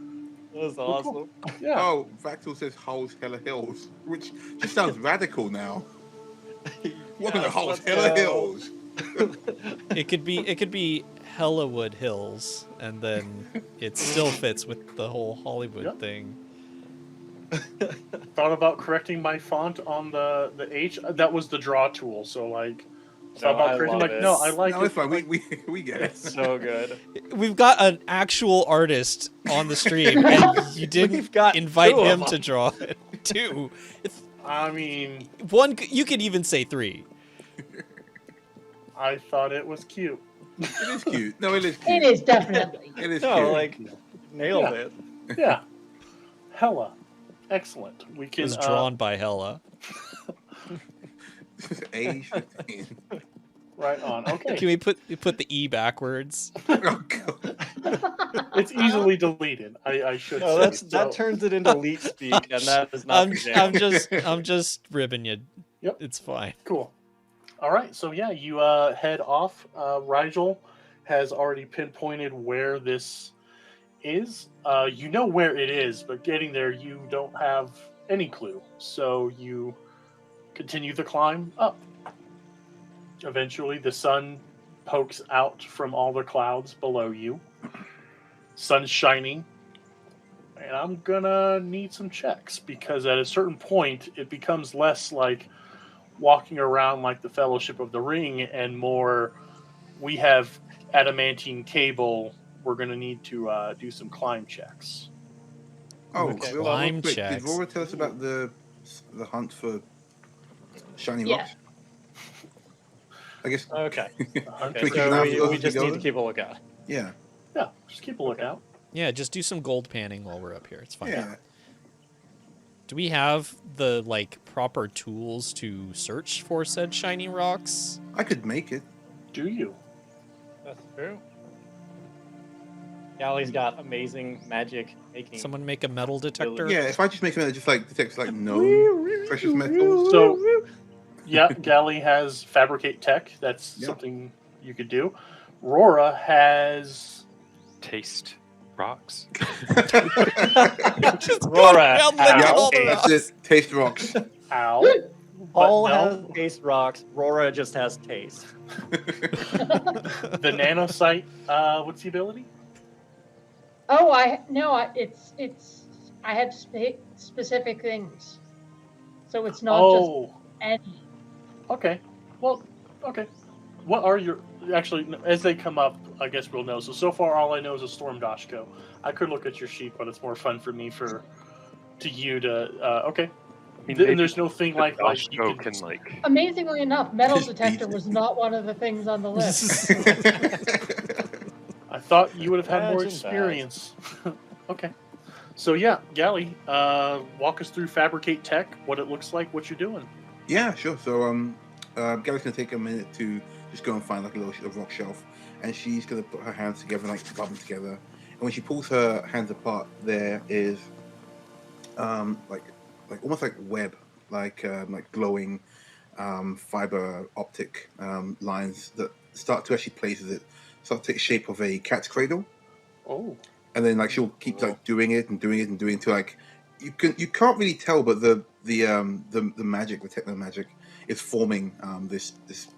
was awesome. Yeah. Oh, Vactal says Hull's Hella Hills, which just sounds radical now. Welcome to Hull's Hella Hills. It could be Hellawood Hills, and then it still fits with the whole Hollywood thing. Thought about correcting my font on the H. That was the draw tool. So like, thought No, I about correcting. love Like, it. no, I like No, it. it's fine. Like, We get it. It's so good. We've got an actual artist on the stream, and you didn't We've got invite two of him them. to draw it. Two. I mean, One. You could even say three. I thought it was cute. It is cute. No, it is cute. It is definitely. It is No, cute. like nailed it. Yeah. Hella. Excellent. We It can. was drawn by Hella. Age 15. Right on. Okay. Can we put the E backwards? Oh, God. It's easily deleted. I should No, say. that turns it into leet speak, and that is not. I'm just ribbing you. Yep. It's fine. Cool. All right. So yeah, you head off. Rigel has already pinpointed where this is. You know where it is, but getting there you don't have any clue. So you continue the climb up. Eventually the sun pokes out from all the clouds below you. Sun's shining. And I'm gonna need some checks because at a certain point it becomes less like walking around like the Fellowship of the Ring and more we have adamantine cable. We're going to need to do some climb checks. Oh, Okay. real Climb quick, checks. did Laura tell us about the hunt for shiny Yeah. rocks? I guess. Okay. We Okay, can so now we go just together? need to keep a lookout. Yeah. Yeah, just keep a lookout. Yeah, just do some gold panning while we're up here. It's fine. Yeah. Do we have the proper tools to search for said shiny rocks? I could make it. Do you? That's true. Gally's got amazing magic making. Someone make a metal detector? Yeah, if I just make something that just detects known precious metals. So, yeah, Galley has fabricate tech. That's Yep. something you could do. Rora has Taste rocks. Just go Rora, around licking ow. all the That's rocks. it. Taste rocks. Owl. Paul But has no. taste rocks. Rora just has taste. The nanosite. What's the ability? Oh, it's I have specific things, so it's not just Oh, any. okay. Well, okay. What are your actually? As they come up, I guess we'll know. So far, all I know is a Storm Dashko. I could look at your sheet, but it's more fun for me to okay. I mean, And there's no thing like you Dashko can. can like. Amazingly enough, metal Just detector beat it. was not one of the things on the list. I thought you would have had more Imagine that. experience. Okay. So yeah, Gally, walk us through Fabricate Tech, what it looks like, what you're doing. Yeah, sure. So Gary's gonna take a minute to just go and find like a little rock shelf, and she's gonna put her hands together, like rub them together. And when she pulls her hands apart, there is like almost like web, like glowing fiber optic lines that start to actually start to take the shape of a cat's cradle. Oh. And then like she'll keep like doing it until like you can't really tell, but the magic, the techno magic, is forming this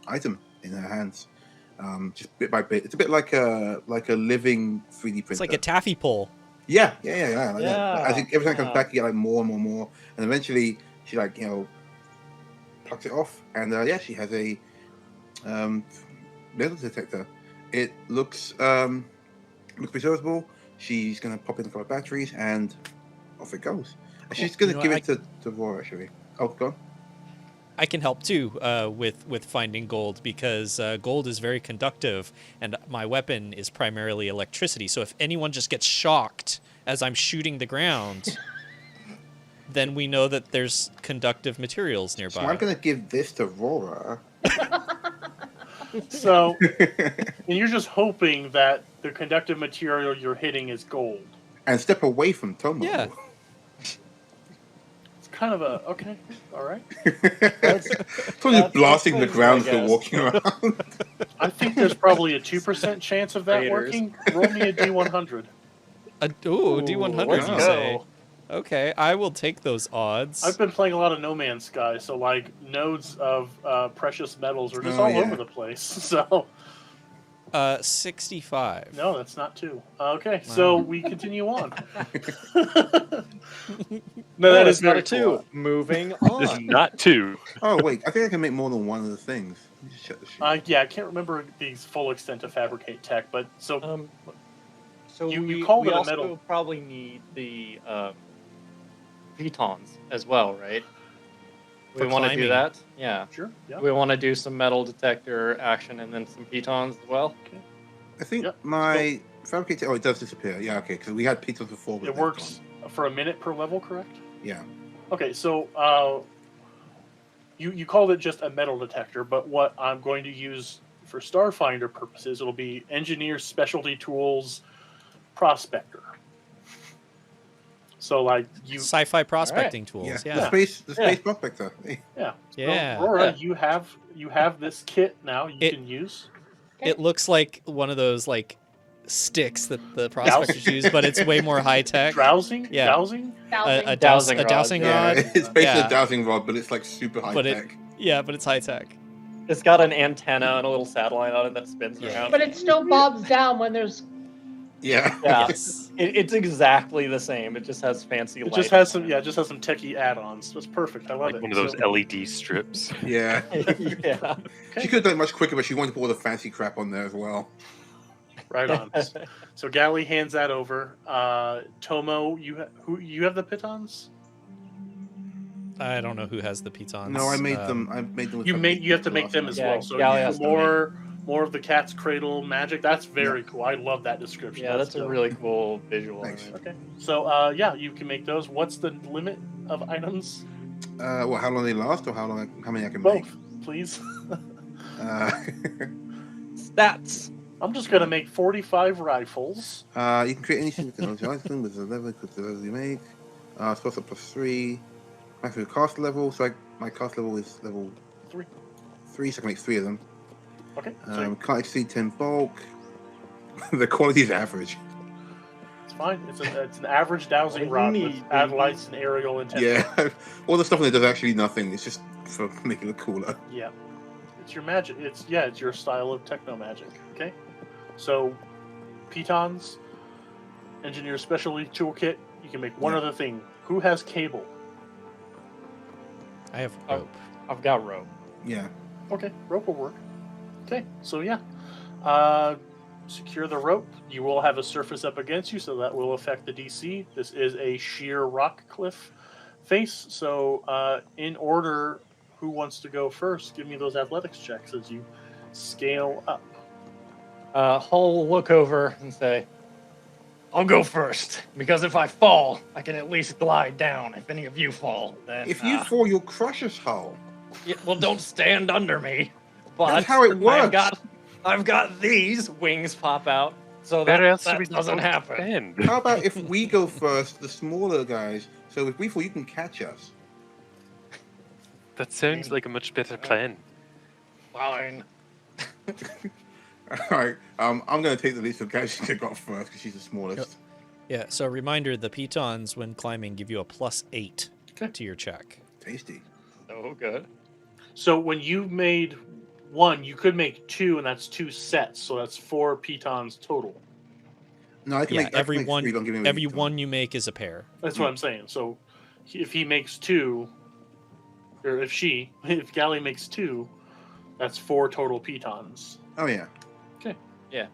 item in her hands, just bit by bit. It's a bit like a living 3D printer. It's like a taffy pull. Yeah. Like that. Yeah, I think every time it comes yeah. back, you get like more and more, and eventually she like plucks it off, and she has a metal detector. It looks preservable. She's gonna pop in a couple of batteries, and off it goes. And she's gonna give it to Roar, actually. Oh, go on. I can help too with finding gold because gold is very conductive, and my weapon is primarily electricity. So if anyone just gets shocked as I'm shooting the ground, then we know that there's conductive materials nearby. So I'm gonna give this to Rora. So, and you're just hoping that the conductive material you're hitting is gold. And step away from Tomo. Yeah. It's kind of a okay, all right. Probably blasting the crazy, ground I for guess. walking around. I think there's probably a 2% chance of that Raiders. working. Roll me a D100. D100, let's you go. say? Okay, I will take those odds. I've been playing a lot of No Man's Sky, so like nodes of precious metals are just Oh, all yeah. over the place. So 65. no, that's not 2. Okay, so we continue on. No, that is not very a 2. cool. Moving This is on. not 2. Oh wait, I think I can make more than one of the things. Let me just check the sheet. Yeah, I can't remember the full extent of Fabricate Tech, but so So You we called we it a also metal- probably need the pitons as well, right? For We want to do climbing. that? Yeah. sure, yeah. We want to do some metal detector action and then some pitons as well. I think Yep. my fabricator. Oh, it does disappear. Yeah, okay. Because we had pizzas before. but It they're works for a minute per level, correct? gone. Yeah. Okay, so you called it just a metal detector, but what I'm going to use for Starfinder purposes, it'll be Engineer Specialty Tools Prospector. So like you, Sci-fi prospecting tools. Yeah. Yeah. The space Yeah. prospector. yeah, Yeah. So, Aurora, Yeah. you have this kit now. You It- can use. It looks like one of those like sticks that the prospectors use, but it's way more high tech. Drowsing, Yeah. dowsing. A Dowsing dowsing rod, rod. Yeah, it's basically Yeah. a dowsing rod, but it's like super high But tech. Yeah, but it's high tech. It's got an antenna and a little satellite on it that spins Yeah. around. But it still bobs down when there's. Yeah. Yeah. Yes. It's exactly the same. It just has fancy It lights. just has some, yeah, it just has some techie add-ons. That's perfect. I love Like it. one of those So- LED strips. Yeah. yeah. She could have done it much quicker, but she wanted to put all the fancy crap on there as well. Right on. So Gally hands that over. Tomo, you have the pitons? I don't know who has the pitons. No, I made them. I made them. With You have to make them as Yeah, well. So Gally you has do to more of the cat's cradle magic. That's very cool. I love that description. Yeah, that's a dope. really cool visual. Thanks. Okay. So yeah, you can make those. What's the limit of items? Well, how long they last, or how many I can Both, make? please. Stats. I'm just gonna make 45 rifles. You can create any single technology item with the level equal to the level you make. Spells up +3. Maximum cast level. So my cast level is level 3, so I can make 3 of them. Okay. So Can't exceed 10 bulk. The quality is average. it's fine. It's an average dowsing What rod do you with need, add baby? lights and aerial intensity. Yeah, all the stuff in it does actually nothing. It's just for making it cooler. Yeah. It's your magic. It's your style of techno magic. Okay. So, pitons, engineer specialty toolkit. You can make one Yeah. other thing. Who has cable? I have Oh. rope. I've got rope. Yeah. Okay, rope will work. Okay, so yeah, secure the rope. You will have a surface up against you, so that will affect the DC. This is a sheer rock cliff face. So, in order, who wants to go first? Give me those athletics checks as you scale up. Hull will look over and say, I'll go first, because if I fall, I can at least glide down. If any of you fall, then... If you fall, you'll crush us whole. Yeah, well, don't stand under me. But That's how it works. I've got these wings pop out, so Where else that are we doesn't supposed to happen. stand? How about if we go first, the smaller guys, so if we fall, you can catch us. That sounds like a much better plan. Fine. All right, I'm going to take the lead, so Gabby's going to go first because she's the smallest. Yeah, so a reminder, the pitons when climbing give you a +8 to your check. Tasty. So good. So when you made one, you could make two, and that's 2 sets. So that's 4 pitons total. No, I can Yeah, make I can make three, don't give me every a one you make is a pair. That's what I'm saying. So if he makes 2, or if Gally makes 2, that's 4 total pitons. Oh, yeah. Okay. Yeah.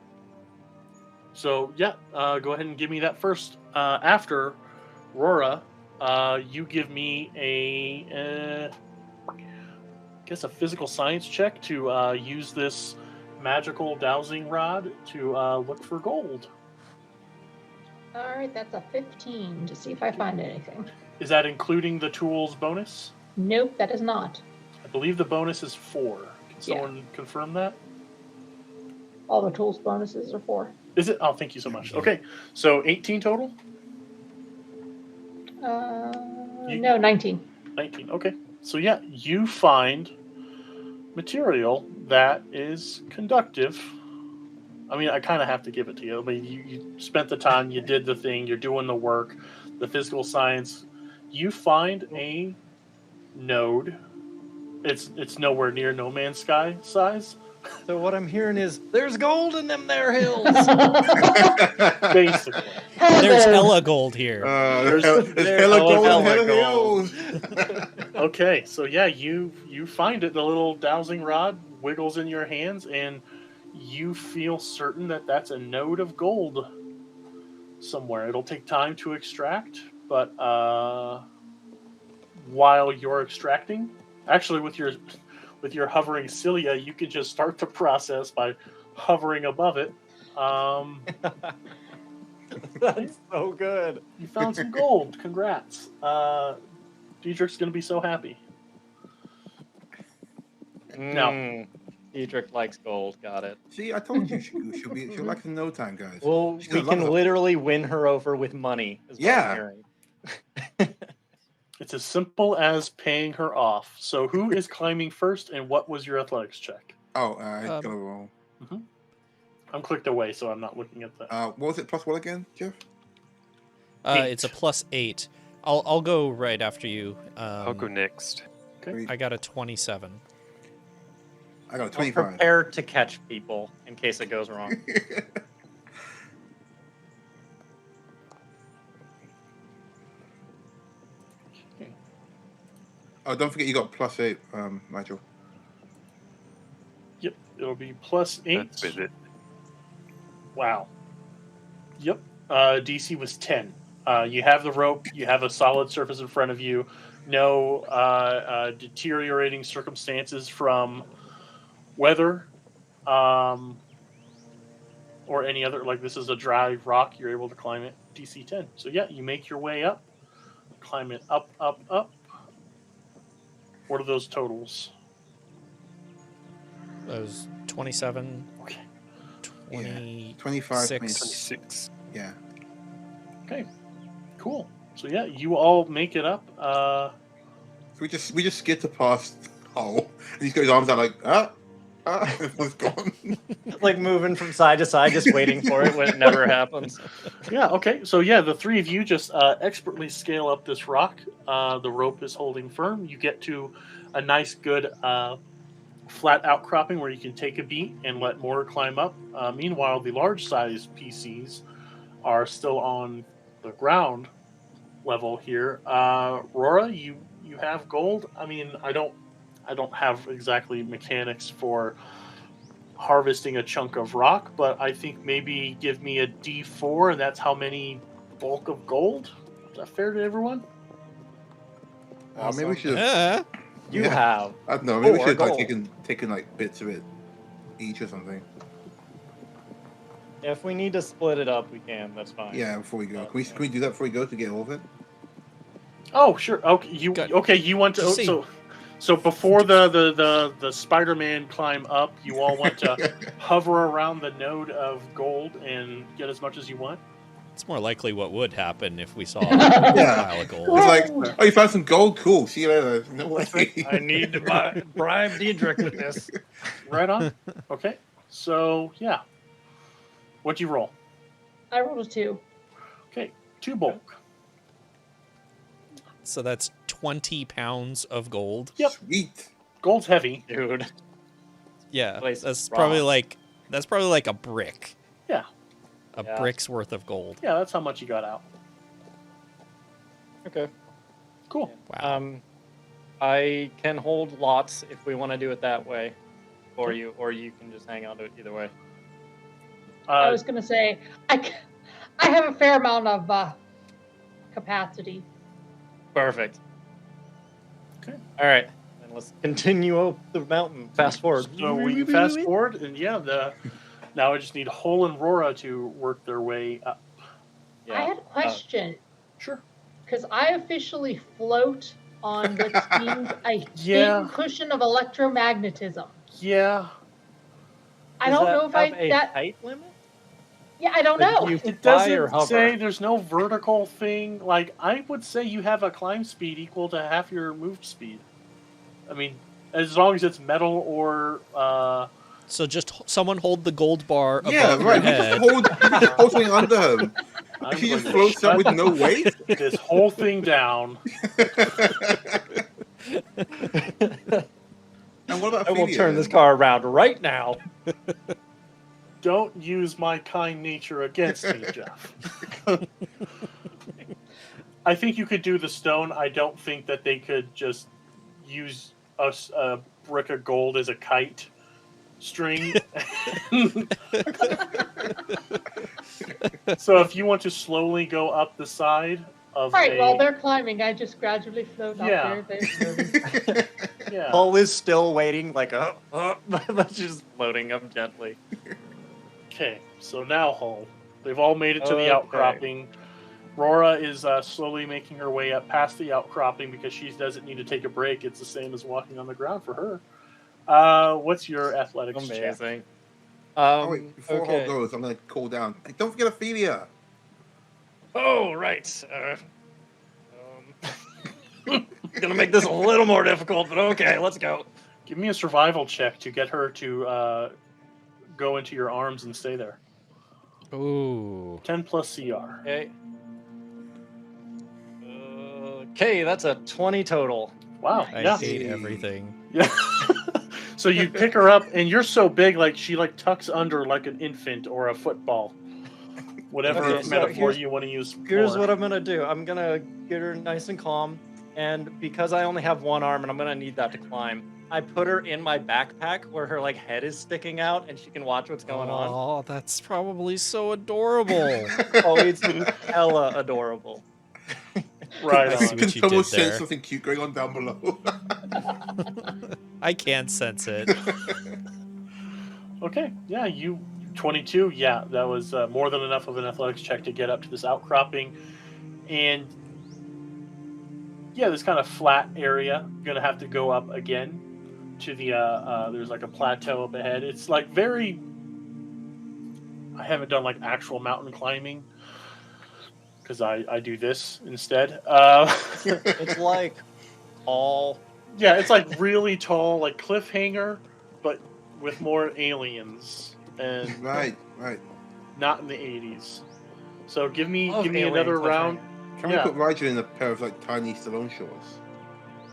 So yeah, go ahead and give me that first. After Rora, you give me a physical science check to use this magical dowsing rod to look for gold. All right, that's a 15 to see if I find anything. Is that including the tools bonus? Nope, that is not. I believe the bonus is 4. Can someone confirm that? All the tools bonuses are 4. Is it? Oh, thank you so much. Okay, so 18 total? No, 19. 19, okay. So yeah, you find material that is conductive. I mean, I kind of have to give it to you. I mean, you spent the time, you did the thing, you're doing the work, the physical science. You find a node. It's nowhere near No Man's Sky size. So what I'm hearing is, there's gold in them there hills. Basically. There's hella gold here. There's hella gold in hella hills. Okay, so yeah, you find it. The little dowsing rod wiggles in your hands, and you feel certain that that's a node of gold somewhere. It'll take time to extract, but while you're extracting, actually with your hovering cilia, you can just start the process by hovering above it. That's so good. You found some gold. Congrats. Diedrich's going to be so happy. No. Diedrich likes gold. Got it. See, I told you she'll like in no time, guys. Well, She's we gonna can love it. literally win her over with money. Is what I'm hearing. It's as simple as paying her off. So who is climbing first, and what was your athletics check? Oh, I gotta roll. I'm clicked away, so I'm not looking at that. What was it? Plus what again, Jeff? It's a +8. I'll go right after you. I'll go next. Okay. I got a 27. I got a I'm 25. prepared to catch people in case it goes wrong. Oh, don't forget you got +8, Rigel. Yep, it'll be +8. That's with it. Wow. Yep. DC was 10. You have the rope. You have a solid surface in front of you. No deteriorating circumstances from weather or any other. Like, this is a dry rock. You're able to climb it. DC 10. So, yeah, you make your way up. Climb it up, up, up. What are those totals? Those 27. Okay. 20, 25, 26. Yeah. Okay. Cool. So yeah, you all make it up. We just skid to past hole. And he's got his arms out like, it's gone. Like moving from side to side, just waiting for it when it never happens. Yeah. Okay. So yeah, the three of you just expertly scale up this rock. The rope is holding firm. You get to a nice, good flat outcropping where you can take a beat and let more climb up. Meanwhile, the large-sized PCs are still on the ground level here. Rora, you have gold. I mean, I don't have exactly mechanics for harvesting a chunk of rock, but I think maybe give me a D4, and that's how many bulk of gold. Is that fair to everyone? Maybe we should. You have. I don't know. Maybe we 4 should have gold. like taken like bits of it each or something. If we need to split it up, we can. That's fine. Yeah, before we go. Can we do that before we go to get all of it? Oh, sure. Okay, you want to? Just see. So before the Spider-Man climb up, you all want to hover around the node of gold and get as much as you want. It's more likely what would happen if we saw Yeah. a pile of gold. It's like, oh, you found some gold? Cool. See you later. No way. I need to bribe Diedrich with this. Right on. Okay. So yeah, what'd you roll? I rolled a 2. Okay, 2 bulk. So that's 20 pounds of gold. Yep. Sweet. Gold's heavy. Dude. Yeah, Place that's is probably raw. like a brick. Yeah. A Yeah. brick's worth of gold. Yeah, that's how much you got out. Okay. Cool. Wow. I can hold lots if we want to do it that way, or you can just hang on to it either way. I was going to say, I have a fair amount of capacity. Perfect. Okay. All right. Then let's continue up the mountain. Fast forward. So we fast forward, and now I just need Hole and Rora to work their way up. I had a question, Sure. because I officially float on what seems a Yeah. thin cussion of electromagnetism. Yeah. I don't know if a that. height limit. Yeah, I don't Like, know. you It fly or doesn't hover? say there's no vertical thing. Like, I would say you have a climb speed equal to half your move speed. I mean, as long as it's metal or... So just someone hold the gold bar above Yeah, your right. head. You just hold something under him. I'm If he going just to floats up with shut no weight. this whole thing down. And what about I will Ophelia, turn then? this car around right now. Don't use my kind nature against me, Jeff. I think you could do the stone. I don't think that they could just use a brick of gold as a kite string. So if you want to slowly go up the side of Right, while they're climbing, I just gradually float up Yeah. there. Slowly. yeah. Hull is still waiting, like, but just floating up gently. Okay, so now Hull. They've all made it to the Okay. outcropping. Rora is slowly making her way up past the outcropping because she doesn't need to take a break. It's the same as walking on the ground for her. What's your athletics check? Amazing. Oh, wait, before Okay. Hall goes, I'm going to call down. Hey, don't forget Ophelia. Oh, right. Gonna make this a little more difficult, but okay, let's go. Give me a survival check to get her to go into your arms and stay there. Ooh. 10 plus CR. Okay. Okay, that's a 20 total. Wow. I Yeah. hate everything. Yeah. So you pick her up, and you're so big, like she tucks under like an infant or a football. Whatever Okay, so metaphor here's- you want to use. Here's more. what I'm gonna do. I'm gonna get her nice and calm, and because I only have one arm and I'm gonna need that to climb, I put her in my backpack where her head is sticking out and she can watch what's going on. Oh, that's probably so adorable. Oh, it's hella adorable. Right I see on. what Can you someone did sense there. something cute going on down below? I can't sense it. Okay, yeah, you 22. Yeah, that was more than enough of an athletics check to get up to this outcropping, and yeah, this kind of flat area. You're gonna have to go up again to the. There's a plateau up ahead. It's very. I haven't done actual mountain climbing because I do this instead. It's all. Yeah, it's really tall, cliffhanger, but with more aliens and right. not in the 80s. So give me Love alien another cliffhanger. round. Can Yeah. we put Rigel in a pair of tiny Stallone shorts?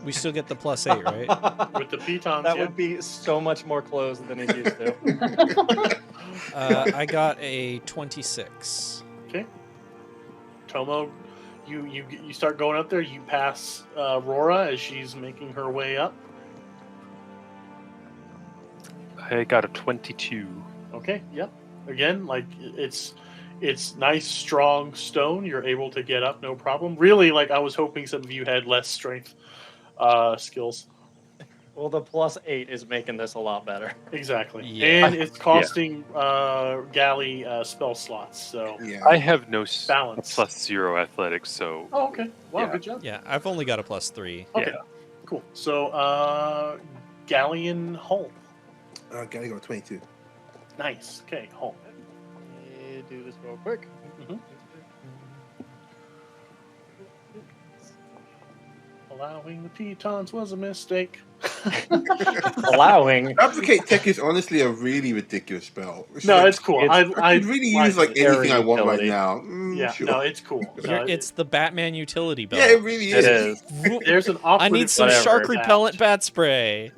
We still get the +8, right? With the pitons, That yeah. would be so much more clothes than he's used to. I got a 26. Okay. Tomo, you start going up there. You pass Rora as she's making her way up. I got a 22. Okay. Yep. Again, it's nice, strong stone. You're able to get up, no problem. Really, I was hoping some of you had less strength skills. Well, the +8 is making this a lot better. Exactly. Yeah. And it's costing Galley spell slots, so Yeah. I have no balance. +0 athletics, so Oh, okay. Wow, Yeah. good job. Yeah, I've only got a +3. Okay, yeah. cool. So, Galleon Hull. Gary got 22. Nice. Okay, Hull. Let me do this real quick. Mhm. Allowing the pitons was a mistake. Allowing. Replicate Tech is honestly a really ridiculous spell. No, it's cool. it's- I could really use like it. anything I want right utility. now. Yeah, Sure. no, it's cool. No, It's the Batman utility belt. Yeah, it really It is. is. there's an operative. I need some Whatever. shark for that. repellent bat spray.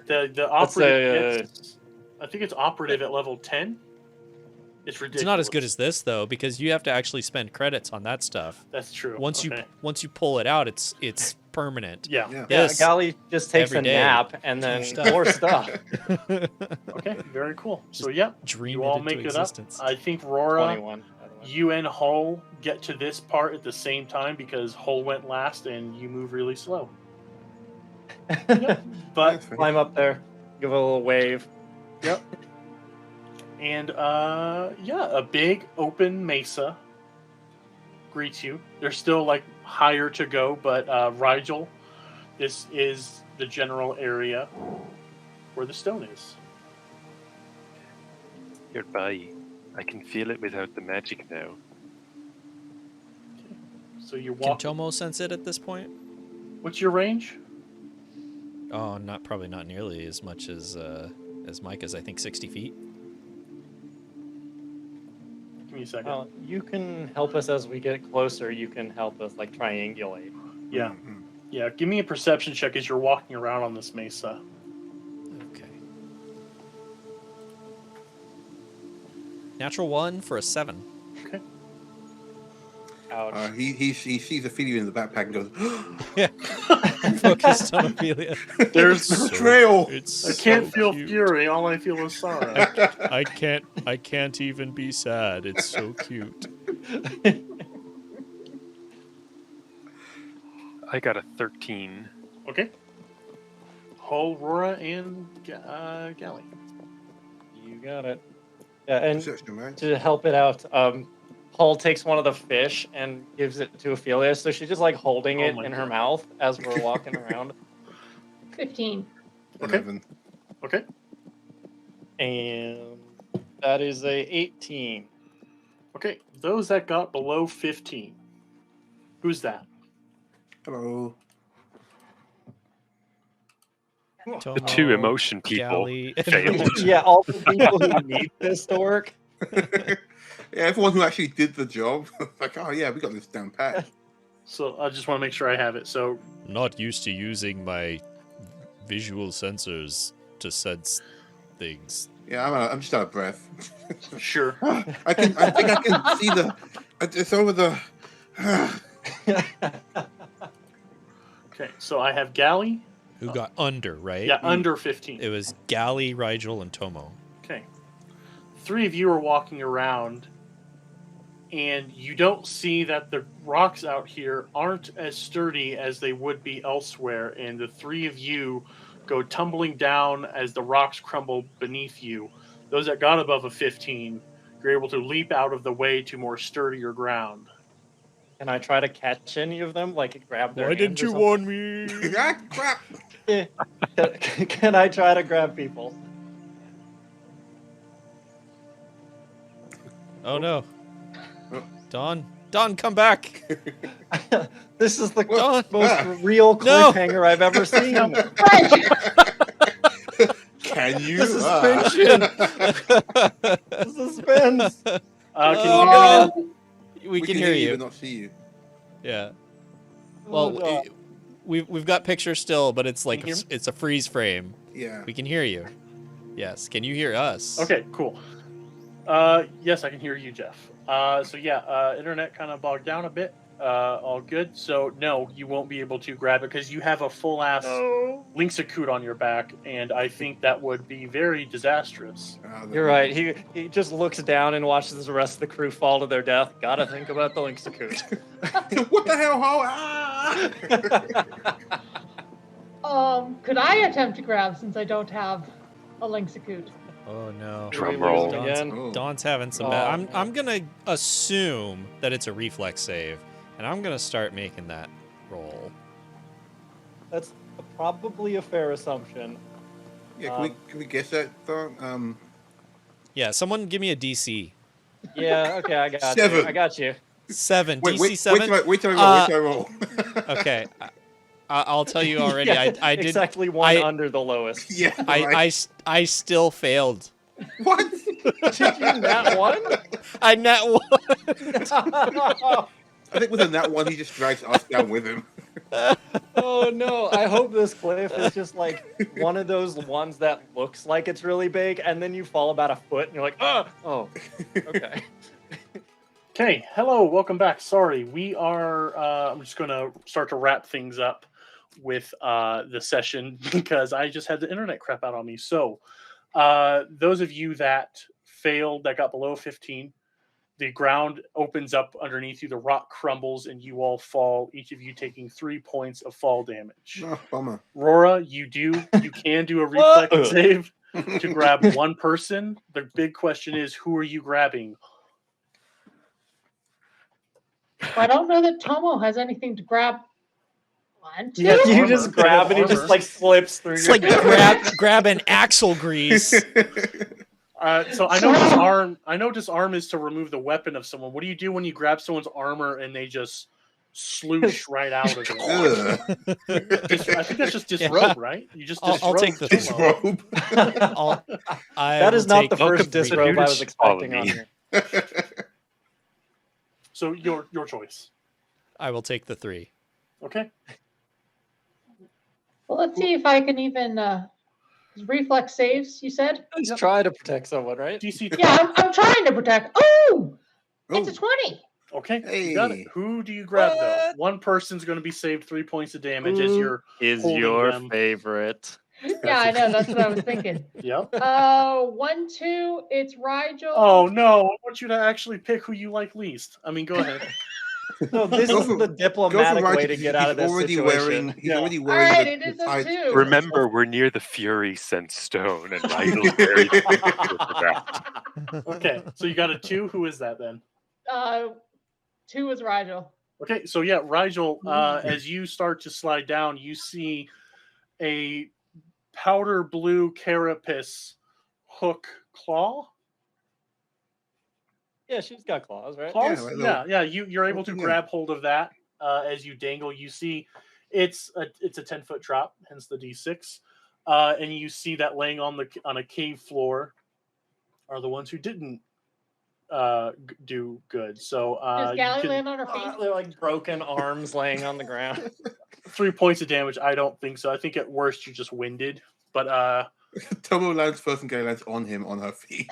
The Let's operative say, gets, I think it's operative at level 10. It's ridiculous. It's not as good as this though, because you have to actually spend credits on that stuff. That's true. Once Okay. you pull it out, it's permanent. Yeah. Yeah. Yeah, Yes. Galley just takes Every a day. nap and then Stuff. more stuff. Okay. Very cool. So yeah, Dream you it all into make existence. it up. I think Rora, 21. by the way. you and Hull get to this part at the same time because Hull went last and you move really slow. But That's fair. Climb up there, give a little wave. Yep. And yeah, a big open mesa greets you. There's still like higher to go, but Rigel, this is the general area where the stone is. Nearby. I can feel it without the magic now. So you Can walk. Tomo sense it at this point? What's your range? Oh, probably not nearly as much as Micah's. I think 60 feet. Give me a second. Well, you can help us as we get closer. You can help us like triangulate. Yeah, Mhm. yeah. Give me a perception check as you're walking around on this mesa. Okay. Natural 1 for a 7. Ouch. He sees Ophelia in the backpack and goes, Focused on Ophelia. There's. betrayal! It's I can't so feel cute. fury. All I feel is sorrow. I can't even be sad. It's so cute. I got a 13. Okay. Hull, Rora, and Galley. You got it. Yeah, and Perception, right? to help it out, Hull takes one of the fish and gives it to Ophelia. So she's just like holding Oh it my in her God. mouth as we're walking around. 15. Okay. 11. Okay. And that is a 18. Okay. Those that got below 15. Who's that? Hello. The two emotion people Galley. failed. Yeah, all the people who need this to work. Yeah, everyone who actually did the job, like, oh yeah, we got this down pat. So I just want to make sure I have it. So Not used to using my visual sensors to sense things. Yeah, I'm just out of breath. sure. I think I can see the. It's over the. Okay. So I have Galley. Who got under, right? Yeah, under 15. It was Galley, Rigel, and Tomo. Okay. 3 of you are walking around, and you don't see that the rocks out here aren't as sturdy as they would be elsewhere, and the 3 of you go tumbling down as the rocks crumble beneath you. Those that got above a 15, you're able to leap out of the way to more sturdier ground. Can I try to catch any of them? Like grab their Why didn't hands you or warn me? Ah, crap! something? Can I try to grab people? Oh no. Oh. Don, come back. This is the Don. most real No. cliffhanger I've ever seen. Can you? This is Suspense. Can you hear me Oh. now? We can hear you. but not see you. Yeah. Oh, Well, God. we've got pictures still, but it's like Can you hear it's a freeze frame. Yeah. We can hear you. Yes. Can you hear us? Okay, cool. Yes, I can hear you, Jeff. So yeah, internet kind of bogged down a bit. All good. So no, you won't be able to grab it because you have a full ass Linksacoot on your back, and I think that would be very disastrous. You're right. He just looks down and watches the rest of the crew fall to their death. Gotta think about the Linksacoot. What the hell, Ho? Ah! Could I attempt to grab since I don't have a Linksacoot? Oh no. Did we Drum lose roll. him again? Oh. Dawn's having some Oh, bad. man. I'm gonna assume that it's a reflex save, and I'm gonna start making that roll. That's probably a fair assumption. Yeah, can we guess that, Thong? Yeah, someone give me a DC. Yeah, okay, I got you. 7. I got you. 7. Wait, DC wait, 7. wait till I roll. Okay. I'll tell you already. Yeah, I did exactly one I- under the lowest. Yeah. Right. I still failed. What? Did you nat one? I nat 1. I think within that one, he just drags us down with him. Oh no! I hope this cliff is just like one of those ones that looks like it's really big, and then you fall about a foot, and you're like, oh, okay. Okay, hello, welcome back. Sorry, we are. I'm just going to start to wrap things up with the session because I just had the internet crap out on me. So, those of you that failed, that got below 15, the ground opens up underneath you, the rock crumbles, and you all fall, each of you taking 3 points of fall damage. Oh, bummer. Rora, you can do a reflex save to grab one person. The big question is, who are you grabbing? I don't know that Tomo has anything to grab onto. He has You armor. just grab it, He it has just like slips through It's your like grab an axle grease. So I know disarm is to remove the weapon of someone. What do you do when you grab someone's armor and they just sloosh right out of it? Ugh. I think that's just disrobe, right? You just I'll take the Tomo. Disrobe. That is not the first the disrobe I was dudes expecting follow on me. here. So your choice. I will take the 3. Okay. Well, let's see if I can even reflex saves. You said? Just try to protect someone, right? DC. Yeah, I'm trying to protect. Oh, it's a 20. Okay, you got it. Hey. Who do you grab though? What? One person's going to be saved 3 points of damage as Who you're is holding your them. favorite? Yeah, I know. That's what I was thinking. Yep. 1, 2. It's Rigel. Oh no! I want you to actually pick who you like least. I mean, go ahead. No, this Go is for- the diplomatic Go for way Rigel, to get 'cause out of this situation. He's Yeah. already All wearing right, the, it is the a tied 2. Remember, we're near the Fury Sensestone, and Rigel's very particular for that. Okay, so you got a 2. Who is that then? 2 is Rigel. Okay, so yeah, Rigel, as you start to slide down, you see a powder blue carapace hook claw. Yeah, she's got claws, right? Claws? like Yeah, little- you're able to yeah. grab hold of that as you dangle. You see it's a 10-foot drop, hence the D6. And you see that laying on a cave floor are the ones who didn't do good. So Does you Gally can, land on her feet? They're like broken arms laying on the ground. 3 points of damage. I don't think so. I think at worst you're just winded. But Tomo lands first and Gary lands on him on her feet.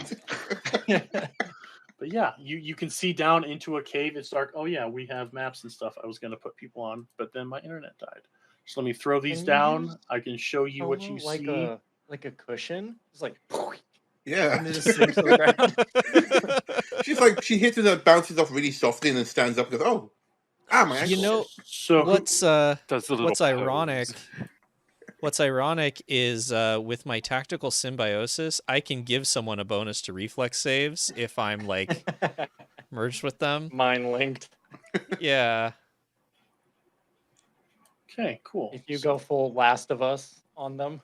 but yeah, you can see down into a cave. It's dark. Oh yeah, we have maps and stuff. I was gonna put people on, but then my internet died. So let me throw these Can you down. use I can show you what you like see. like a cushion. It's like Yeah. and it just sinks to the ground. She's like, she hits it and bounces off really softly and then stands up and goes, oh, my ankle. You know So what's Does the little what's ironic? pose. What's ironic is with my tactical symbiosis, I can give someone a bonus to reflex saves if I'm like merged with them. Mine linked. Yeah. okay, cool. If you go full Last of Us on them.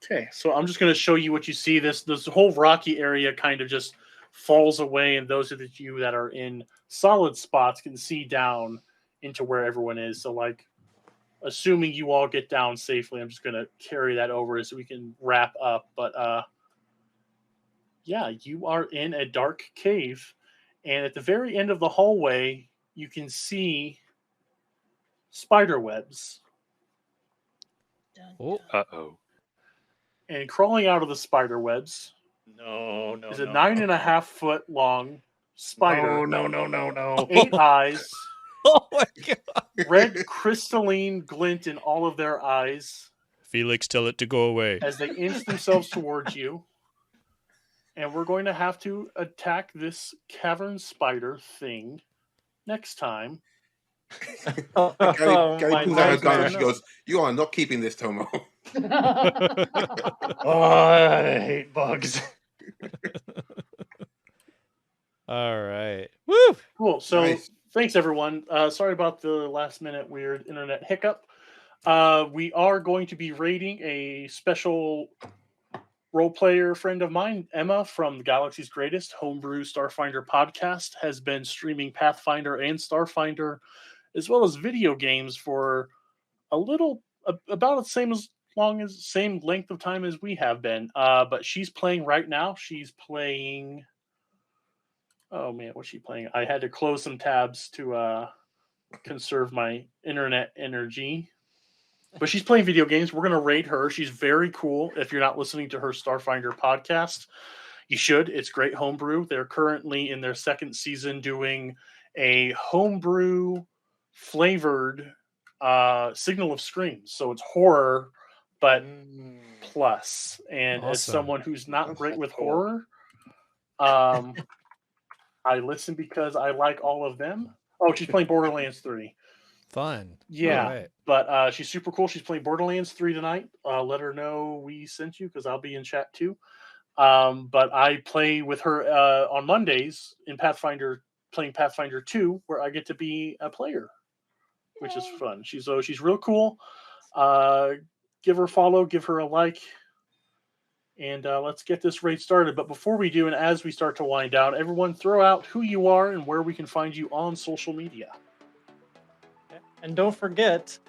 Okay, so I'm just going to show you what you see. This whole rocky area kind of just falls away, and those of you that are in solid spots can see down into where everyone is. So, like, assuming you all get down safely, I'm just going to carry that over so we can wrap up. But yeah, you are in a dark cave, and at the very end of the hallway, you can see spider webs. Oh, Uh-oh. And crawling out of the spider webs No. is a 9.5 foot long spider. No. 8 eyes, oh my god. red crystalline glint in all of their eyes Felix, tell it to go away. as they inch themselves towards you. And we're going to have to attack this cavern spider thing next time Oh, Gary pulls out her gun and she nightmare. goes, "You are not keeping this, Tomo." Oh, I hate bugs. All right. Woo! Cool. So Nice. thanks everyone. Sorry about the last minute weird internet hiccup. We are going to be rating a special role player friend of mine, Emma from the Galaxy's Greatest Homebrew Starfinder podcast, has been streaming Pathfinder and Starfinder, as well as video games for about the same length of time as we have been. But she's playing right now. She's playing. Oh man, what's she playing? I had to close some tabs to conserve my internet energy. But she's playing video games. We're going to rate her. She's very cool. If you're not listening to her Starfinder podcast, you should. It's great homebrew. They're currently in their second season doing a homebrew flavored Signal of Screams. So it's horror, but plus. And as Awesome. someone who's not That's great with cool. horror, I listen because I like all of them. Oh, she's playing Borderlands 3. Fun. Yeah. All right. But she's super cool. She's playing Borderlands 3 tonight. Let her know we sent you because I'll be in chat too. But I play with her on Mondays in Pathfinder, playing Pathfinder 2, where I get to be a player, which is fun. She's real cool. Give her a follow, give her a like, and let's get this raid started. But before we do, and as we start to wind down, everyone throw out who you are and where we can find you on social media. And don't forget,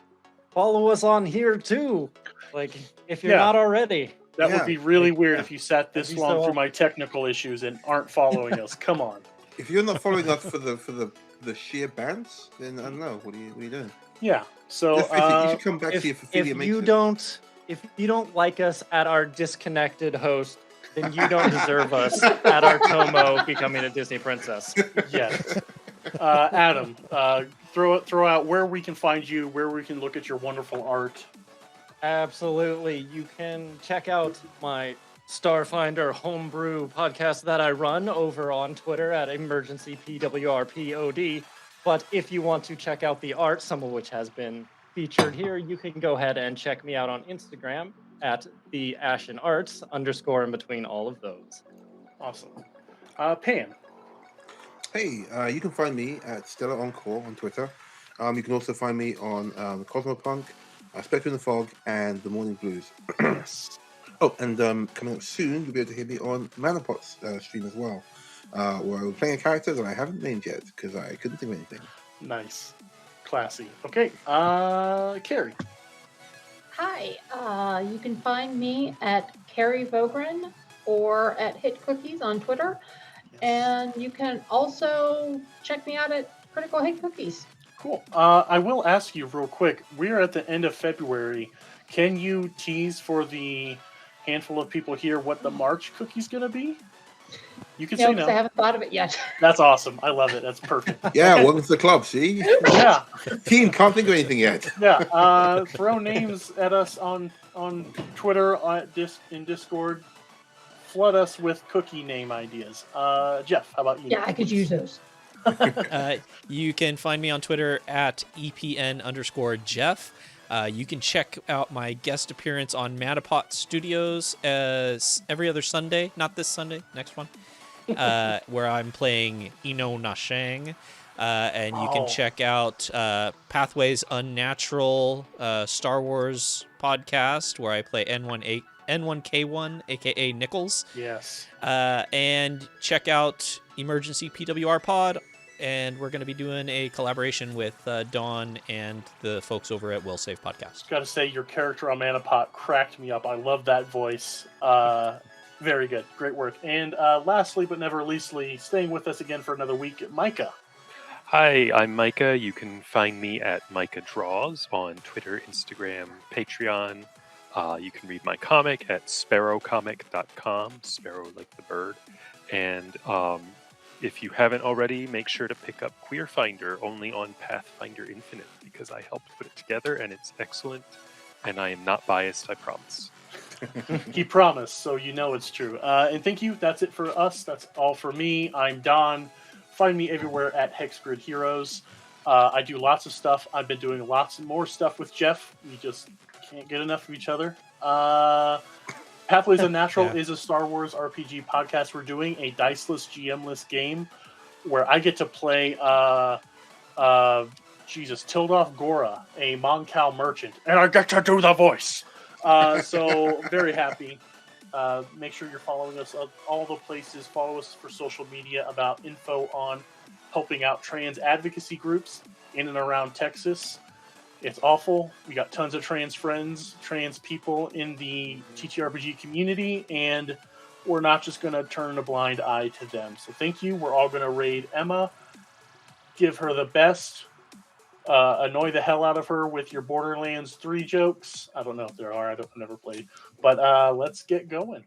follow us on here too. Like, if you're Yeah. not already. That Yeah, would be really like, weird yeah. if you sat this That'd be long so through my technical issues and aren't following us. Come on. If you're not following us for the sheer bands, then I don't know. What are you doing? Yeah. So Let's face it, you should come back to your If you don't like us at our disconnected host, then you don't deserve us at our Tomo becoming a Disney princess. yes. Adam, throw out where we can find you, where we can look at your wonderful art. Absolutely. You can check out my Starfinder homebrew podcast that I run over on Twitter at emergencypwrpod. But if you want to check out the art, some of which has been featured here, you can go ahead and check me out on Instagram at the Ashen Arts _ in between all of those. Awesome. Pan. Hey, you can find me at Stella Encore on Twitter. You can also find me on Cosmopunk, Spectre in the Fog, and The Morning Blues. Yes. Oh, and coming up soon, you'll be able to hear me on Manapot's stream as well, where I'm playing a character that I haven't named yet because I couldn't think of anything. Nice. Classy. Okay. Carrie. Hi, you can find me at Carrie Vogren or at Hit Cookies on Twitter. And you can also check me out at Critical Hit Cookies. Cool. I will ask you real quick. We're at the end of February. Can you tease for the handful of people here what the March cookie's going to be? You can No, say because no. I haven't thought of it yet. That's awesome. I love it. That's perfect. Yeah, welcome to the club, see? Yeah. Team can't think of anything yet. Yeah. Throw names at us on Twitter, in Discord. Flood us with cookie name ideas. Jeff, how about you? Yeah, I could use those. You can find me on Twitter at EPN_Jeff. You can check out my guest appearance on Matapot Studios every other Sunday, not this Sunday, next one, where I'm playing Ino Nashang. And you can check out Pathways Unnatural Star Wars podcast, where I play N1K1, aka Nichols. Yes. And check out Emergency PWR Pod, and we're going to be doing a collaboration with Dawn and the folks over at Will Save Podcast. Got to say, your character on Manapot cracked me up. I love that voice. Very good. Great work. And lastly, but never leastly, staying with us again for another week, Micah. Hi, I'm Micah. You can find me at Micah Draws on Twitter, Instagram, Patreon. You can read my comic at sparrowcomic.com, sparrow like the bird. And if you haven't already, make sure to pick up Queer Finder only on Pathfinder Infinite, because I helped put it together and it's excellent. And I am not biased, I promise. He promised, so you know it's true. And thank you. That's it for us. That's all for me. I'm Don. Find me everywhere at Hexgrid Heroes. I do lots of stuff. I've been doing lots more stuff with Jeff. We just can't get enough of each other. Pathways Unnatural Yeah. is a Star Wars RPG podcast. We're doing a diceless, GM-less game where I get to play Tildoff Gora, a Moncal merchant, and I get to do the voice. So very happy. Make sure you're following us on all the places. Follow us for social media about info on helping out trans advocacy groups in and around Texas. It's awful. We got tons of trans friends, trans people in the TTRPG community, and we're not just going to turn a blind eye to them. So thank you. We're all going to raid Emma, give her the best, annoy the hell out of her with your Borderlands 3 jokes. I don't know if there are. I've never played. But let's get going.